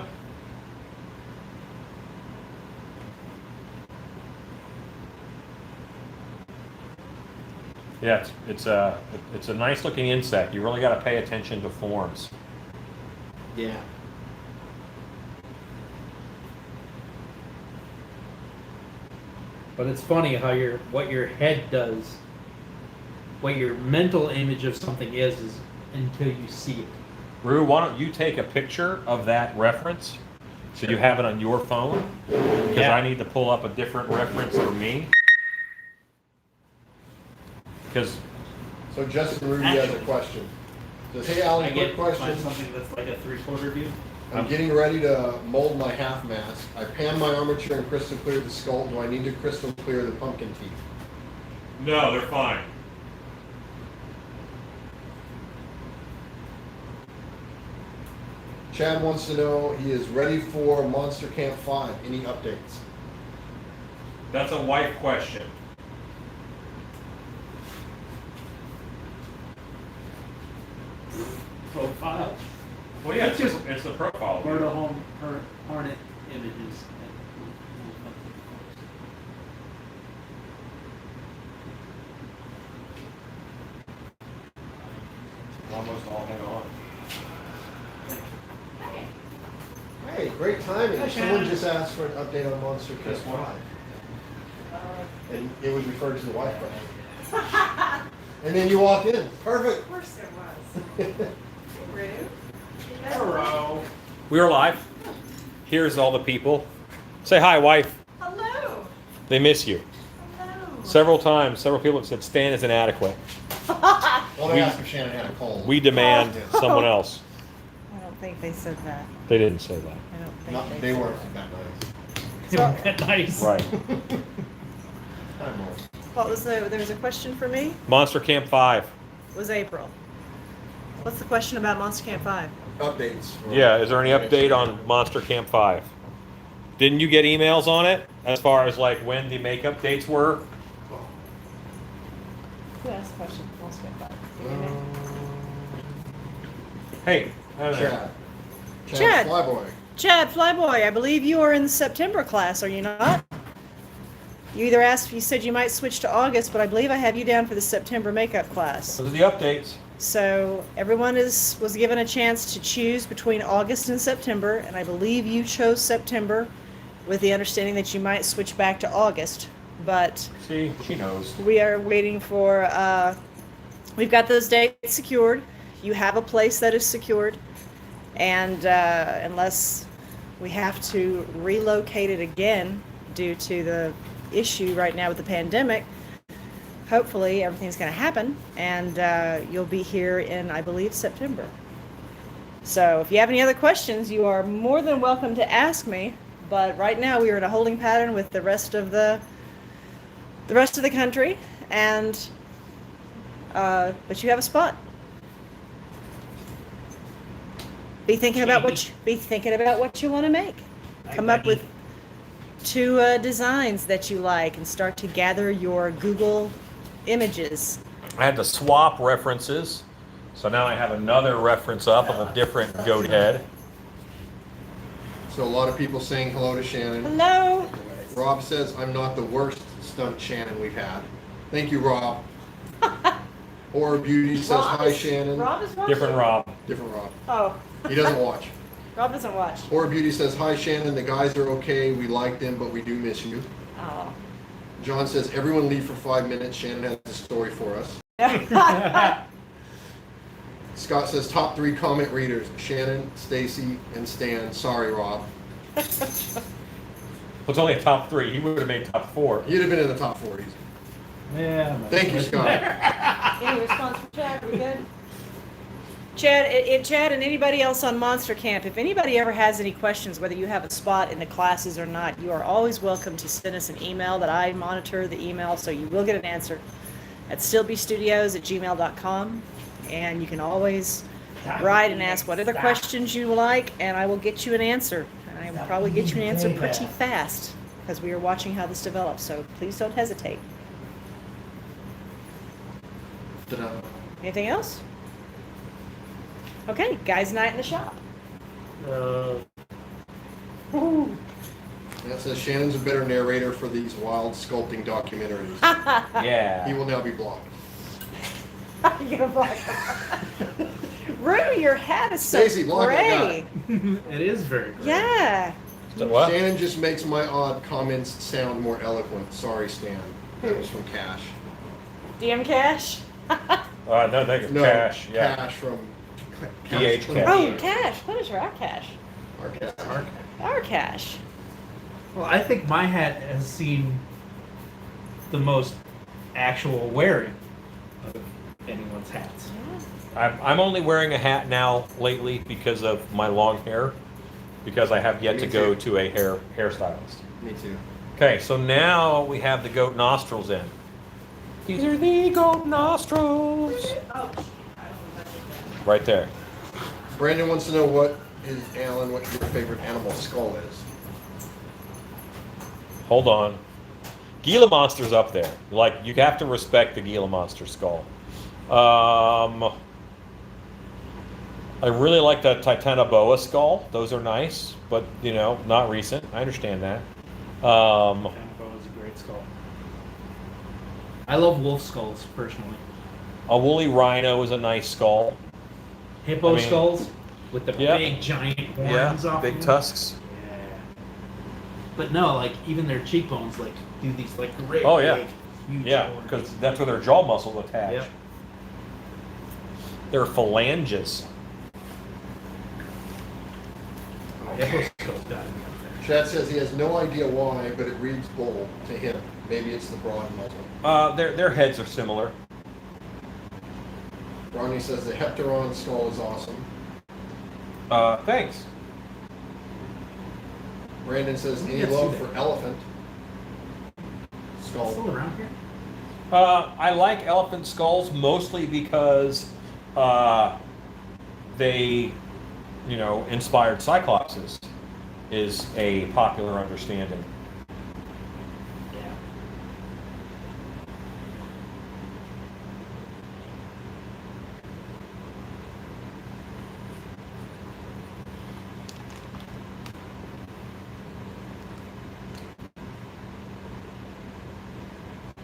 Yeah, it's a nice looking insect. You really got to pay attention to forms. Yeah. But it's funny how what your head does, what your mental image of something is until you see it. Rue, why don't you take a picture of that reference so you have it on your phone? Because Yeah. I need to pull up a different reference for me. Because So Justin Rudy has a Actually- question. Says, hey Alan, quick question. something that's like a 3/4 view. I'm getting ready to mold my half mask. I pan my armature and crystal clear the Sculpt. Do I need to crystal clear the pumpkin teeth? no, they're fine. Chad wants to know, he is ready for Monster Camp 5. Any updates? That's a wife question. Profile. Well, yeah, it's the profile. Murder home hornet images. Almost all hang on. Hey, great timing. Hi, Someone Shannon. just asked for an update on Monster Camp This one. 5. And it was referred to the wife question. And then you walked in. Perfect. Of course there was. Rude. Hello. We're live. Here's all the people. Say hi, wife. Hello. They miss you. Hello. Several times, several people have said Stan is inadequate. Well, they We- asked if Shannon had a cold. We demand someone else. I don't think they said that. They didn't say that. I don't think Not, they weren't that nice. Nice. Right. I'm old. What was there was a question for me? Monster Camp 5. It was April. What's the question about Monster Camp 5? Updates. Yeah, is there any update on Monster Camp 5? Didn't you get emails on it as far as like when the makeup dates were? Who asked the question? Monster Camp 5. Hey, Chad. Chad. Flyboy. Chad Flyboy, I believe you are in the September class, are you not? You either asked, you said you might switch to August, but I believe I have you down for the September makeup class. those are the updates. So everyone was given a chance to choose between August and September, and I believe you chose September with the understanding that you might switch back to August. But See, she knows. we are waiting for, we've got those dates secured. You have a place that is secured. And unless we have to relocate it again due to the issue right now with the pandemic, hopefully everything's going to happen, and you'll be here in, I believe, September. So if you have any other questions, you are more than welcome to ask me. But right now we are in a holding pattern with the rest of the country, and but you have a spot. Be thinking about what you want to make. Come up with 2 designs that you like and start to gather your Google images. I had to swap references, so now I have another reference up of a different goat head. So a lot of people saying hello to Shannon. Hello. Rob says, I'm not the worst stunt Shannon we've had. Thank you, Rob. Horror Beauty says, hi, Shannon. Rob is watching? Different Rob. Different Rob. Oh, He doesn't watch. Rob doesn't watch. Horror Beauty says, hi, Shannon. The guys are okay. We like them, but we do miss you. Oh. John says, everyone leave for 5 minutes. Shannon has a story for us. Scott says, top 3 comment readers. Shannon, Stacy, and Stan. Sorry, Rob. Well, it's only a top 3. He would have made top 4. You'd have been in the top 40s. Yeah. Thank you, Scott. Any response from Chad? We good? Chad, Chad and anybody else on Monster Camp, if anybody ever has any questions, whether you have a spot in the classes or not, you are always welcome to send us an email that I monitor the email, so you will get an answer at stillbestudios@gmail.com. And you can always write and ask what other questions you like, and I will get you an answer. And I will probably get you an answer pretty fast, because we are watching how this develops, so please don't hesitate. Ta-da. Anything else? Okay, guys' night in the shop. Woo. That says Shannon's a better narrator for these wild sculpting documentaries. He Yeah. will now be blocked. You're gonna block. Rue, your hat is so Stacy, block that gray. It is very great. Yeah. So what? Shannon just makes my odd comments sound more eloquent. Sorry, Stan. That was from Cash. DM Cash? No, thank you. No, Cash, yeah. Cash from PH Cash. Oh, Cash. What is our Cash? Our Cash. Our Cash. Well, I think my hat has seen the most actual wearing of anyone's hats. I'm only wearing a hat now lately because of my long hair, because I have yet Me to go too. to a hairstylist. Me too. Okay, so now we have the goat nostrils in. These are the goat nostrils. Right there. Brandon wants to know what your favorite animal skull is. Hold on. Gila Monster's up there. Like, you have to respect the Gila Monster skull. I really like the Titanoboa skull. Those are nice, but, you know, not recent. I understand that. Titanoboa is a great skull. I love wolf skulls, personally. A woolly rhino is a nice skull. Hippo I mean, skulls with the yeah. big giant Yeah, horns off big them. tusks. Yeah. But no, like, even their cheekbones, like, do these, like, great, Oh, yeah. big, huge Yeah, horns. because that's where their jaw muscles attach. Yep. They're phalanges. Hippo skulls gotta be up there. Chad says he has no idea why, but it reads bull to him. Maybe it's the broad muzzle. Their heads are similar. Ronnie says the Heptaron skull is awesome. Thanks. Brandon says any Yes, love you did. for elephant Still skull. around here? I like elephant skulls mostly because they, you know, inspired Cyclopses is a popular understanding. Yeah.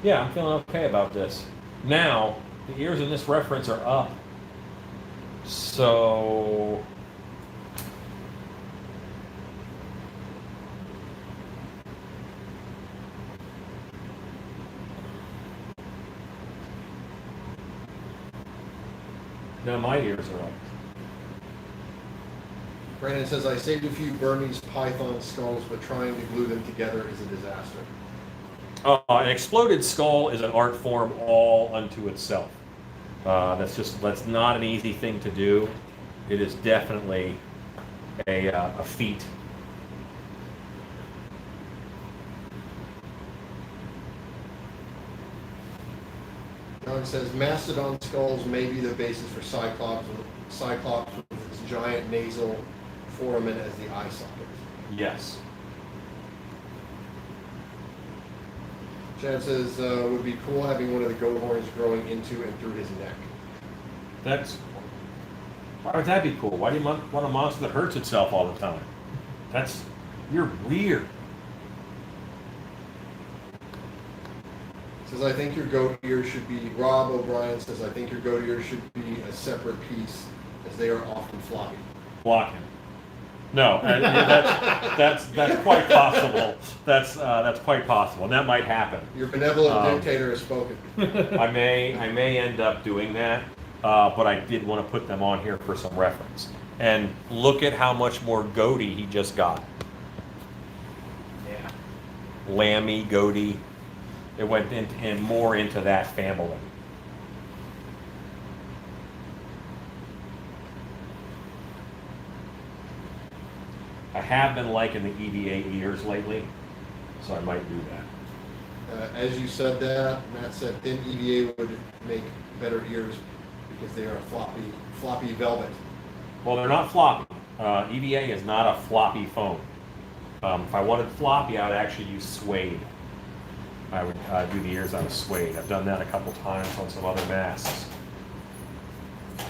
Yeah, I'm feeling okay about this. Now, the ears in this reference are up. So... Now my ears are up. Brandon says I saved a few Burmese python skulls, but trying to glue them together is a disaster. An exploded skull is an art form all unto itself. That's not an easy thing to do. It is definitely a feat. John says mastodon skulls may be the basis for Cyclops with its giant nasal foramen as the eye socket. Yes. Chad says would be cool having one of the goat horns growing into and through his neck. Why would that be cool? Why do you want a monster that hurts itself all the time? You're weird. Says I think your goat ear should be, Rob O'Brien says I think your goat ear should be a separate piece as they are often floppy. Block him. No, that's quite possible. That's quite possible, and that might happen. Your benevolent dictator has spoken. I may end up doing that, but I did want to put them on here for some reference. And look at how much more goatee he just got. Yeah. Lammy, goatee. It went more into that family. I have been liking the EVA ears lately, so I might do that. As you said that, Matt said thin EVA would make better ears because they are floppy velvet. Well, they're not floppy. EVA is not a floppy foam. If I wanted floppy, I would actually use suede. I would do the ears out of suede. I've done that a couple times on some other masks. I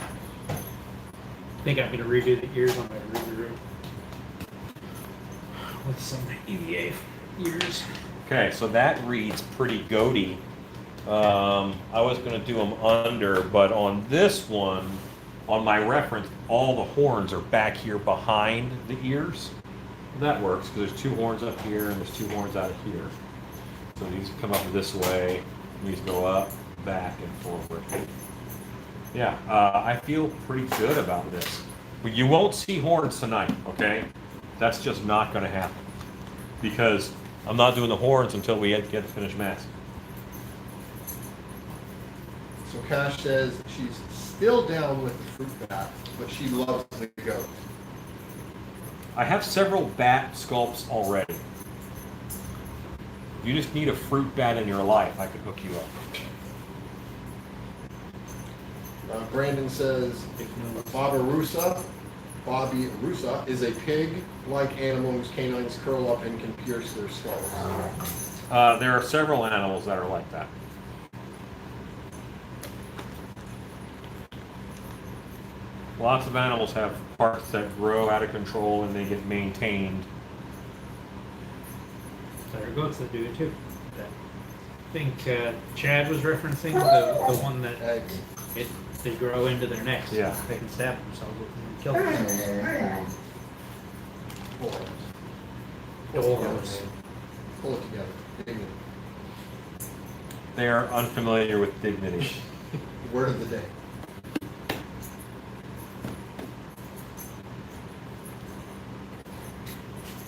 think I'm going to redo the ears on my Ruby with some EVA ears. Okay, so that reads pretty goaty I was going to do them under, but on this one, on my reference, all the horns are back here behind the ears. That works because there's 2 horns up here and there's 2 horns out of here. So these come up this way, these go up, back, and forward. Yeah, I feel pretty good about this. But you won't see horns tonight, okay? That's just not going to happen because I'm not doing the horns until we get the finished mask. So Cash says she's still down with the fruit bat, but she loves the goat. I have several bat sculpts already. You just need a fruit bat in your life, I could hook you up. Brandon says Bobby Russa is a pig-like animal whose canines curl up and can pierce their skulls. There are several animals that are like that. Lots of animals have parts that grow out of control and they get maintained. There are goats that do it too. I think Chad was referencing the one that Eggs. they grow into their necks. Yeah. They can stab themselves with them and kill themselves. Pull Pull it goats. together. Pull it together. Dignity. They are unfamiliar with dignity. Word of the day.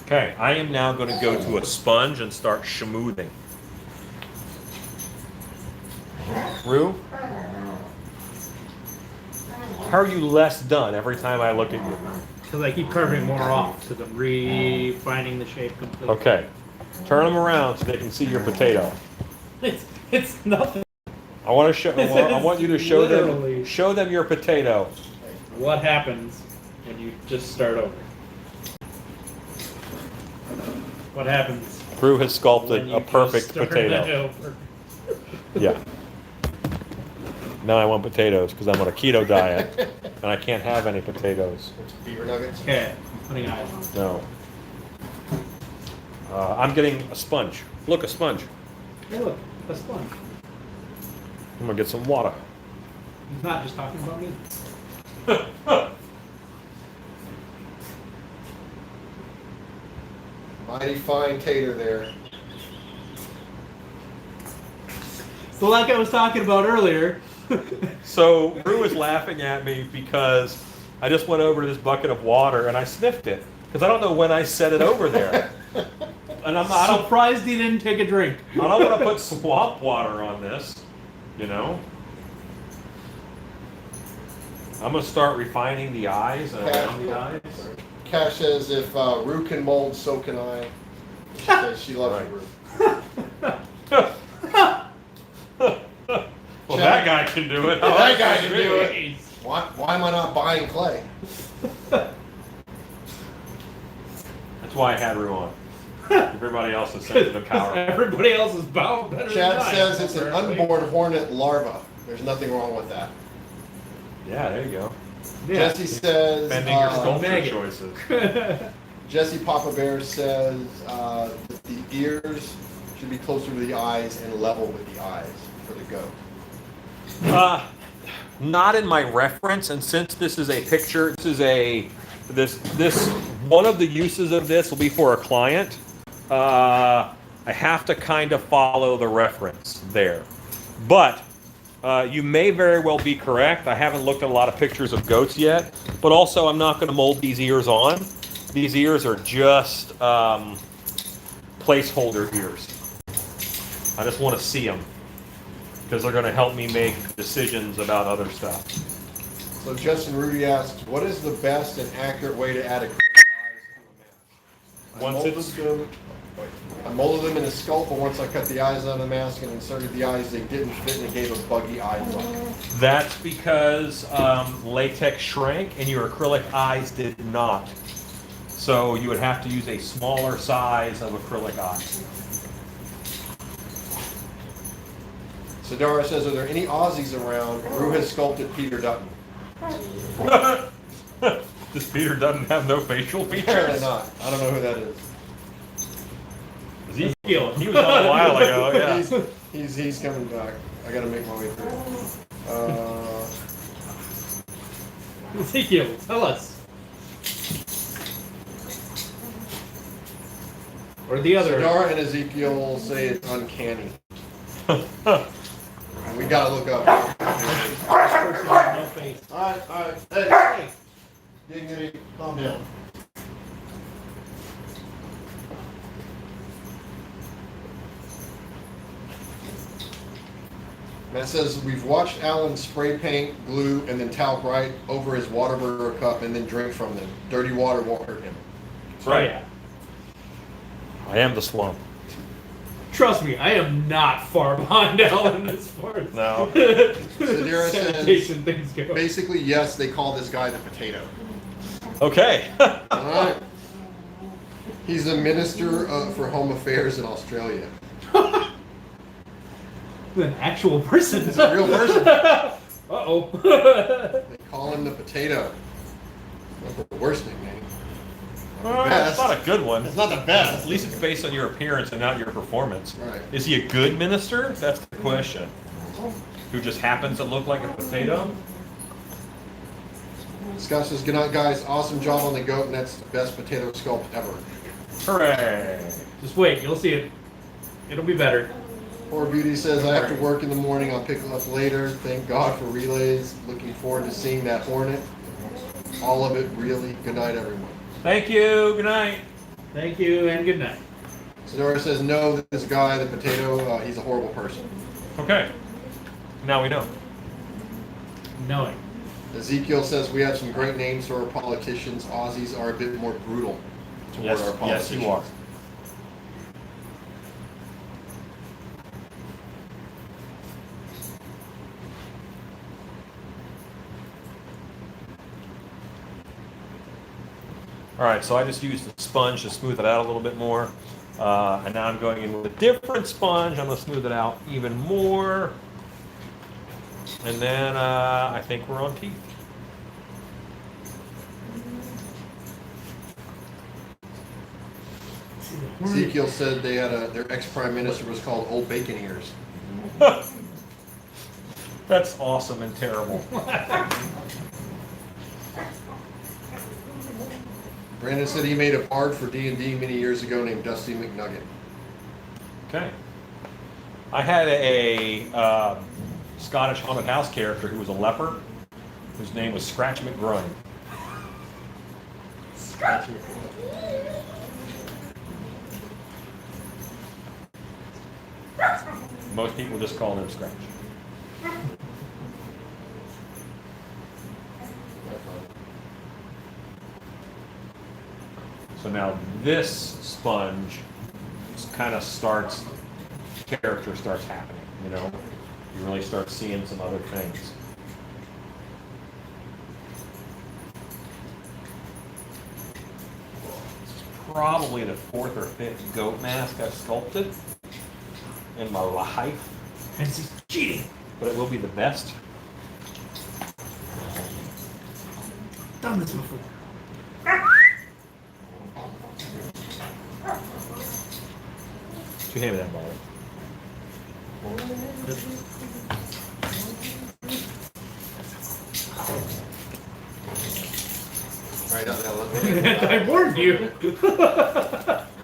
Okay, I am now going to go to a sponge and start schmoothing. Rue? How are you less done every time I look at you? Because I keep carving more off, so I'm refining the shape completely. Okay, turn them around so they can see your potato. It's nothing. I want to show. I want you to show Literally. them your potato. What happens when you just start over? What happens Rue has when sculpted you a perfect just start potato. over? Yeah. Now I want potatoes because I'm on a keto diet and I can't have any potatoes. Beaver nuggets. Okay, I'm putting eyes on. No. I'm getting a sponge. Look, a sponge. Hey, look, a sponge. I'm gonna get some water. He's not just talking about me. Mighty fine tater there. So like I was talking about earlier. So Rue was laughing at me because I just went over to this bucket of water and I sniffed it because I don't know when I set it over there. And I don't Surprised he didn't take a drink. want to put swamp water on this, you know. I'm gonna start refining the eyes and around the eyes. Cash says if Rue can mold, so can I. She says she loves you, Rue. Well, that guy can do it. That guy can do it. Why am I not buying clay? That's why I had Rue on. Everybody else is sent to the cower. Everybody else is bound better Chad than I says am, it's an apparently. unborn hornet larva. There's nothing wrong with that. Yeah, there you go. Yeah. Jesse says. Bending your sculpture maggot. choices. Jesse Papa Bear says that the ears should be closer to the eyes and level with the eyes for the goat. Not in my reference, and since this is a picture, this one of the uses of this will be for a client. I have to kind of follow the reference there, but you may very well be correct. I haven't looked at a lot of pictures of goats yet, but also I'm not going to mold these ears on. These ears are just placeholder ears. I just want to see them because they're going to help me make decisions about other stuff. So Justin Rudy asks, what is the best and accurate way to add a eyes to a mask? I molded them in a sculpt, but once I cut the eyes out of the mask and inserted the eyes, they didn't fit and it gave a buggy eye look. That's because latex shrank and your acrylic eyes did not. So you would have to use a smaller size of acrylic eyes. Sadara says, are there any Aussies around? Rue has sculpted Peter Dutton. This Peter doesn't have no facial Apparently features. not. I don't know who that is. He was on a while ago, yeah. He's coming back. I gotta make my way through. Ezekiel, tell us. Or the other. Sidara and Ezekiel say it's uncanny. We gotta look up. This person has no face. Alright. Hey. Dignity, calm down. Matt says, we've watched Alan spray paint, glue, and then talc right over his Whataburger cup and then drink from them. Dirty water won't hurt him. That's right. Oh, yeah. I am the slump. Trust me, I am not far behind Alan as far as No. Sidara sanitation says, things go. basically, yes, they call this guy the potato. Okay. Alright. He's a minister for home affairs in Australia. An actual person. He's a real person. Uh-oh. They call him the potato. Not the worst nickname. It's not a good one. It's not the At best. least it's based on your appearance and not your performance. Right. Is he a good minister? That's the question. Who just happens to look like a potato? Scott says, good night, guys. Awesome job on the goat, and that's the best potato sculpt ever. Hooray! Just wait, you'll see it. It'll be better. Poor Beauty says, I have to work in the morning. I'll pick up later. Thank God for relays. Looking forward to seeing that Hornet. All of it, really. Good night, everyone. Thank you. Good night. Thank you and good night. Sonora says, no, this guy, the potato, he's a horrible person. Okay. Now we know. Knowing. Ezekiel says, we have some great names for our politicians. Aussies are a bit more brutal toward Yes, our yes, politicians. you are. All right, so I just used the sponge to smooth it out a little bit more. And now I'm going in with a different sponge. I'm going to smooth it out even more. And then I think we're on teeth. Ezekiel said they had their ex-prime minister was called Old Bacon Ears. That's awesome and terrible. Brandon said he made a bard for D&D many years ago named Dusty McNugget. Okay. I had a Scottish haunted house character who was a leper, whose name was Scratch McGroin. Most people just call him Scratch. So now this sponge kind of starts, character starts happening, you know? You really start seeing some other things. This is probably the 4th or 5th goat mask I've sculpted in my life. And he's cheating. But it will be the best. Done this before. You hand me that bottle. All right, now, I warned you.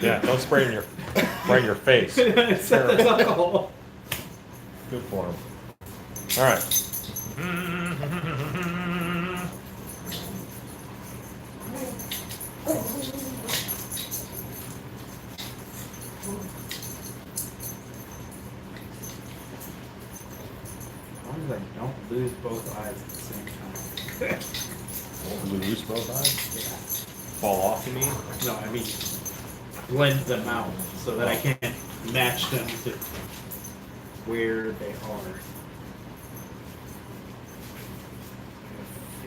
Yeah, don't spray in your right in your face. It's that's alcohol. Good for him. All right. As long as I don't lose both eyes at the same time. Lose both eyes. Yeah. Fall off, you mean? No, I mean blend them out so that I can't match them to where they are.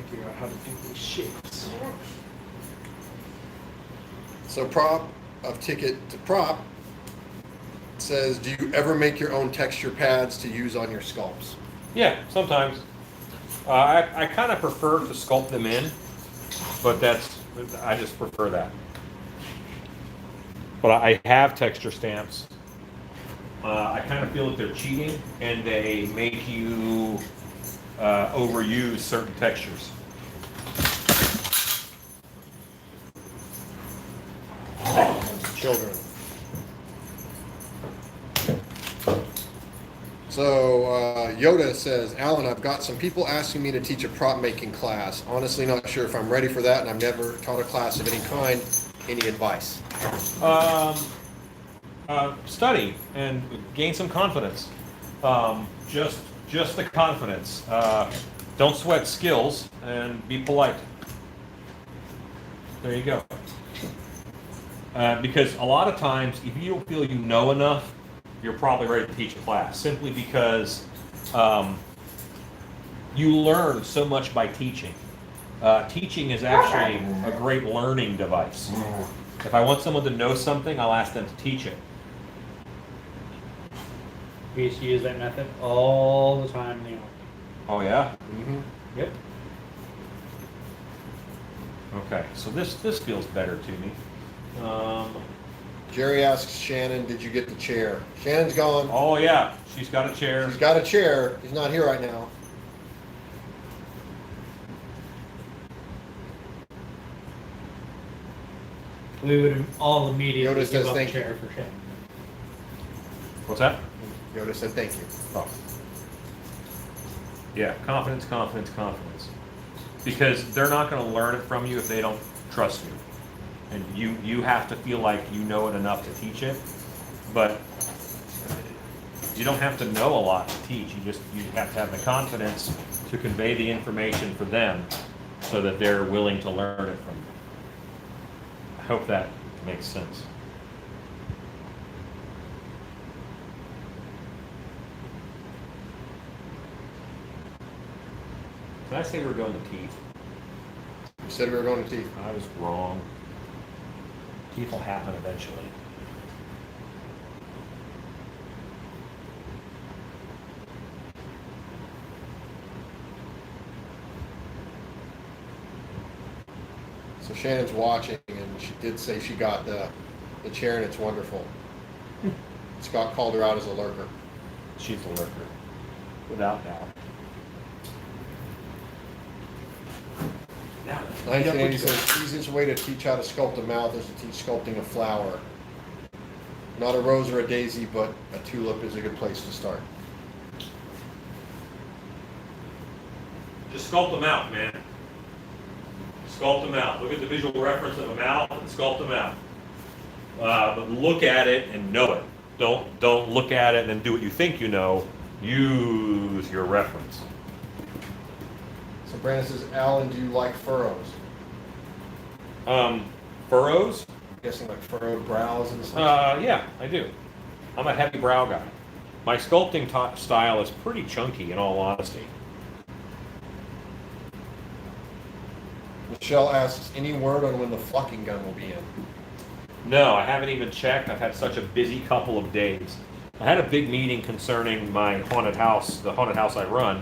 Figure out how to do these shapes. So prop of ticket to prop says, do you ever make your own texture pads to use on your sculpts? Yeah, sometimes. I kind of prefer to sculpt them in, but I just prefer that. But I have texture stamps I kind of feel that they're cheating and they make you overuse certain textures. Children. So Yoda says, Alan, I've got some people asking me to teach a prop making class. Honestly, not sure if I'm ready for that, and I've never taught a class of any kind. Any advice? Study and gain some confidence. Just the confidence. Don't sweat skills and be polite. There you go. Because a lot of times, if you don't feel you know enough, you're probably ready to teach a class. Simply because you learn so much by teaching. Teaching is actually a great learning device. If I want someone to know something, I'll ask them to teach it. We used to use that method all the time in the Army. Oh yeah? Mm-hmm. Yep. Okay, so this feels better to me. Jerry asks Shannon, did you get the chair? Shannon's gone. Oh yeah, she's got a chair. He's got a chair. He's not here right now. We would all immediately Yoda says give up a thank chair for Shannon. What's that? Yoda said thank you. Oh. Yeah, confidence, confidence, confidence. Because they're not going to learn it from you if they don't trust you. And you have to feel like you know it enough to teach it. But you don't have to know a lot to teach. You have to have the confidence to convey the information for them so that they're willing to learn it from you. I hope that makes sense. Did I say we were going to teeth? You said we were going to teeth. I was wrong. Teeth will happen eventually. So Shannon's watching, and she did say she got the chair, and it's wonderful. Scott called her out as a lurker. She's a lurker, without doubt. 1980 says, easiest way to teach how to sculpt a mouth is to teach sculpting a flower. Not a rose or a daisy, but a tulip is a good place to start. Just sculpt them out, man. Sculpt them out. Look at the visual reference of a mouth and sculpt them out. But look at it and know it. Don't look at it and then do what you think you know. Use your reference. So Brandon says, Alan, do you like furrows? Furrows? I'm guessing like furrowed brows and such. Yeah, I do. I'm a heavy brow guy. My sculpting style is pretty chunky, in all honesty. Michelle asks, any word on when the flocking gun will be in? No, I haven't even checked. I've had such a busy couple of days. I had a big meeting concerning my haunted house, the haunted house I run,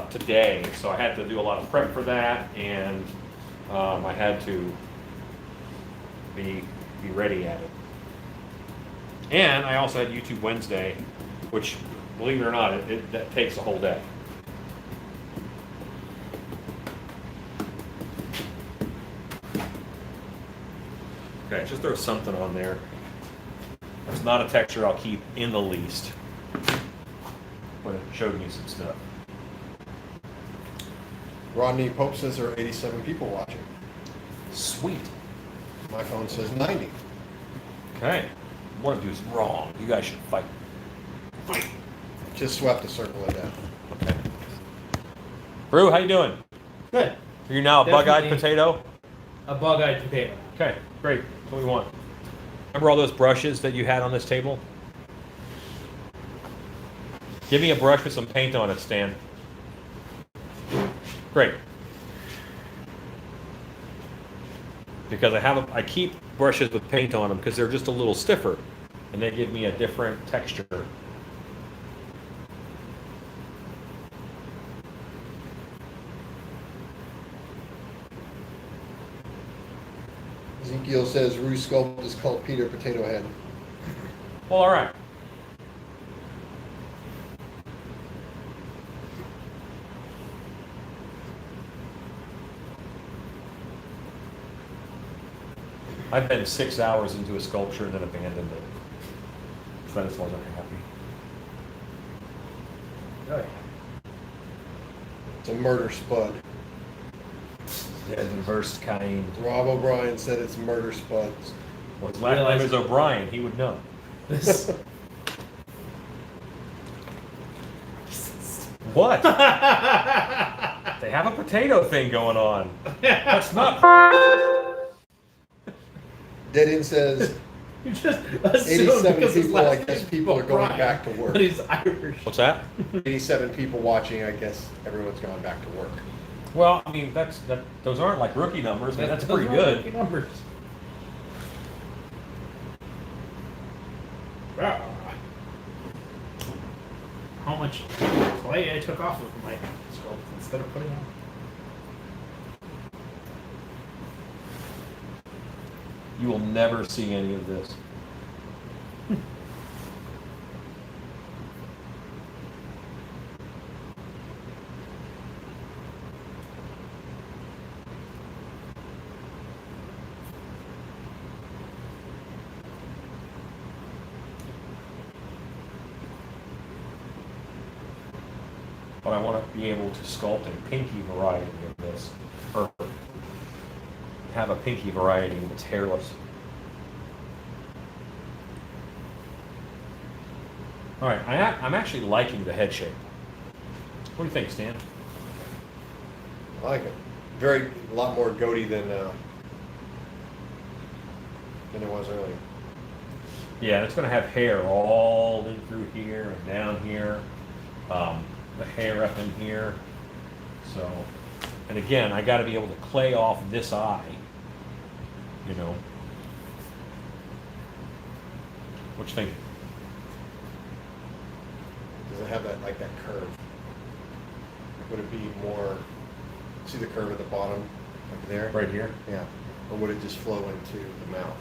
today. So I had to do a lot of prep for that, and I had to be ready at it. And I also had YouTube Wednesday, which, believe it or not, that takes a whole day. Okay, just throw something on there. It's not a texture I'll keep in the least, but it showed me some stuff. Rodney Pope says there are 87 people watching. Sweet. My phone says 90. Okay. One of you is wrong. You guys should fight. Fight. Just swept a circle of death. Okay. Brew, how you doing? Good. Are you now a bug-eyed Definitely. potato? A bug-eyed potato. Okay, great. That's what we want. Remember all those brushes that you had on this table? Give me a brush with some paint on it, Stan. Great. Because I keep brushes with paint on them because they're just a little stiffer and they give me a different texture. Ezekiel says Rue Sculpt is called Peter Potato Head. Well, all right. I've been 6 hours into a sculpture and then abandoned it. So I just wasn't happy. Oh, yeah. It's a murder spud. Yeah, the worst kind. Rob O'Brien said it's murder spuds. Well, his last name is O'Brien, he would know. This. What? They have a potato thing going on. That's not. Dead End says You just assume 87 because his people, I last guess name's people are going O'Brien, back to work. But he's Irish. What's that? 87 people watching, I guess everyone's gone back to work. Well, I mean, those aren't like rookie numbers. I mean, that's pretty Those are lucky good. numbers. Ah. How much clay I took off of my sculpt instead of putting on. You will never see any of this. But I want to be able to sculpt a pinky variety of this, or have a pinky variety that's hairless. All right, I'm actually liking the head shape. What do you think, Stan? I like it. A lot more goatee than it was earlier. Yeah, it's going to have hair all in through here and down here, the hair up in here. So, and again, I got to be able to clay off this eye. You know. What you think? Does it have that curve? Would it be more? See the curve at the bottom, like there? Right here? Yeah. Or would it just flow into the mouth?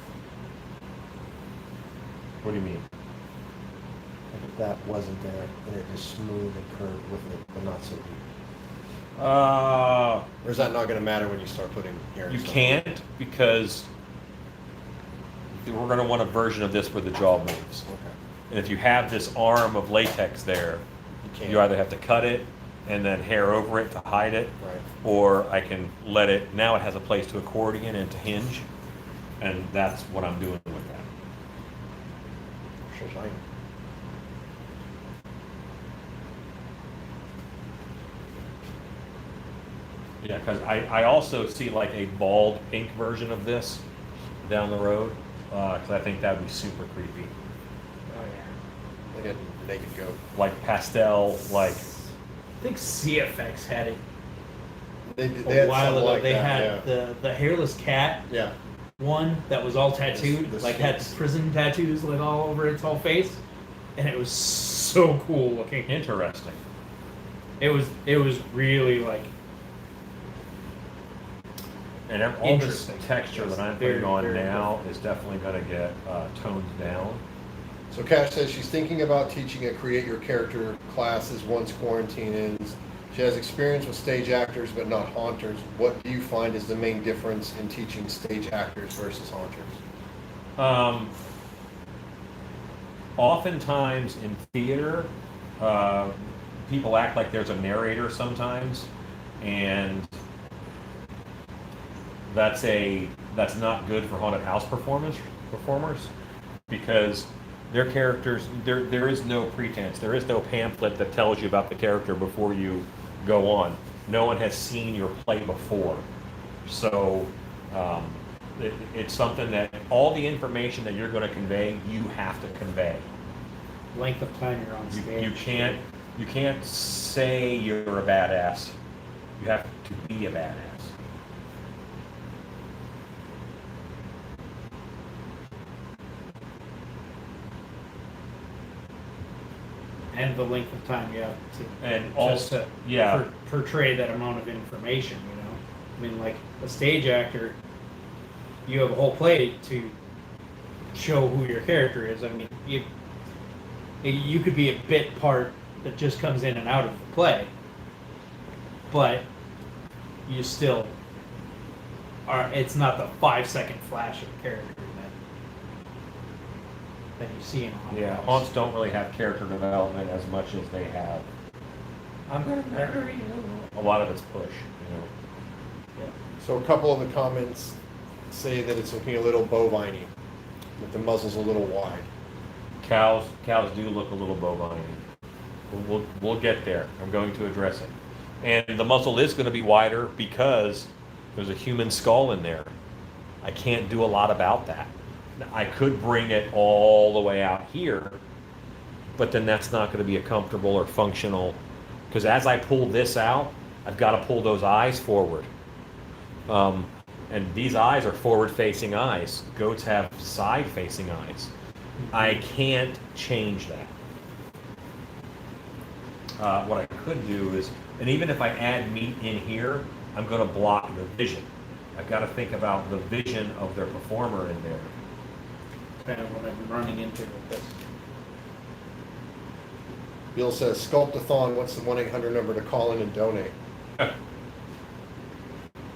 What do you mean? Like if that wasn't there, and it just smooth and curved with it, but not so deep. Or is that not going to matter when you start putting hair? and You stuff? can't, because we're going to want a version of this where the jaw moves. Okay. And if you have this arm of latex there, You can't. you either have to cut it and then hair over it to hide it, Right. or I can let it, now it has a place to accordion and to hinge, and that's what I'm doing with that. Sure, fine. Yeah, because I also see like a bald pink version of this down the road, because I think that would be super creepy. Oh yeah. They did naked goat. Like pastel, like, I think CFX had it They a had while something ago. like They that, had the hairless cat yeah. one that was all tattooed, The like had Sphinx. prison tattoos like all over its whole face, and it was so cool looking. interesting. It was really like And all this Interesting. texture that I'm Very, putting on very now is definitely going to get toned down. So Cash says she's thinking about teaching a Create Your Character classes once quarantine ends. She has experience with stage actors but not haunters. What do you find is the main difference in teaching stage actors versus haunters? Oftentimes in theater, people act like there's a narrator sometimes, and that's not good for haunted house performers, because their characters, there is no pretense, there is no pamphlet that tells you about the character before you go on. No one has seen your play before, so it's something that all the information that you're going to convey, you have to convey. length of time you're on stage. You can't say you're a badass. You have to be a badass. And the length of time you have to And just also, to yeah, portray that amount of information, you know? I mean, like, a stage actor, you have a whole play to show who your character is. I mean, you could be a bit part that just comes in and out of the play, but you still it's not the 5-second flash of a character that you see in a haunted Yeah, house. haunts don't really have character development as much as they have. I'm gonna murder you. A lot of it's push, you know. So a couple of the comments say that it's looking a little bovine-y, that the muzzle's a little wide. Cows do look a little bovine. We'll get there. I'm going to address it. And the muzzle is going to be wider because there's a human skull in there. I can't do a lot about that. I could bring it all the way out here, but then that's not going to be a comfortable or functional, because as I pull this out, I've got to pull those eyes forward. And these eyes are forward-facing eyes. Goats have side-facing eyes. I can't change that. What I could do is, and even if I add meat in here, I'm going to block the vision. I've got to think about the vision of their performer in there. Kind of what I'm running into with this. Bill says, Sculpt-a-thon, what's the 1-800 number to call in and donate?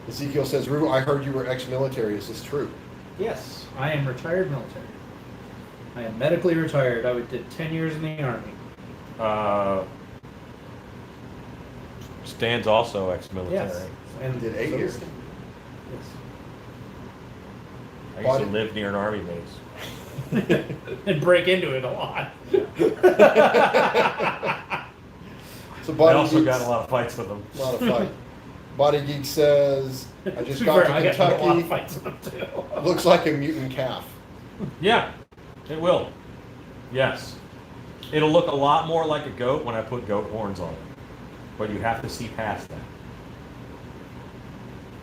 Ezekiel says, Rue, I heard you were ex-military. Is this true? Yes, I am retired military. I am medically retired. I did 10 years in the Army. Stan's also ex-military. Yes. And Did 8 so years. Yes. I used to live near an army base. And break into it a lot. So I Body also Geeks, got a lot of fights with them. a lot of fight. Body Geek says, I just To be got fair, to I got a lot of Kentucky. fights with them too. Looks like a mutant calf. Yeah, it will. Yes. It'll look a lot more like a goat when I put goat horns on it. But you have to see past that.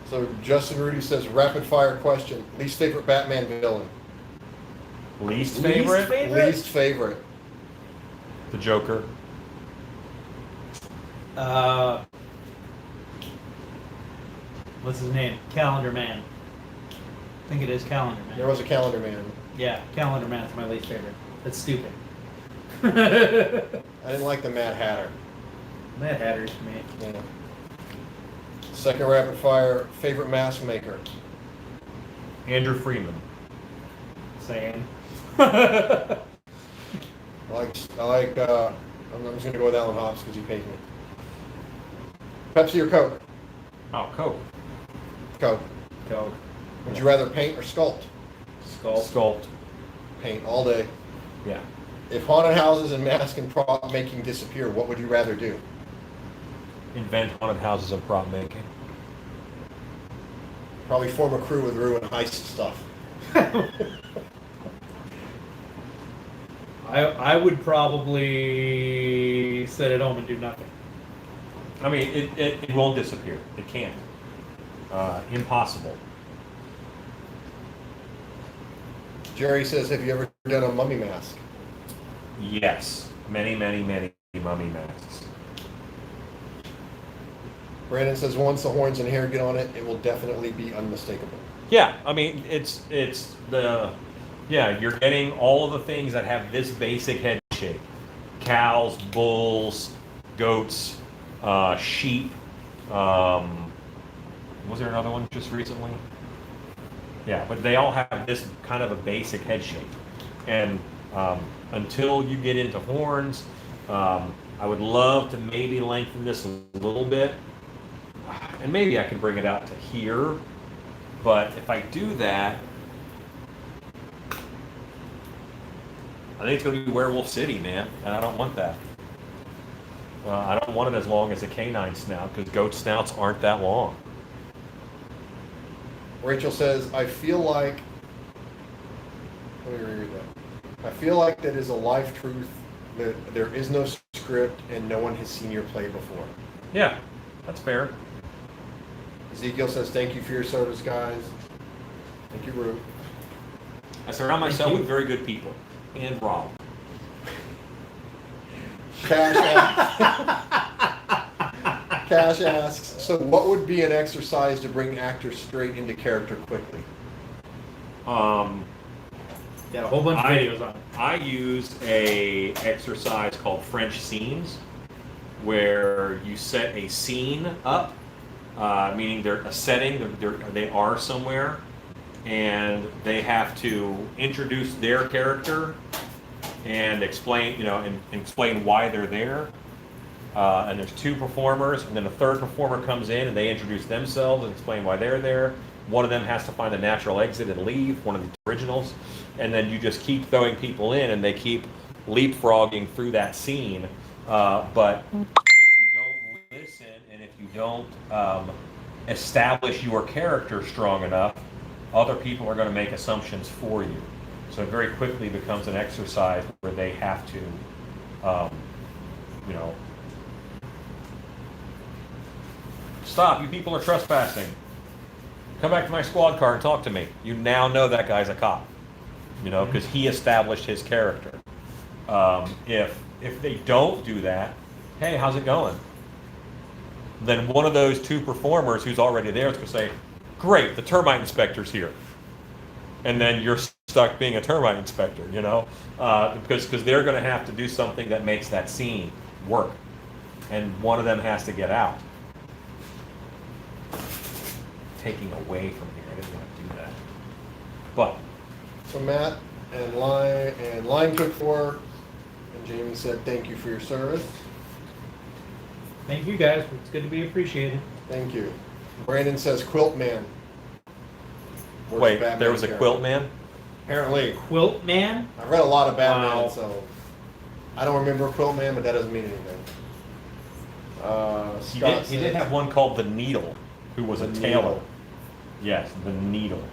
So Justin Rudy says, rapid fire question. Least favorite Batman villain? Least favorite? Least favorite. The Joker. What's his name? Calendar Man. I think it is Calendar Man. There was a calendar man. Yeah, Calendar Man's my least favorite. That's stupid. I didn't like the Mad Hatter. Mad Hatter's to me. Yeah. Second rapid fire, favorite mask maker? Andrew Freeman. Saying. I like, I'm just going to go with Alan Hobbs because he paid me. Pepsi or Coke? Oh, Coke. Coke. Go. Would you rather paint or sculpt? Sculpt. Paint all day. Yeah. If haunted houses and mask and prop making disappear, what would you rather do? Invent haunted houses and prop making. Probably form a crew with Rue and heist stuff. I would probably sit at home and do nothing. I mean, it won't disappear. It can't. Impossible. Jerry says, have you ever done a mummy mask? Yes. Many, many, many mummy masks. Brandon says, once the horns and hair get on it, it will definitely be unmistakable. Yeah, I mean, you're getting all of the things that have this basic head shape. Cows, bulls, goats, sheep. Was there another one just recently? Yeah, but they all have this kind of a basic head shape. And until you get into horns, I would love to maybe lengthen this a little bit. And maybe I can bring it out to here. But if I do that, I think it's going to be Werewolf City, man. And I don't want that. I don't want it as long as a canine snout, because goat snouts aren't that long. Rachel says, I feel like, let me reread that. I feel like that is a life truth, that there is no script and no one has seen your play before. Yeah, that's fair. Ezekiel says, thank you for your service, guys. Thank you, Rue. I surround myself with very good people. And Rob. Cash asks, so what would be an exercise to bring actors straight into character quickly? Got a whole bunch of videos on it. I used a exercise called French scenes, where you set a scene up meaning they're a setting, they are somewhere, and they have to introduce their character and explain, and explain why they're there. And there's two performers, and then a third performer comes in and they introduce themselves and explain why they're there. One of them has to find a natural exit and leave, one of the originals, and then you just keep throwing people in and they keep leapfrogging through that scene. But if you don't listen and if you don't establish your character strong enough, other people are going to make assumptions for you. So it very quickly becomes an exercise where they have to, stop, you people are trespassing. Come back to my squad car and talk to me. You now know that guy's a cop, because he established his character. If they don't do that, hey, how's it going? Then one of those two performers who's already there is going to say, great, the termite inspector's here. And then you're stuck being a termite inspector, because they're going to have to do something that makes that scene work. And one of them has to get out. Taking away from here, I didn't want to do that. But So Matt and Line Cook 4 and Jamie said thank you for your service. Thank you guys. It's good to be appreciated. Thank you. Brandon says Quilt Man. Worst wait, Batman there was a character. quilt man? Apparently. Quilt Man? I've read a lot of Batman, Wow. so I don't remember Quilt Man, but that doesn't mean anything. He did have one called the Needle, who was a The tailor. Needle. Yes, the Needle.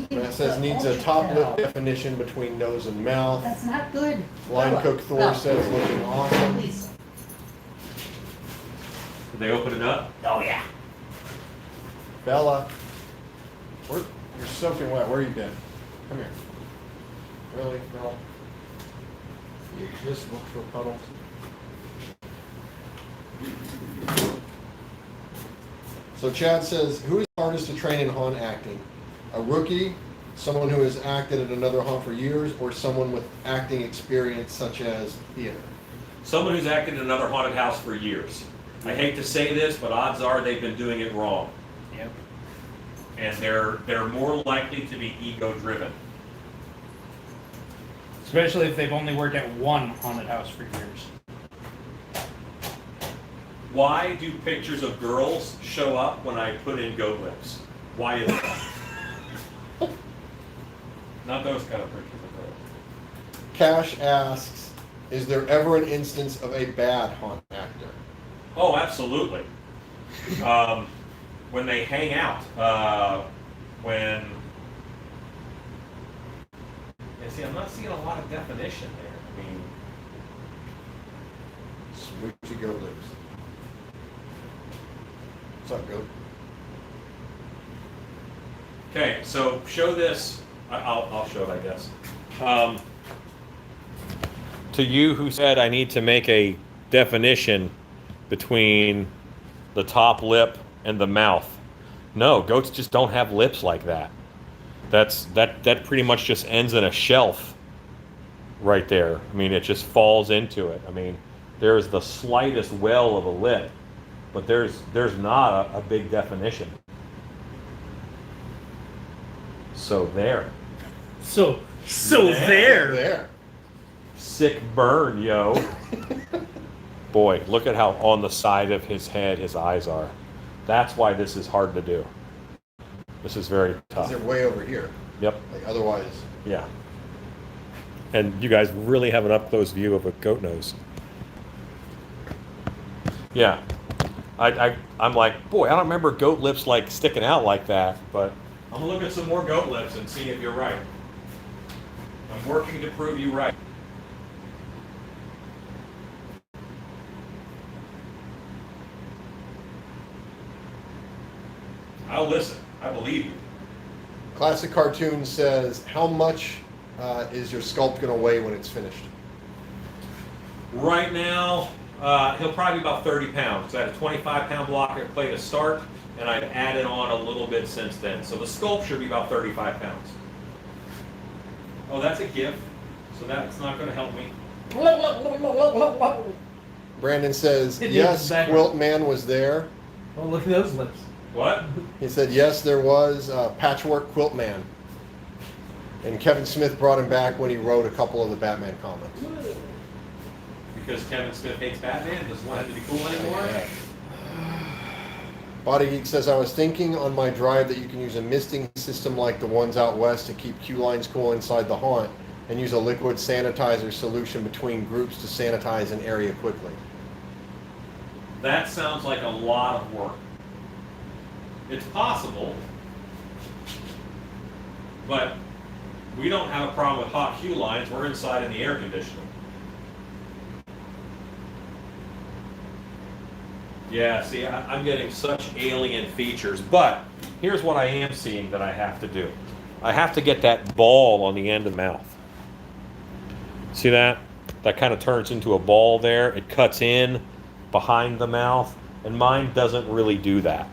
Matt says needs a top lip definition between nose and mouth. That's not good. Line Cook Thor No. says looking awesome. Please. Did they open it up? Oh, yeah. Bella, you're soaking wet. Where you been? Come here. Really, Bella? You just look for a puddle. So Chad says, who is hardest to train in haunt acting? A rookie, someone who has acted at another haunt for years, or someone with acting experience such as theater? Someone who's acted in another haunted house for years. I hate to say this, but odds are they've been doing it wrong. Yep. And they're more likely to be ego-driven. Especially if they've only worked at one haunted house for years. Why do pictures of girls show up when I put in goat lips? Why is that? Not those kind of pictures of girls. Cash asks, is there ever an instance of a bad haunt actor? Oh, absolutely. When they hang out, yeah, see, I'm not seeing a lot of definition there. I mean, Smoochy goat lips. What's up, goat? okay, so show this. I'll show it, I guess. To you who said I need to make a definition between the top lip and the mouth. No, goats just don't have lips like that. That pretty much just ends in a shelf right there. I mean, it just falls into it. I mean, there's the slightest well of a lip, but there's not a big definition. So there. So Yeah, There. Sick burn, yo. Boy, look at how on the side of his head his eyes are. That's why this is hard to do. This is very tough. They're way over here. Yep. Like otherwise, Yeah. And you guys really have an up-close view of a goat nose. Yeah. I'm like, boy, I don't remember goat lips like sticking out like that, but I'm gonna look at some more goat lips and see if you're right. I'm working to prove you right. I'll listen. I believe you. Classic Cartoon says, how much is your sculpt going to weigh when it's finished? Right now, he'll probably be about 30 pounds. I had a 25-pound block plate to start, and I've added on a little bit since then. So the sculpt should be about 35 pounds. Oh, that's a gift, so that's not going to help me. Brandon says, It is yes, better. Quilt Man was there. Oh, look at those lips. What? He said, yes, there was Patchwork Quilt Man. And Kevin Smith brought him back when he wrote a couple of the Batman comics. Because Kevin Smith hates Batman and doesn't want him to be cool anymore? Body Geek says, I was thinking on my drive that you can use a misting system like the ones out west to keep queue lines cool inside the haunt and use a liquid sanitizer solution between groups to sanitize an area quickly. That sounds like a lot of work. It's possible, but we don't have a problem with hot queue lines. We're inside in the air conditioning. Yeah, see, I'm getting such alien features, but here's what I am seeing that I have to do. I have to get that ball on the end of the mouth. See that? That kind of turns into a ball there. It cuts in behind the mouth, and mine doesn't really do that.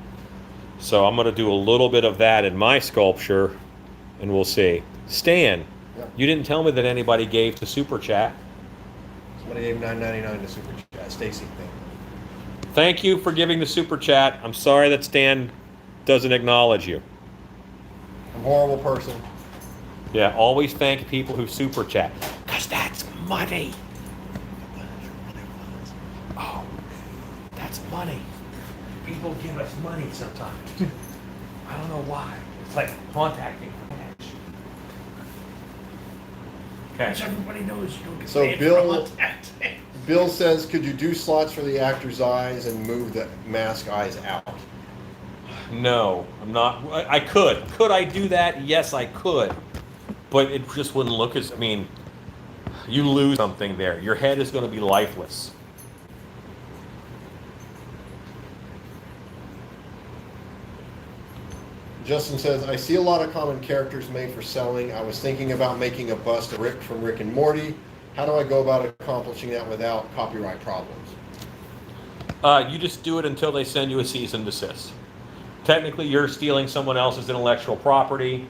So I'm going to do a little bit of that in my sculpture, and we'll see. Stan, you didn't tell me that anybody gave to Super Chat. Somebody gave $9.99 to Super Chat. Stacy thing. Thank you for giving the Super Chat. I'm sorry that Stan doesn't acknowledge you. I'm a horrible person. Yeah, always thank people who Super Chat, because that's money. Oh, that's money. People give us money sometimes. I don't know why. It's like contacting for cash. Okay. Everybody knows you don't get So paid for Bill, contacting. Bill says, could you do slots for the actor's eyes and move the mask eyes out? No, I'm not. I could. Could I do that? Yes, I could. But it just wouldn't look as, I mean, you lose something there. Your head is going to be lifeless. Justin says, I see a lot of common characters made for selling. I was thinking about making a bust of Rick from Rick and Morty. How do I go about accomplishing that without copyright problems? You just do it until they send you a cease and desist. Technically, you're stealing someone else's intellectual property.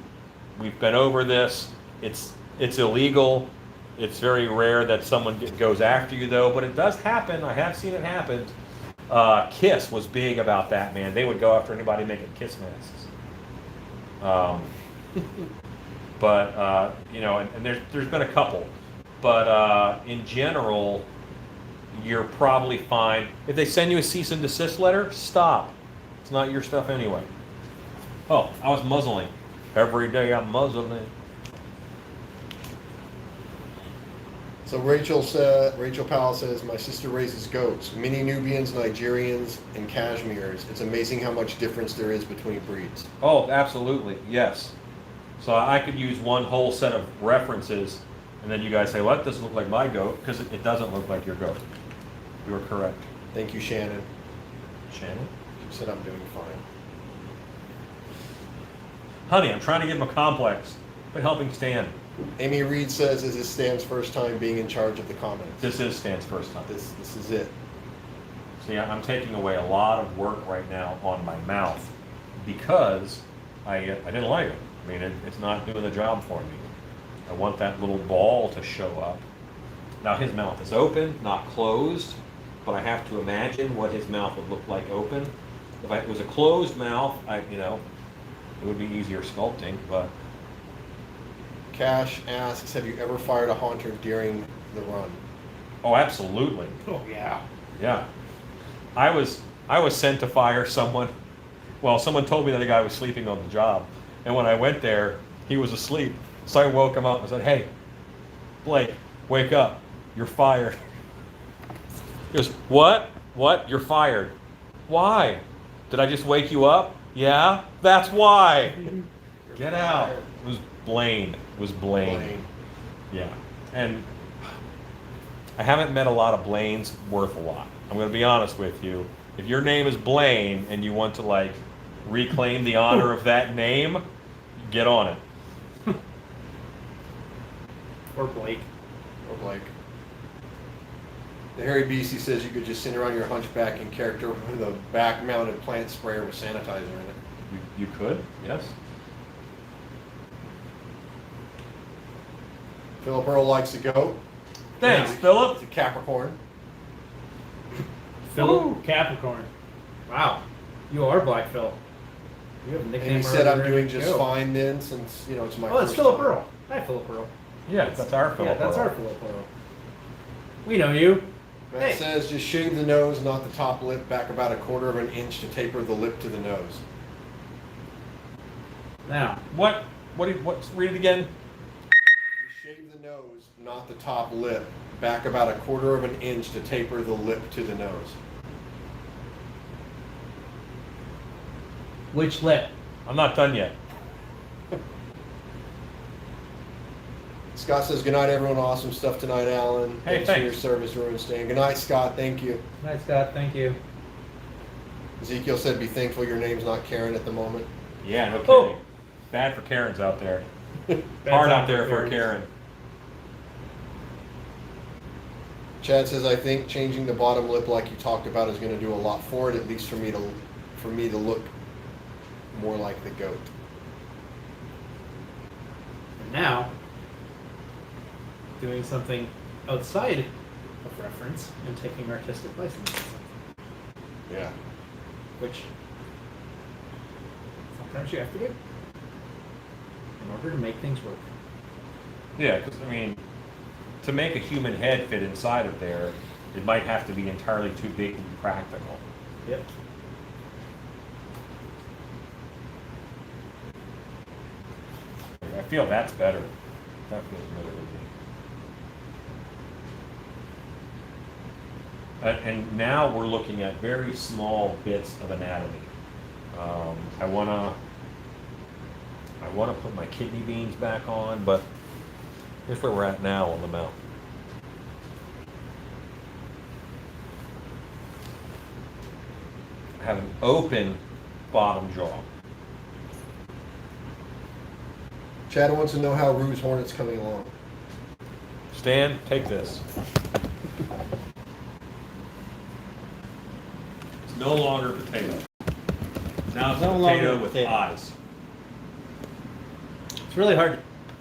We've been over this. It's illegal. It's very rare that someone goes after you, though, but it does happen. I have seen it happen. Kiss was big about that, man. They would go after anybody making Kiss masks. But you know, and there's been a couple, but in general, you're probably fine. If they send you a cease and desist letter, stop. It's not your stuff anyway. Oh, I was muzzling. Every day I'm muzzling. So Rachel Powell says, my sister raises goats, mini Nubians, Nigerians, and Kashmirs. It's amazing how much difference there is between breeds. Oh, absolutely, yes. So I could use one whole set of references, and then you guys say, well, that doesn't look like my goat, because it doesn't look like your goat. You are correct. Thank you, Shannon. Shannon? She said I'm doing fine. Honey, I'm trying to give him a complex, but helping Stan. Amy Reed says, is this Stan's first time being in charge of the comments? This is Stan's first time. This is it. See, I'm taking away a lot of work right now on my mouth because I didn't like it. I mean, it's not doing the job for me. I want that little ball to show up. Now his mouth is open, not closed, but I have to imagine what his mouth would look like open. If it was a closed mouth, it would be easier sculpting, but Cash asks, have you ever fired a haunter during the run? oh, absolutely. Oh yeah. Yeah. I was sent to fire someone. Well, someone told me that a guy was sleeping on the job. And when I went there, he was asleep. So I woke him up and said, hey, Blake, wake up. You're fired. He goes, what? What? You're fired. Why? Did I just wake you up? Yeah, that's why. Get out. It was Blaine. It was Blaine. Yeah. And I haven't met a lot of Blaines worth a lot. I'm going to be honest with you. If your name is Blaine and you want to like reclaim the honor of that name, get on it. Or Blake. Or Blake. The Harry Beastie says you could just sit around your hunchback in character with a back-mounted plant sprayer with sanitizer in it. You could, yes. Philip Earl likes to go. Thanks, It's Philip. a Capricorn. Philip Capricorn. Wow. You are Black Phil. You have a And nickname. he said I'm already doing ready to just go. fine then, since it's my. Oh, it's first Philip time. Earl. Hi, Philip Earl. Yeah, that's our Philip. Yeah, that's Earl. our Philip Earl. We know you. Matt Hey. says just shave the nose, not the top lip, back about 1/4 of an inch to taper the lip to the nose. Now, What? Read it again. Just shave the nose, not the top lip, back about 1/4 of an inch to taper the lip to the nose. which lip? I'm not done yet. Scott says, good night, everyone. Awesome stuff tonight, Alan. Hey, for your thanks. service, Ruin Stan. Good night, Scott. Thank you. Nice, Scott. Thank you. Ezekiel said, be thankful your name's not Karen at the moment. Yeah, no Oh. kidding. Bad for Karens out there. Bad Hard time out there for a Karens. Karen. Chad says, I think changing the bottom lip like you talked about is going to do a lot for it, at least for me to look more like the goat. And now, doing something outside of reference and taking artistic license, Yeah. which sometimes you have to do in order to make things work. Yeah, because I mean, to make a human head fit inside of there, it might have to be entirely too big to be practical. Yep. I feel that's better. That feels better with me. And now we're looking at very small bits of anatomy. I wanna put my kidney beans back on, but here's where we're at now on the mouth. I have an open bottom jaw. Chad wants to know how Rue's Hornet's coming along. Stan, take this. It's no longer potato. Now it's No a longer potato with potato. eyes. It's really hard to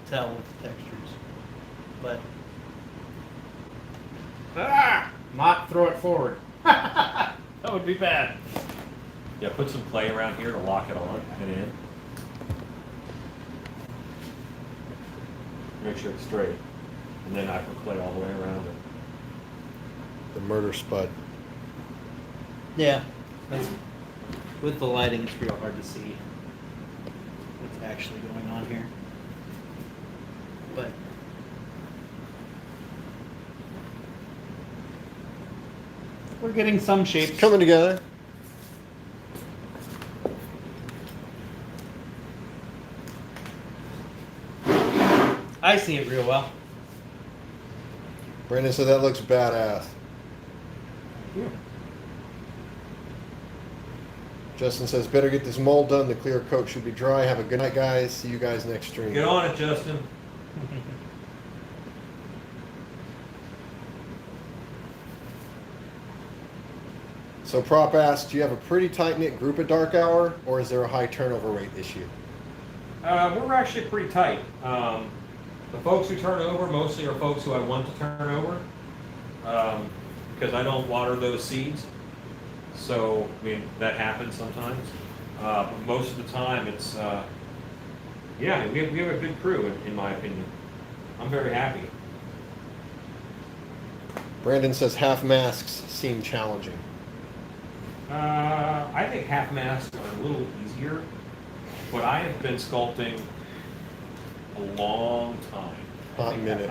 tell with the textures, but not throw it forward. That would be bad. Yeah, put some clay around here to lock it on and in. Make sure it's straight. And then I put clay all the way around it. The murder spud. Yeah, that's, with the lighting, it's real hard to see what's actually going on here. But we're getting some shapes. It's coming together. I see it real well. Brandon said that looks badass. Justin says, better get this mold done. The clear coat should be dry. Have a good night, guys. See you guys next stream. Get on it, Justin. So Prop asks, do you have a pretty tight-knit group at Dark Hour, or is there a high turnover rate this year? We're actually pretty tight. The folks who turn over mostly are folks who I want to turn over because I don't water those seeds. So, I mean, that happens sometimes. But most of the time, it's, yeah, we have a good crew, in my opinion. I'm very happy. Brandon says half masks seem challenging. I think half masks are a little easier, but I have been sculpting a long time. Hot minute.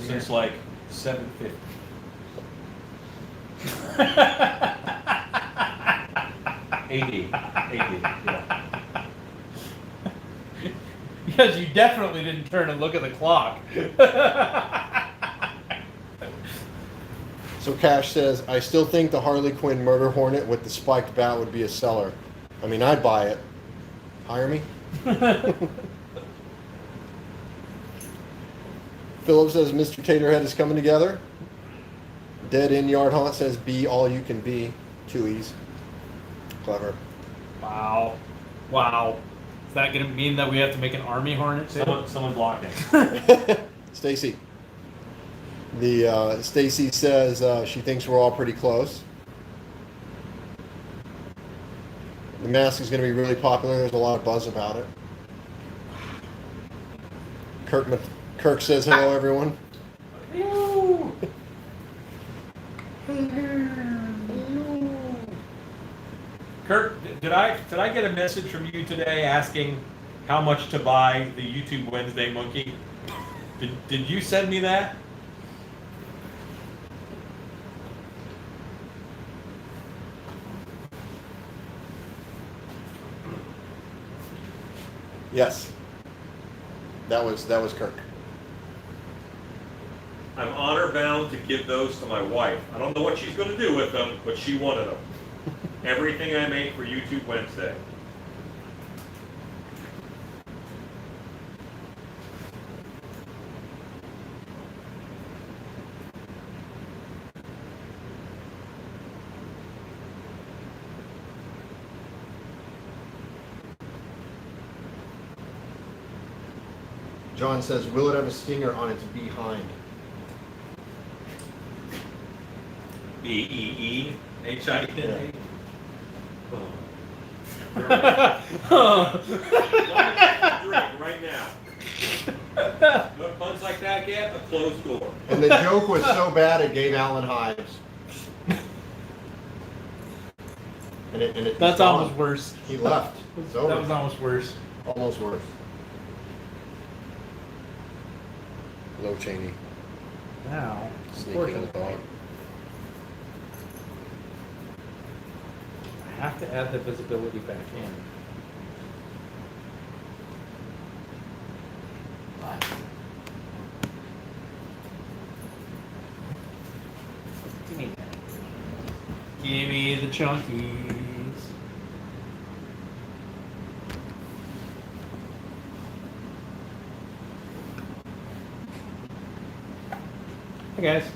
Since like 750. AD, yeah. Because you definitely didn't turn and look at the clock. So Cash says, I still think the Harley Quinn Murder Hornet with the spiked bat would be a seller. I mean, I'd buy it. Hire me? Philip says, Mr. Taterhead is coming together. Dead End Yard Haunt says, be all you can be. 2 E's. Clever. Wow. Wow. Is that going to mean that we have to make an army hornet too? Someone blocking. Stacy. Stacy says she thinks we're all pretty close. The mask is going to be really popular. There's a lot of buzz about it. Kirk says hello, everyone. Kurt, did I get a message from you today asking how much to buy the YouTube Wednesday monkey? Did you send me that? Yes. That was Kirk. I'm honor bound to give those to my wife. I don't know what she's going to do with them, but she wanted them. Everything I make for YouTube Wednesday. John says, will it have a stinger on its behind? BEEHIN. Drink right now. No puns like that get a closed door. And the joke was so bad it gave Alan hives. And it That's gone. almost worse. He left. It's That over. was almost worse. Almost worse. Hello, Cheney. Now, Sneaking in the dog. I have to add the visibility back in. Give me that. Give me the chunkies. Hey guys.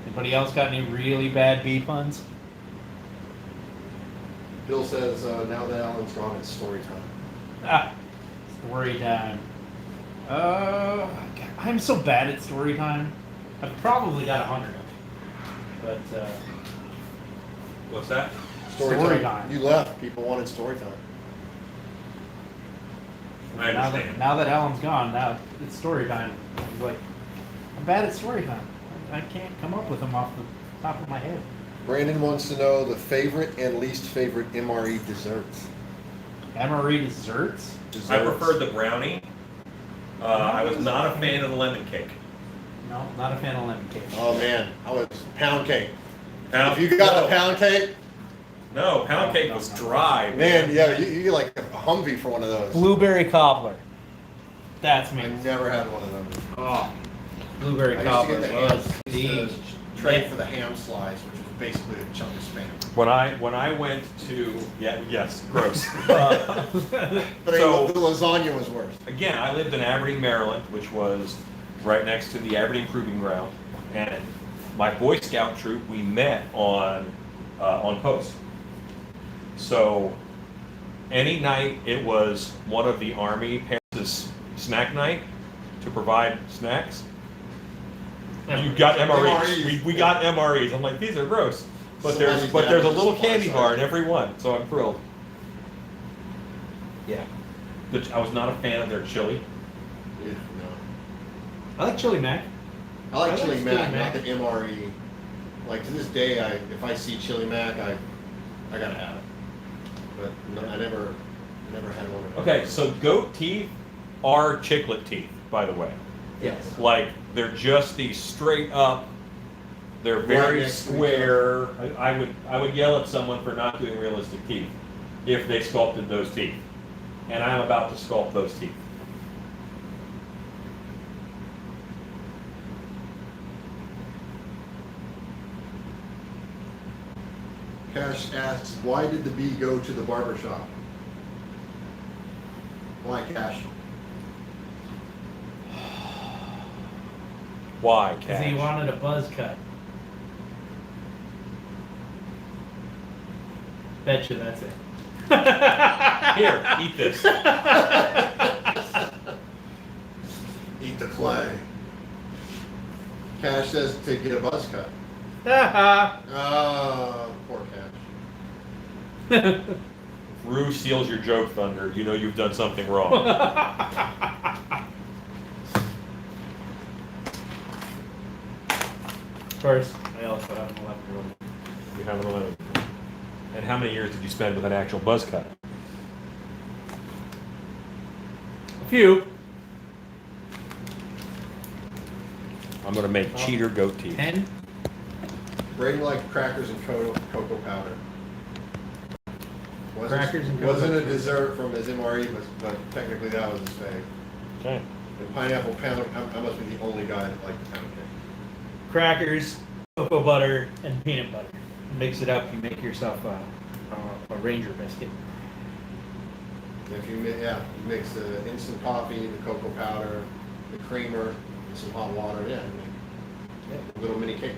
Anybody else got any really bad bee puns? Bill says, now that Alan's gone, it's story time. Ah, story time. God, I'm so bad at story time. I've probably got 100 of them. But, What's that? Story time. You left. People wanted story time. I understand. now that Alan's gone, now it's story time. I'm like, I'm bad at story time. I can't come up with them off the top of my head. Brandon wants to know the favorite and least favorite MRE desserts. MRE desserts? I preferred the brownie. I was not a fan of the lemon cake. No, not a fan of lemon cake. Oh man, I was pound cake. Pound- If you got no. the pound cake, No, pound cake was dry. man, yeah, you get like a Humvee for one of those. Blueberry cobbler. That's me. I never had one of them. Oh, blueberry I used to cobbler get the was ham, the tray for the ham slice, which was basically a chunk of spam. When I went to yes, gross. But So- the lasagna was worse. Again, I lived in Aberdeen, Maryland, which was right next to the Aberdeen Proving Ground, and my Boy Scout troop, we met on post. So any night it was one of the Army parents' snack night to provide snacks. You got MREs. We got MREs. I'm like, these are gross. But there's a little candy bar in every one, so I'm thrilled. Yeah. I was not a fan of their chili. Yeah, no. I like chili mac. I like I chili like mac, chili not mac. the MRE. Like to this day, if I see chili mac, I gotta have it. But no, I never had one of those. Okay, so goat teeth are chiclet teeth, by the way. Yes. Like they're just these straight up. They're Right very next to each square. I would yell at someone for not doing realistic teeth if they sculpted those teeth, and I'm about to sculpt those teeth. Cash asks, why did the bee go to the barber shop? Why, Cash? Why, Because he Cash? wanted a buzz cut. Betcha that's it. Here, eat this. Eat the clay. Cash says to get a buzz cut. Poor Cash. If Rue steals your joke, Thunder, you know you've done something wrong. Of course, I also have an 11-year-old. You have an 11. And how many years did you spend with an actual buzz cut? A few. I'm gonna make cheater goat teeth. 10. Bring like crackers and cocoa powder. Crackers and cocoa Wasn't a powder. dessert from his MRE, but technically that was his fave. Okay. And pineapple pound, I must be the only guy that liked the pound cake. Crackers, cocoa butter, and peanut butter. Mix it up. You make yourself a Ranger biscuit. If you you mix the instant coffee, the cocoa powder, the creamer, and some hot water, you make a little mini cake.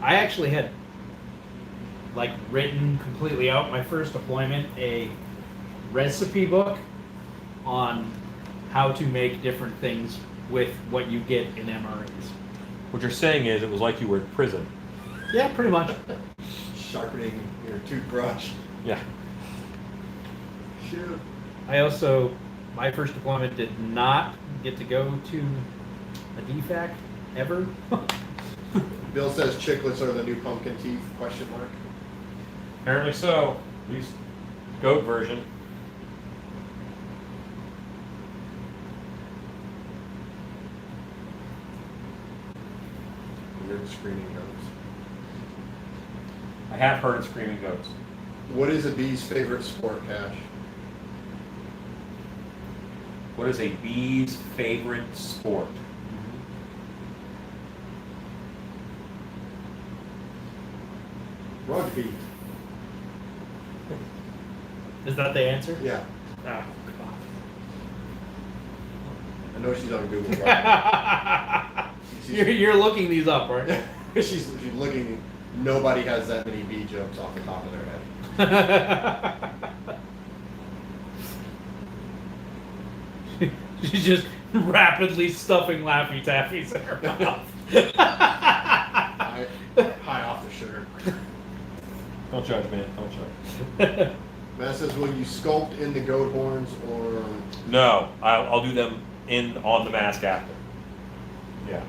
I actually had like written completely out my first deployment a recipe book on how to make different things with what you get in MREs. What you're saying is it was like you were in prison. Yeah, pretty much. Sharpening your toothbrush. Yeah. Shoot. I also, my first deployment did not get to go to a DFAC ever. Bill says chiclets are the new pumpkin teeth, question mark. Apparently so. At least goat version. Weird screaming goats. I have heard of screaming goats. What is a bee's favorite sport, Cash? What is a bee's favorite sport? Rugby. Is that the answer? Yeah. Oh, I know she's on Google. Right? God. You're looking these up, right? she's looking. Nobody has that many bee jokes off the top of their head. She's just rapidly stuffing Laffy Taffies in her mouth. High off the sugar. Don't judge, man. Don't judge. Matt says, will you sculpt in the goat horns or? No, I'll do them on the mask after. Yeah.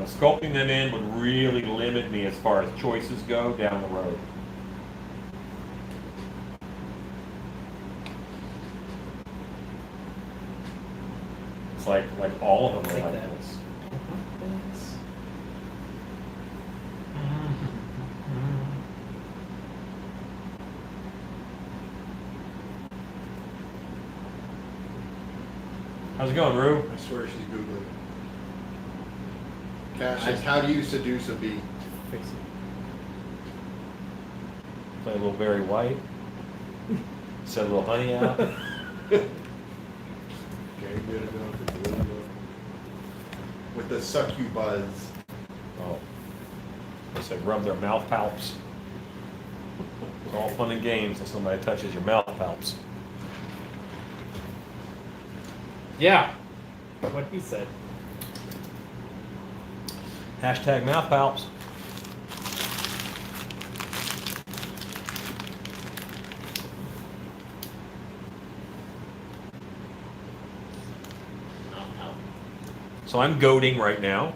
Sculpting them in would really limit me as far as choices go down the road. It's like all of them are Like like that. this. How's it going, Rue? I swear she's Googling. Cash says, how do you seduce a bee? Fix it. Play a little Very White. Set a little honey out. Okay, good enough. With the succubuzz. Oh. I said rub their mouth palps. It's all fun and games until somebody touches your mouth palps. Yeah. What he said. Hashtag mouth palps. So I'm goating right now.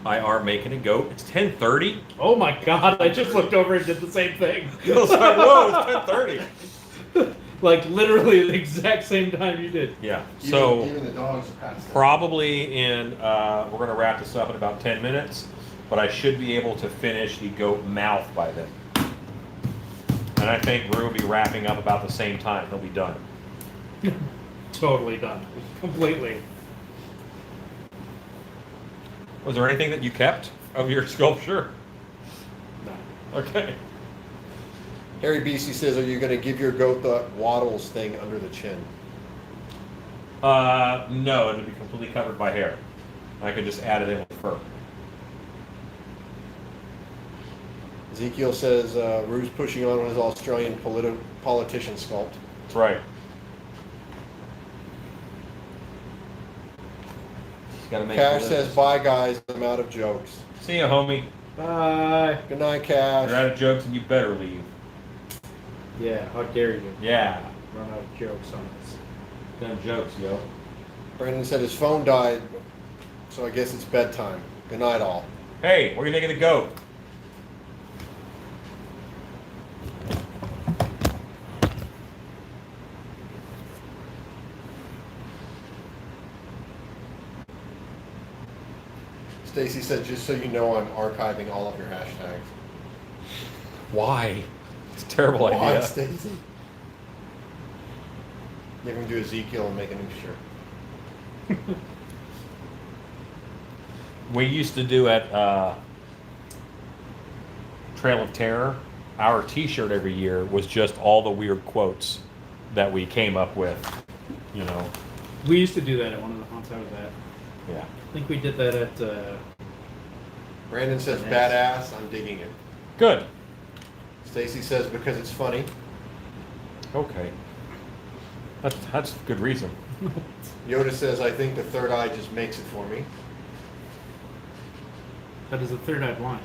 I are making a goat. It's 10:30. Oh my God! I just looked over and did the same thing. I was like, whoa, it's 10:30. Like literally the exact same time you did. Yeah. So even the dogs are past that. probably we're gonna wrap this up in about 10 minutes, but I should be able to finish the goat mouth by then. And I think Rue will be wrapping up about the same time. He'll be done. Totally done. Completely. Was there anything that you kept of your sculpture? No. Okay. Harry BC says, are you going to give your goat the waddles thing under the chin? No, it'll be completely covered by hair. I could just add it in with fur. Ezekiel says, Rue's pushing on his Australian politician sculpt. That's right. Gotta make Cash a says, list. bye guys, I'm out of jokes. See ya, homie. Bye. Good night, You're Cash. out of jokes and you better leave. Yeah, how dare you Yeah. run out of jokes on us. Done jokes, yo. Brandon said his phone died, so I guess it's bedtime. Good night, all. Hey, where you think of the goat? Stacy said, just so you know, I'm archiving all of your hashtags. Why? It's a terrible Why, idea. Stacy? You can do Ezekiel and make a new shirt. We used to do at Trail of Terror, our t-shirt every year was just all the weird quotes that we came up with, you know. We used to do that at one of the haunts I was at. Yeah. I think we did that at. Brandon says, Nice. badass, I'm digging it. Good. Stacy says, because it's funny. Okay. That's good reason. Yoda says, I think the third eye just makes it for me. That is the third eye blind.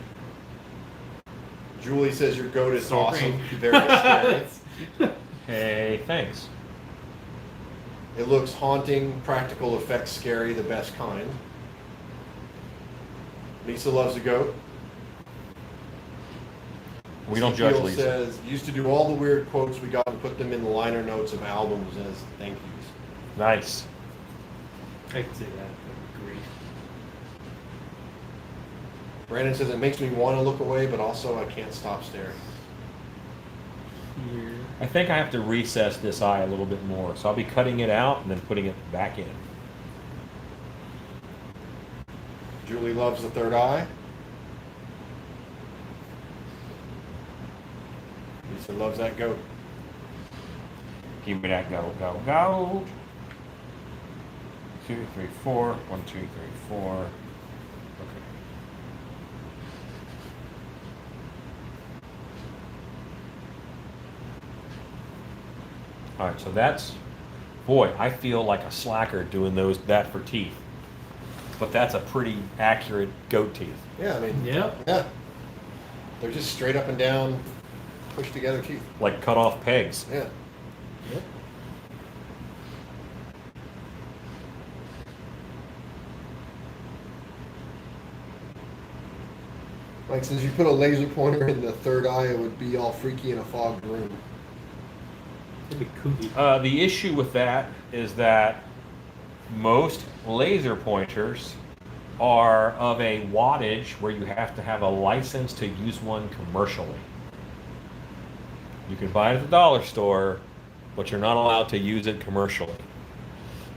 Julie says, your goat is So awesome. great. Very scary. Hey, thanks. It looks haunting, practical effects scary, the best kind. Lisa loves a goat. We don't judge Ezekiel Lisa. says, used to do all the weird quotes we got and put them in the liner notes of albums as thank yous. Nice. I can see that. I agree. Brandon says, it makes me want to look away, but also I can't stop staring. Here. I think I have to recess this eye a little bit more, so I'll be cutting it out and then putting it back in. Julie loves the third eye. Lisa loves that goat. Give me that go, go, go. 2, 3, 4. 1, 2, 3, 4. Okay. All right, so that's, boy, I feel like a slacker doing that for teeth. But that's a pretty accurate goat teeth. Yeah, I mean, Yep. yeah. They're just straight up and down, pushed together teeth. Like cut off pegs. Yeah. Yep. Like, since you put a laser pointer in the third eye, it would be all freaky in a fogged room. It'd be kooky. The issue with that is that most laser pointers are of a wattage where you have to have a license to use one commercially. You can buy it at the dollar store, but you're not allowed to use it commercially.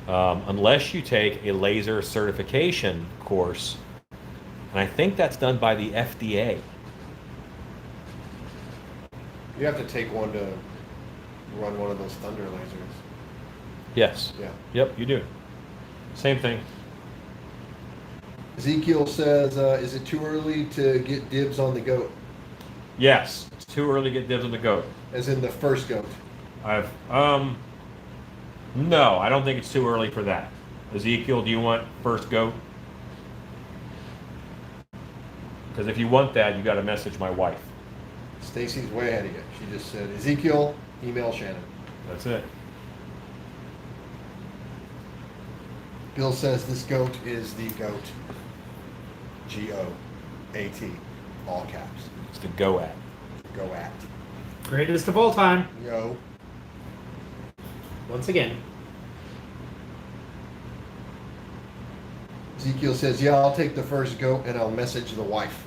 Unless you take a laser certification course, and I think that's done by the FDA. You have to take one to run one of those thunder lasers. Yes. Yeah. Yep, you do. Same thing. Ezekiel says, is it too early to get dibs on the goat? Yes, it's too early to get dibs on the goat. As in the first goat. No, I don't think it's too early for that. Ezekiel, do you want first goat? Because if you want that, you got to message my wife. Stacy's way ahead of you. She just said, Ezekiel, email Shannon. That's it. Bill says this goat is the goat. G-O-A-T. All caps. It's the go at. Go at. Greatest of all time. Yo. Once again. Ezekiel says, yeah, I'll take the first goat and I'll message the wife.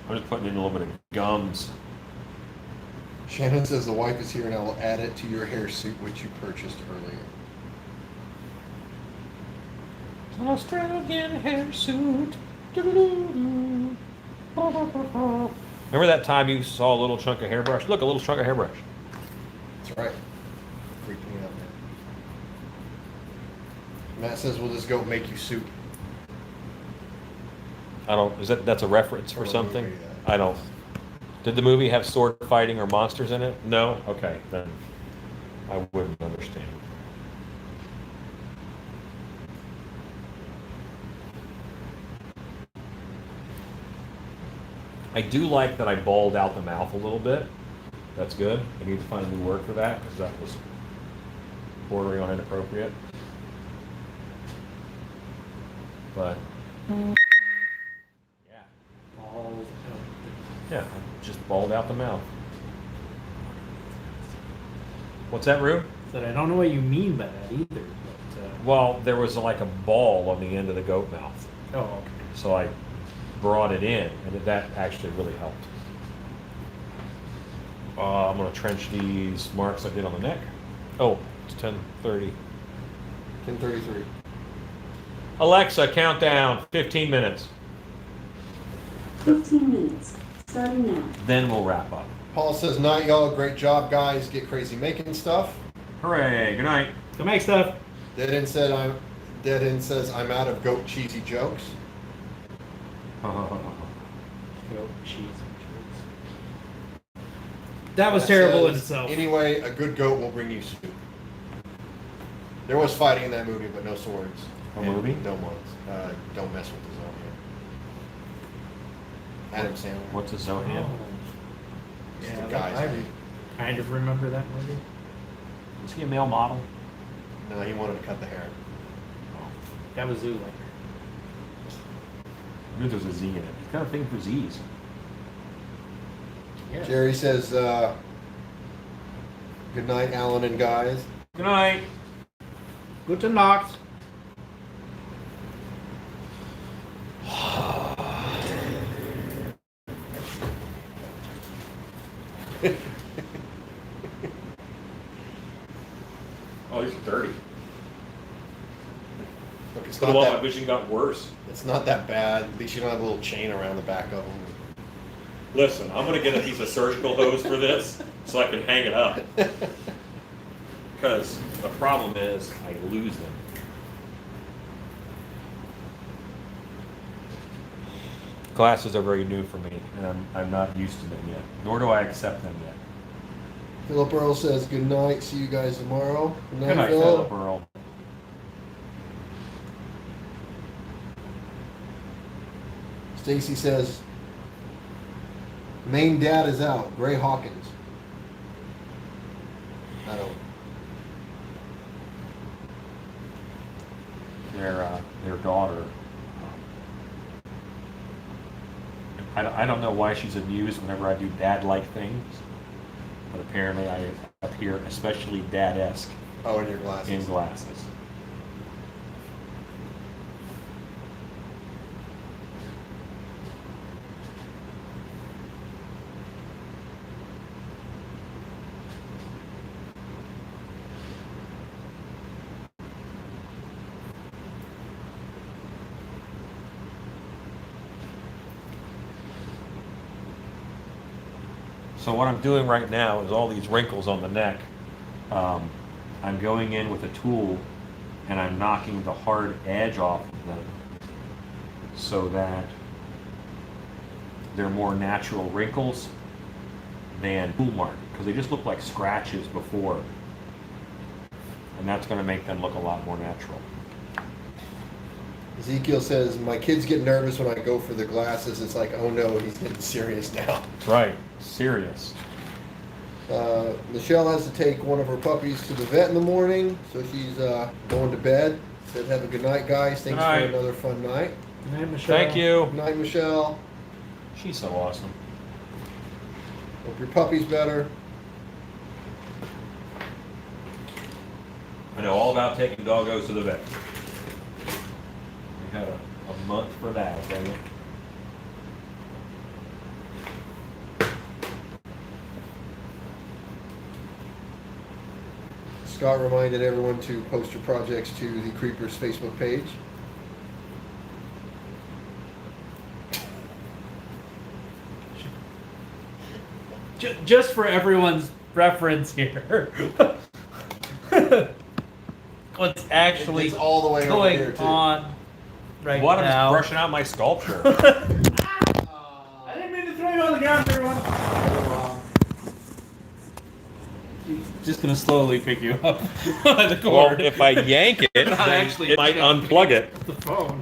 I'm just putting in a little bit of gums. Shannon says the wife is here and I will add it to your hair suit which you purchased earlier. An Australian hair suit. Remember that time you saw a little chunk of hairbrush? Look, a little chunk of hairbrush. That's right. Freaked me out, man. Matt says, will this goat make you soup? I don't. That's a reference for Or a something? movie, I don't. Did the movie have sword fighting or monsters in it? No? Okay, then I wouldn't understand. I do like that I balled out the mouth a little bit. That's good. I need to find a new word for that because that was bordering on inappropriate. But yeah, Balls. yeah, I just balled out the mouth. What's that, Rue? Said I don't know what you mean by that either. But, Well, there was like a ball on the end of the goat mouth, oh, okay. so I brought it in, and that actually really helped. I'm gonna trench these marks I did on the neck. Oh, it's 10:30. 10:33. Alexa, countdown, 15 minutes. 15 minutes, starting now. Then we'll wrap up. Paul says, "Night, y'all. Great job, guys. Get crazy making stuff." Hooray! Good night. Go make stuff. Dead End says, "I'm out of goat cheesy jokes." Goat cheese and treats. That was terrible in Says, itself. Anyway, a good goat will bring you soup. There was fighting in that movie, but no swords. A And movie? No ones. Don't mess with the zone here. Adam Sandler. What's a Zohan? It's Yeah, the guy's I name. kind of remember that movie. Is he a male model? No, he wanted to cut the hair. That was Zoolander. I knew there was a Z in it. He's got a thing for Z's. Yeah. Jerry says, "Good night, Alan and guys." Good night. Gute Nacht. Oh, these are dirty. Look, it's For not the my that. vision got worse. It's not that bad. At least you don't have a little chain around the back of them. Listen, I'm gonna get a piece of surgical hose for this so I can hang it up. Because the problem is I lose them. Glasses are very new for me, and I'm not used to them yet. Nor do I accept them yet. Philip Earl says, "Good night. See you guys tomorrow." Good night, Philip Earl. Stacy says, "Main dad is out. Gray Hawkins." I don't. Their daughter. I don't know why she's amused whenever I do dad-like things, but apparently I appear especially dad-esque Oh, in your glasses. in glasses. So what I'm doing right now is all these wrinkles on the neck. I'm going in with a tool and I'm knocking the hard edge off of them so that they're more natural wrinkles than tool mark, because they just look like scratches before. And that's going to make them look a lot more natural. Ezekiel says, "My kids get nervous when I go for the glasses. It's like, oh no, he's getting serious now." That's right. Serious. Michelle has to take one of her puppies to the vet in the morning, so she's going to bed. Said, "Have a good night, guys. Thanks Good night. for another fun night." Good night, Michelle. Thank you. Good night, Michelle. She's so awesome. Hope your puppy's better. I know all about taking doggos to the vet. We had a month for that, okay? Scott reminded everyone to post your projects to the Creepers Facebook page. Just for everyone's reference here. What's actually It's all the way over going here, too. on right What? I'm now? just brushing out my sculpture. I didn't mean to throw you on the ground, everyone. Just gonna slowly pick you up by the Well, cord. if I yank it, Not then actually it might jump. unplug it. The phone.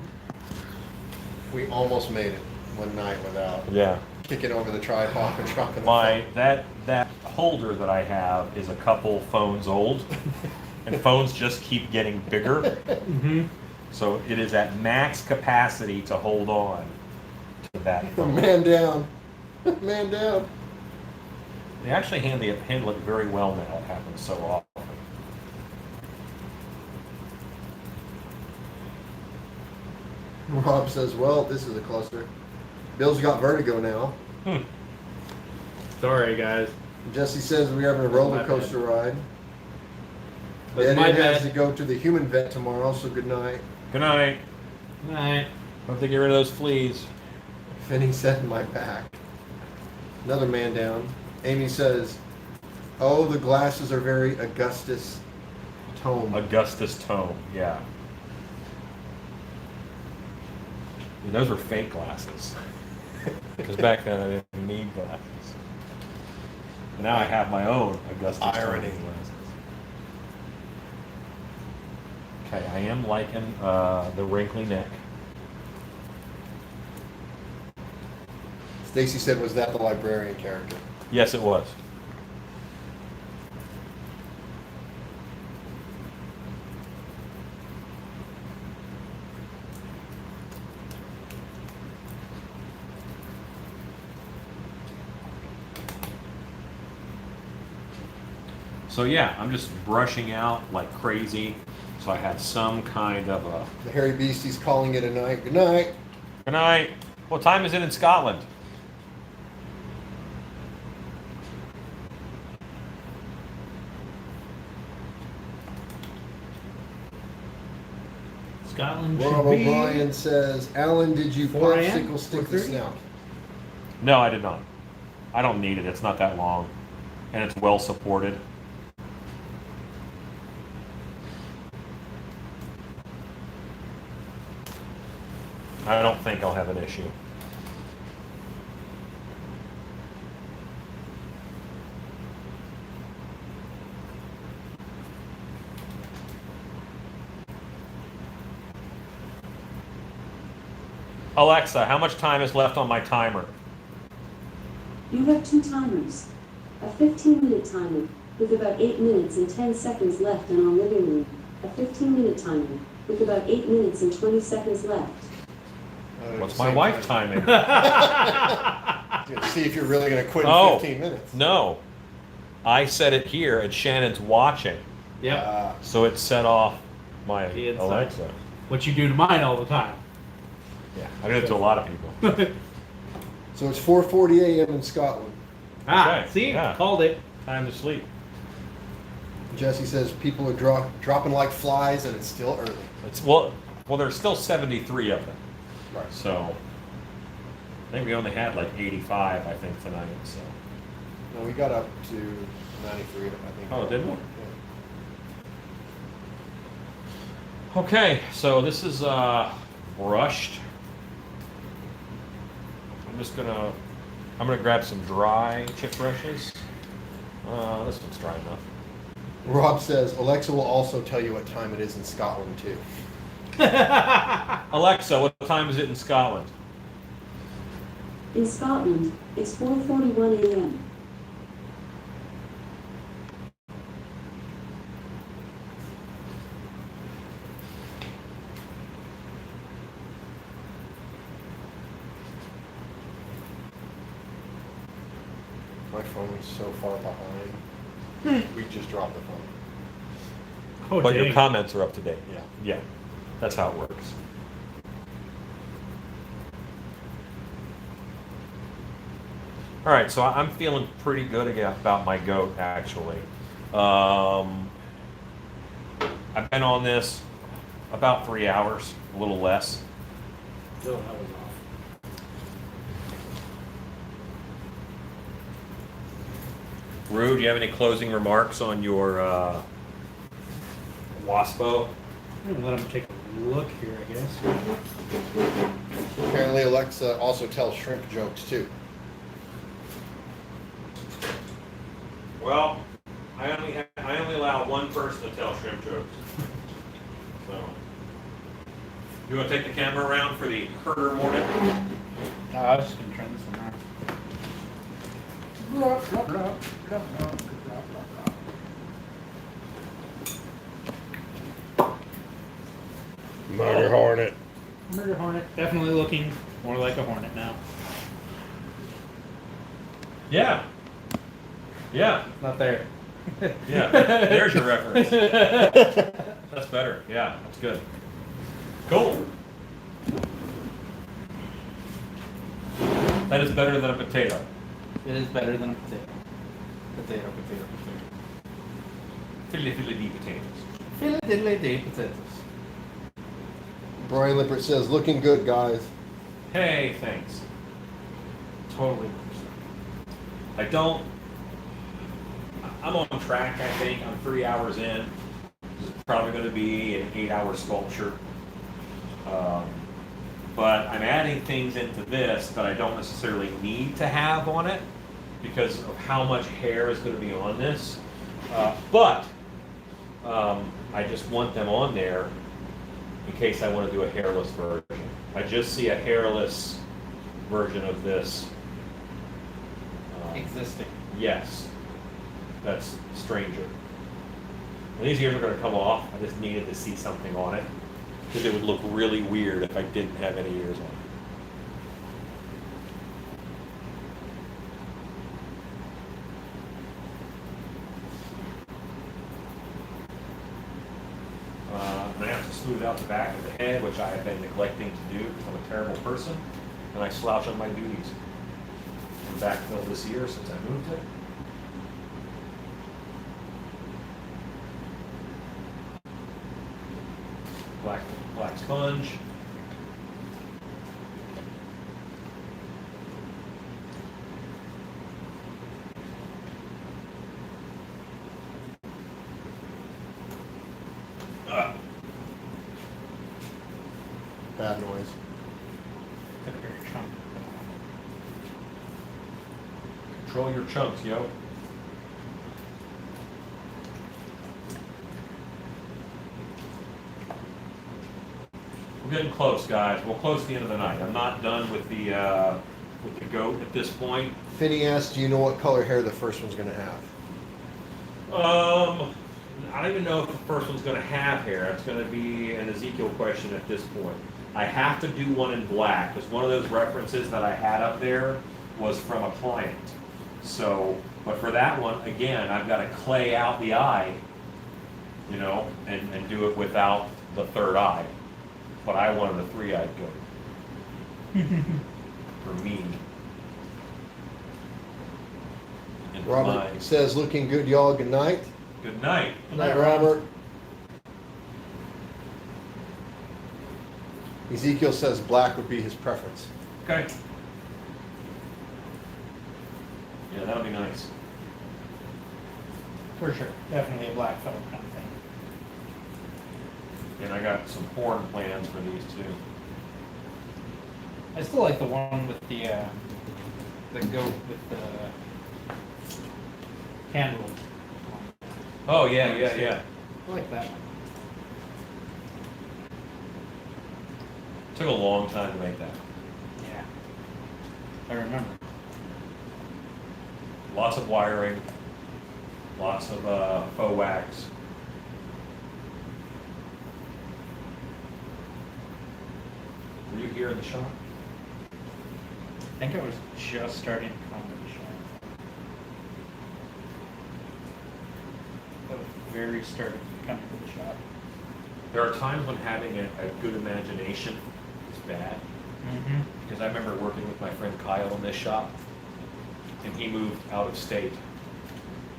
We almost made it one night without Yeah. kicking over the tripod and dropping the phone. That holder that I have is a couple phones old, and phones just keep getting bigger. Mm-hmm. So it is at max capacity to hold on to that phone. Man down. Man down. They actually handle it very well now. It happens so often. Rob says, well, this is a cluster. Bill's got vertigo now. Sorry, guys. Jesse says we're having a roller coaster ride. That's Eddie my has bad. to go to the human vet tomorrow, so good night. Good night. All right. Hope they get rid of those fleas. Finney said my back. Another man down. Amy says, oh, the glasses are very Augustus tone. Augustus Tome, yeah. And those were fake glasses. Because back then I didn't need glasses. Now I have my own Augustus Irony. Tome glasses. Okay, I am liking the wrinkly neck. Stacy said, was that the librarian character? Yes, it was. So yeah, I'm just brushing out like crazy. So I had some kind of a... The hairy beastie's calling it a night. Good night. Good night. What time is it in Scotland? Scotland Rob should be. O'Brien says, Alan, did you 4 a.m.? popsicle stick the 4:30? snout? No, I did not. I don't need it. It's not that long. And it's well supported. I don't think I'll have an issue. Alexa, how much time is left on my timer? You have two timers. A 15-minute timer, with about 8 minutes and 10 seconds left in our living room. A 15-minute timer, with about 8 minutes and 20 seconds left. What's my wife timing? See if you're really going to quit in Oh. 15 minutes. No. I set it here and Shannon's watching. Yep. So it set off my The inside. Alexa. What you do to mine all the time. Yeah, I do it to a lot of people. So it's 4:40 a.m. in Scotland. Ah, Okay, see? yeah. Called it. Time to sleep. Jesse says people are dropping like flies and it's still early. It's well, there's still 73 of them. Right. So I think we only had like 85, I think, tonight. So No, we got up to 93, I think. Oh, did we? Yeah. okay, so this is brushed. I'm gonna grab some dry chip brushes. This one's dry enough. Rob says Alexa will also tell you what time it is in Scotland too. Alexa, what time is it in Scotland? In Scotland, it's 4:41 a.m. My phone is so far behind. We just dropped the phone. Oh, But your dang. comments are up to date. Yeah. Yeah, that's how it works. All right, so I'm feeling pretty good about my goat, actually. I've been on this about 3 hours, a little less. Oh, that was off. Rue, do you have any closing remarks on your Waspo? I'm gonna let him take a look here, I guess. Apparently Alexa also tells shrimp jokes too. Well, I only have I only allow one person to tell shrimp jokes. So, you want to take the camera around for the herder morning? I was just gonna turn this one on. Murder hornet. Murder hornet, definitely looking more like a hornet now. Yeah. Yeah. Not there. Yeah. There's your reference. That's better. Yeah, that's good. Cool. That is better than a potato. It is better than a potato. Potato. Fiddly potatoes. Fiddly-diddly-dee potatoes. Brian Lippert says, looking good, guys. Hey, thanks. Totally. I'm on track, I think. I'm 3 hours in. This is probably going to be an 8-hour sculpture. But I'm adding things into this that I don't necessarily need to have on it because of how much hair is going to be on this. But I just want them on there in case I want to do a hairless version. I just see a hairless version of this. Existing. Yes, that's Stranger. And these ears are going to come off. I just needed to see something on it because it would look really weird if I didn't have any ears on. And I have to smooth out the back of the head, which I have been neglecting to do because I'm a terrible person, and I slouch on my duties. I'm backfilled this year since I moved it. Black sponge. Bad noise. Control your chunks, yo. We're getting close, guys. We'll close the end of the night. I'm not done with the goat at this point. Finney asked, do you know what color hair the first one's going to have? I don't even know if the first one's going to have hair. It's going to be an Ezekiel question at this point. I have to do one in black because one of those references that I had up there was from a client. So, but for that one, again, I've got to clay out the eye, you know, and do it without the third eye. But I wanted a three-eyed goat. For me. And for Robert mine. says, looking good, y'all. Good night. Good night. Good night, Robert. Ezekiel says black would be his preference. Okay. Yeah, that'll be nice. For sure. Definitely a black fellow kind of thing. And I got some horn plans for these too. I still like the one with the goat with the candle. Oh, yeah. I like that one. Took a long time to make that. Yeah. I remember. Lots of wiring, lots of faux wax. Were you here in the shop? I think I was just starting to come to the shop. That was very starting to come to the shop. There are times when having a good imagination is bad. Mm-hmm. Because I remember working with my friend Kyle in this shop, and he moved out of state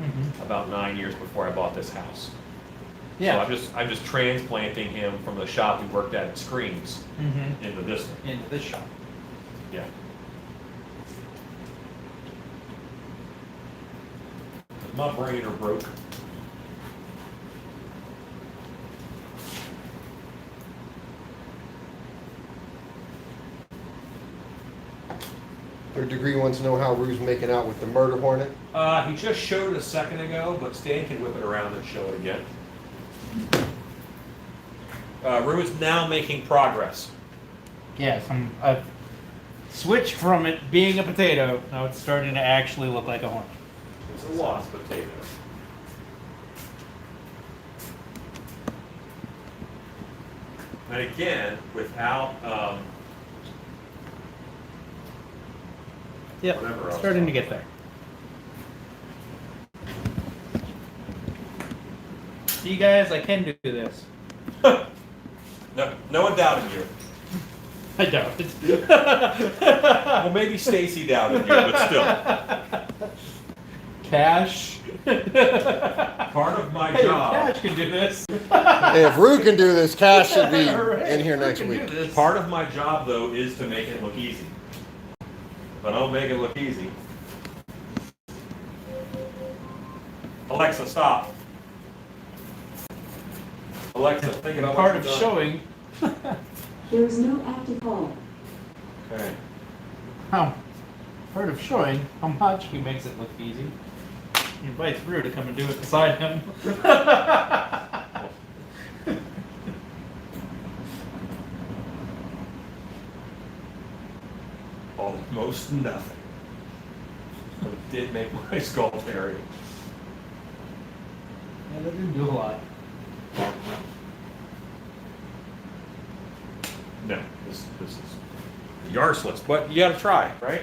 Mm-hmm. about 9 years before I bought this house. Yeah. So I'm just transplanting him from the shop he worked at Screams Mm-hmm. into this one. Into this shop. Yeah. My brain are broke. Third degree wants to know how Rue's making out with the murder hornet. He just showed it a second ago, but Stan can whip it around and show it again. Rue is now making progress. Yes, I've switched from it being a potato. Now it's starting to actually look like a hornet. It's a wasp potato. And again, without Yep, whatever else. starting to get there. See, guys, I can do this. No one doubted you. I don't. Well, maybe Stacy doubted you, but still. Cash. Part of my Hey, job. Cash can do this. Hey, if Rue can do this, Cash should be Right, in here we next can do week. this. Part of my job, though, is to make it look easy. If I don't make it look easy. Alexa, stop. Alexa, think about Part what of you've done. showing There is no active call. Okay. how part of showing how much he makes it look easy. He invites Rue to come and do it beside him. Almost nothing. But it did make my Sculpt area. Yeah, that didn't do a lot. No, this is yarsless, but you gotta try, right?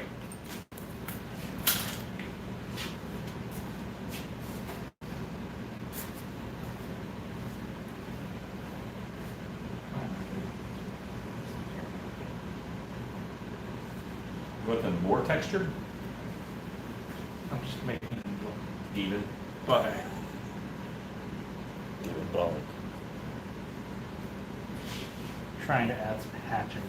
You want them more textured? I'm just making him look Even? butter. Even bulk. Trying to add some hatching.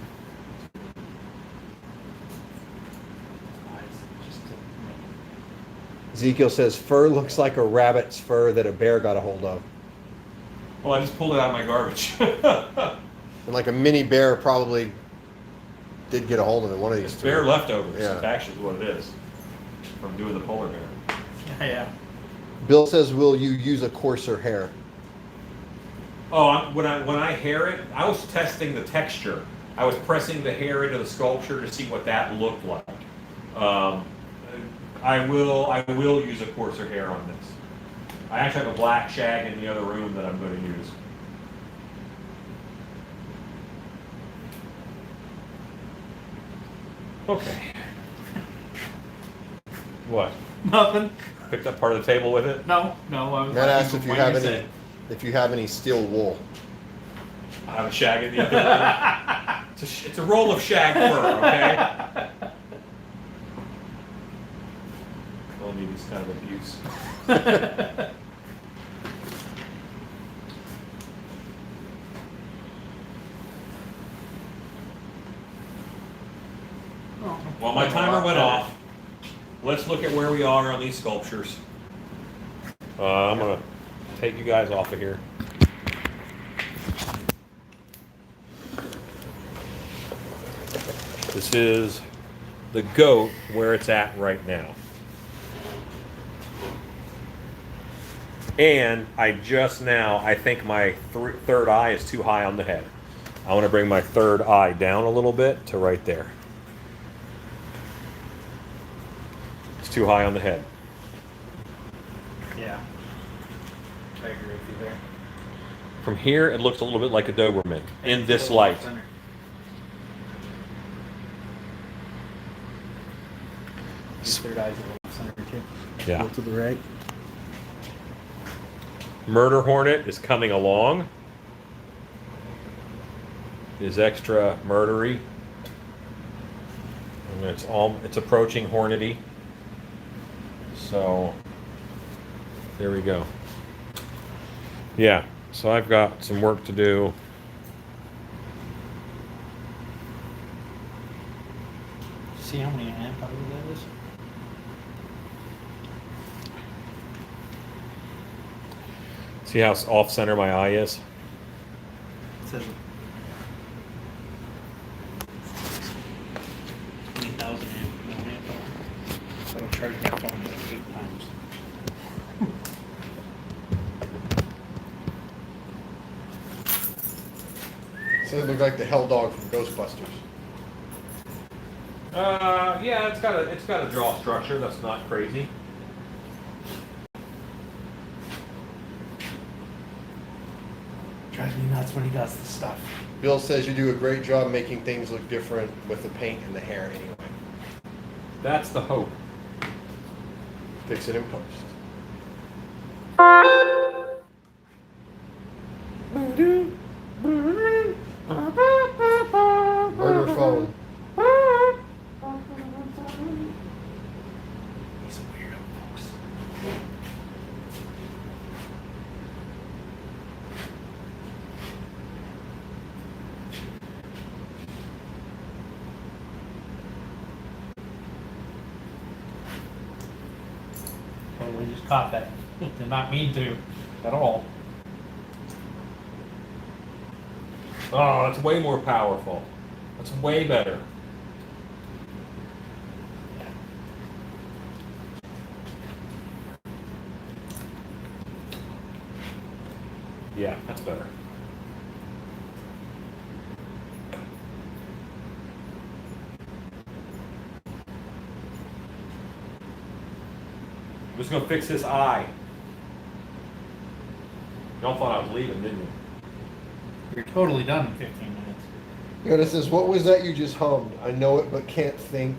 Just to make Ezekiel says fur looks like a rabbit's fur that a bear got a hold of. Well, I just pulled it out of my garbage. And like a mini bear probably did get a hold of it, one of these It's two. bear leftovers, Yeah. it's actually what it is, from doing the polar bear. yeah. Bill says, will you use a coarser hair? Oh, when I hair it, I was testing the texture. I was pressing the hair into the sculpture to see what that looked like. I will use a coarser hair on this. I actually have a black shag in the other room that I'm going to use. Okay. What? Nothing. Picked up part of the table with it? No, I was Matt like, asked if you when have said- if you have any steel wool. I have a shag in the other room. It's a roll of shag fur, okay? Don't need this kind of abuse. Well, my timer went off. Let's look at where we are on these sculptures. I'm gonna take you guys off of here. This is the goat where it's at right now. And I think my third eye is too high on the head. I want to bring my third eye down a little bit to right there. It's too high on the head. Yeah. I agree with you there. From here, it looks a little bit like a Doberman in this light. His third eye's a little center too. Yeah. To the right. Murder Hornet is coming along. Is extra murdery. And it's approaching hornety. So there we go. Yeah, so I've got some work to do. See how many amp hours that is? See how off center my eye is? It says 20,000 amp. So it looked like the Hell Dog from Ghostbusters. Yeah, it's got a draw structure that's not crazy. Drives me nuts when he does this stuff. Bill says you do a great job making things look different with the paint and the hair anyway. That's the hope. Fix it in post. Murder phone. He's a weirdo, folks. Well, we just caught that. Did not mean to at all. Oh, that's way more powerful. That's way better. Yeah, that's better. I'm just gonna fix this eye. Y'all thought I was leaving, didn't you? You're totally done in 15 minutes. Yoda says, what was that you just hummed? I know it but can't think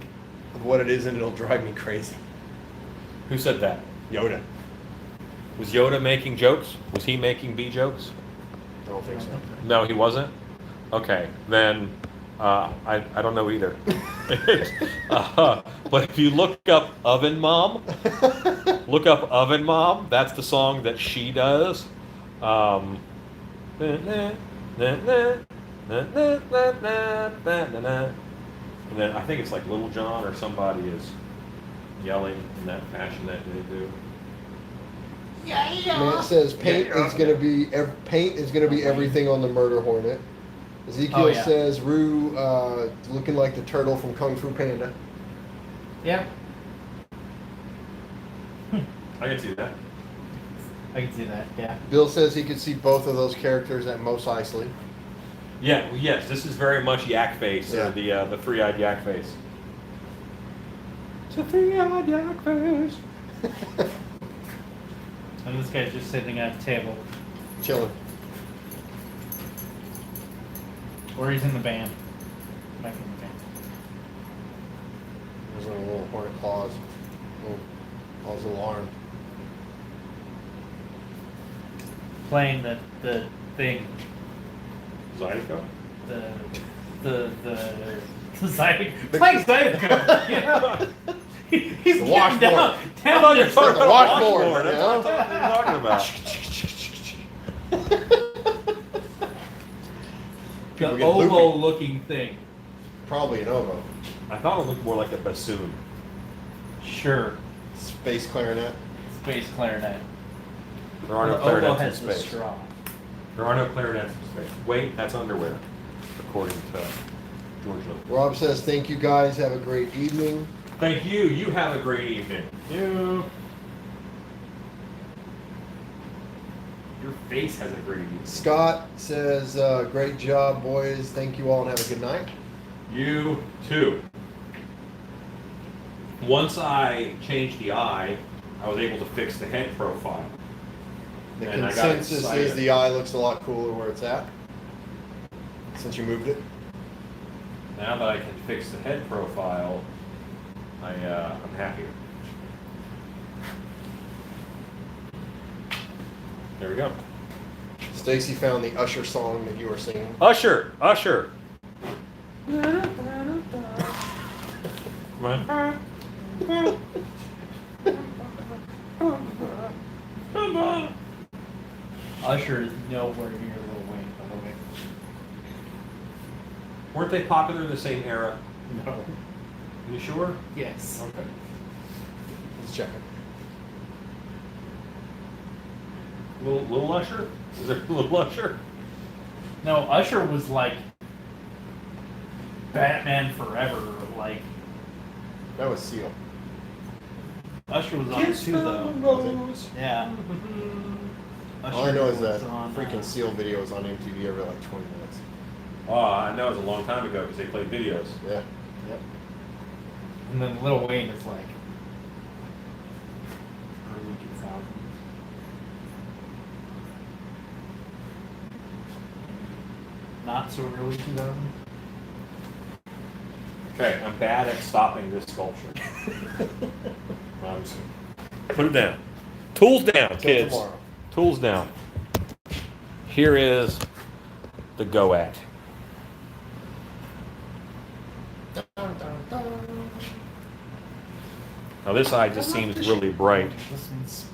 of what it is and it'll drive me crazy. Who said that? Yoda. Was Yoda making jokes? Was he making B jokes? I don't think so. No, he wasn't? Okay, then I don't know either. But if you look up Oven Mom, that's the song that she does. And then I think it's like Little John or somebody is yelling in that fashion that they do. Man says paint is gonna be everything on the Murder Hornet. Ezekiel Oh, yeah. says Rue looking like the turtle from Kung Fu Panda. Yeah, I can see that. I can see that. Yeah. Bill says he could see both of those characters at Mos Eisley. Yeah, well, yes, this is very much Yak Face, Yeah. or the three-eyed Yak Face. It's a three-eyed Yak Face. And this guy's just sitting at a table, Chilling. or he's in the band. Might be in the band. There's a little hornet claws. Claws alarm. Playing the thing, Zydeco? the Zydeco. Playing Zydeco. Yeah. He's The getting washboard. down I thought you were this- talking The about washboard, That's you what I thought you were talking about. People the get loopy. oboe-looking thing. Probably an oboe. I thought it looked more like a bassoon. Sure, Space clarinet. space clarinet. There are no The oboe clarinets in has the space. straw. There are no clarinets in space. Wait, that's underwear, according to George Lucas. Rob says, thank you guys. Have a great evening. Thank you. You have a great evening. You. Your face has a great evening. Scott says, great job, boys. Thank you all and have a good night. You too. Once I changed the eye, I was able to fix the head profile. The And I got consensus is excited. the eye looks a lot cooler where it's at. Since you moved it. Now that I can fix the head profile, I'm happier. There we go. Stacy found the Usher song that you were singing. Usher, Usher. Come on. Come on. Usher is nowhere near Lil Wayne, by the way. Weren't they popular in the same era? No. You sure? Yes. Okay. Let's check it. Little Usher? Is there Little Usher? No, Usher was like Batman Forever. Like That was Seal. Usher was on too, though. rose. Yeah. All I know is was that on, freaking Seal video is on MTV every like 20 minutes. Oh, I know it was a long time ago because they played videos. Yeah. And then Lil Wayne is like early 2000s. Not so early 2000s. Okay, I'm bad at stopping this sculpture. Put it down. Tools down, Till kids. tomorrow. Tools down. Here is the go at. Now this eye just seems really bright. This one's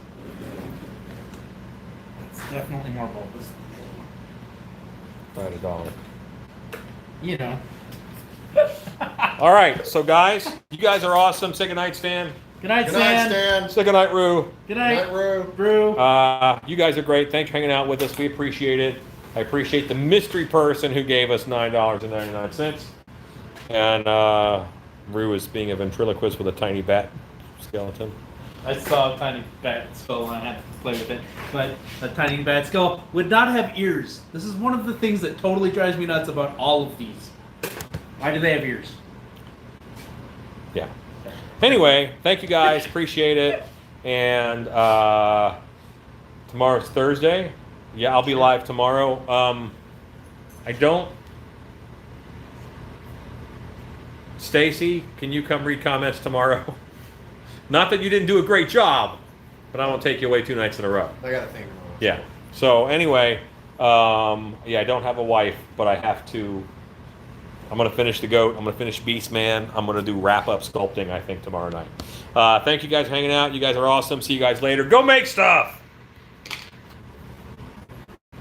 it's definitely more bulbous. Not a dollar. You know. All right, so guys, you guys are awesome. Say goodnight, Stan. Good night, Good night, Stan. Stan. Say goodnight, Rue. Good Good night, night, Rue. Brew. You guys are great. Thanks for hanging out with us. We appreciate it. I appreciate the mystery person who gave us $9.99. And Rue is being a ventriloquist with a tiny bat skeleton. I saw a tiny bat skull and I had to play with it. But a tiny bat skull would not have ears. This is one of the things that totally drives me nuts about all of these. Why do they have ears? Yeah. Anyway, thank you guys. Appreciate it. And tomorrow's Thursday. Yeah, I'll be live tomorrow. I don't. Stacy, can you come read comments tomorrow? Not that you didn't do a great job, but I won't take you away 2 nights in a row. I got a thing. Yeah. So anyway, yeah, I don't have a wife, but I have to. I'm gonna finish the goat. I'm gonna finish Beast Man. I'm gonna do wrap up sculpting. I think tomorrow night. Thank you guys for hanging out. You guys are awesome. See you guys later. Go make stuff.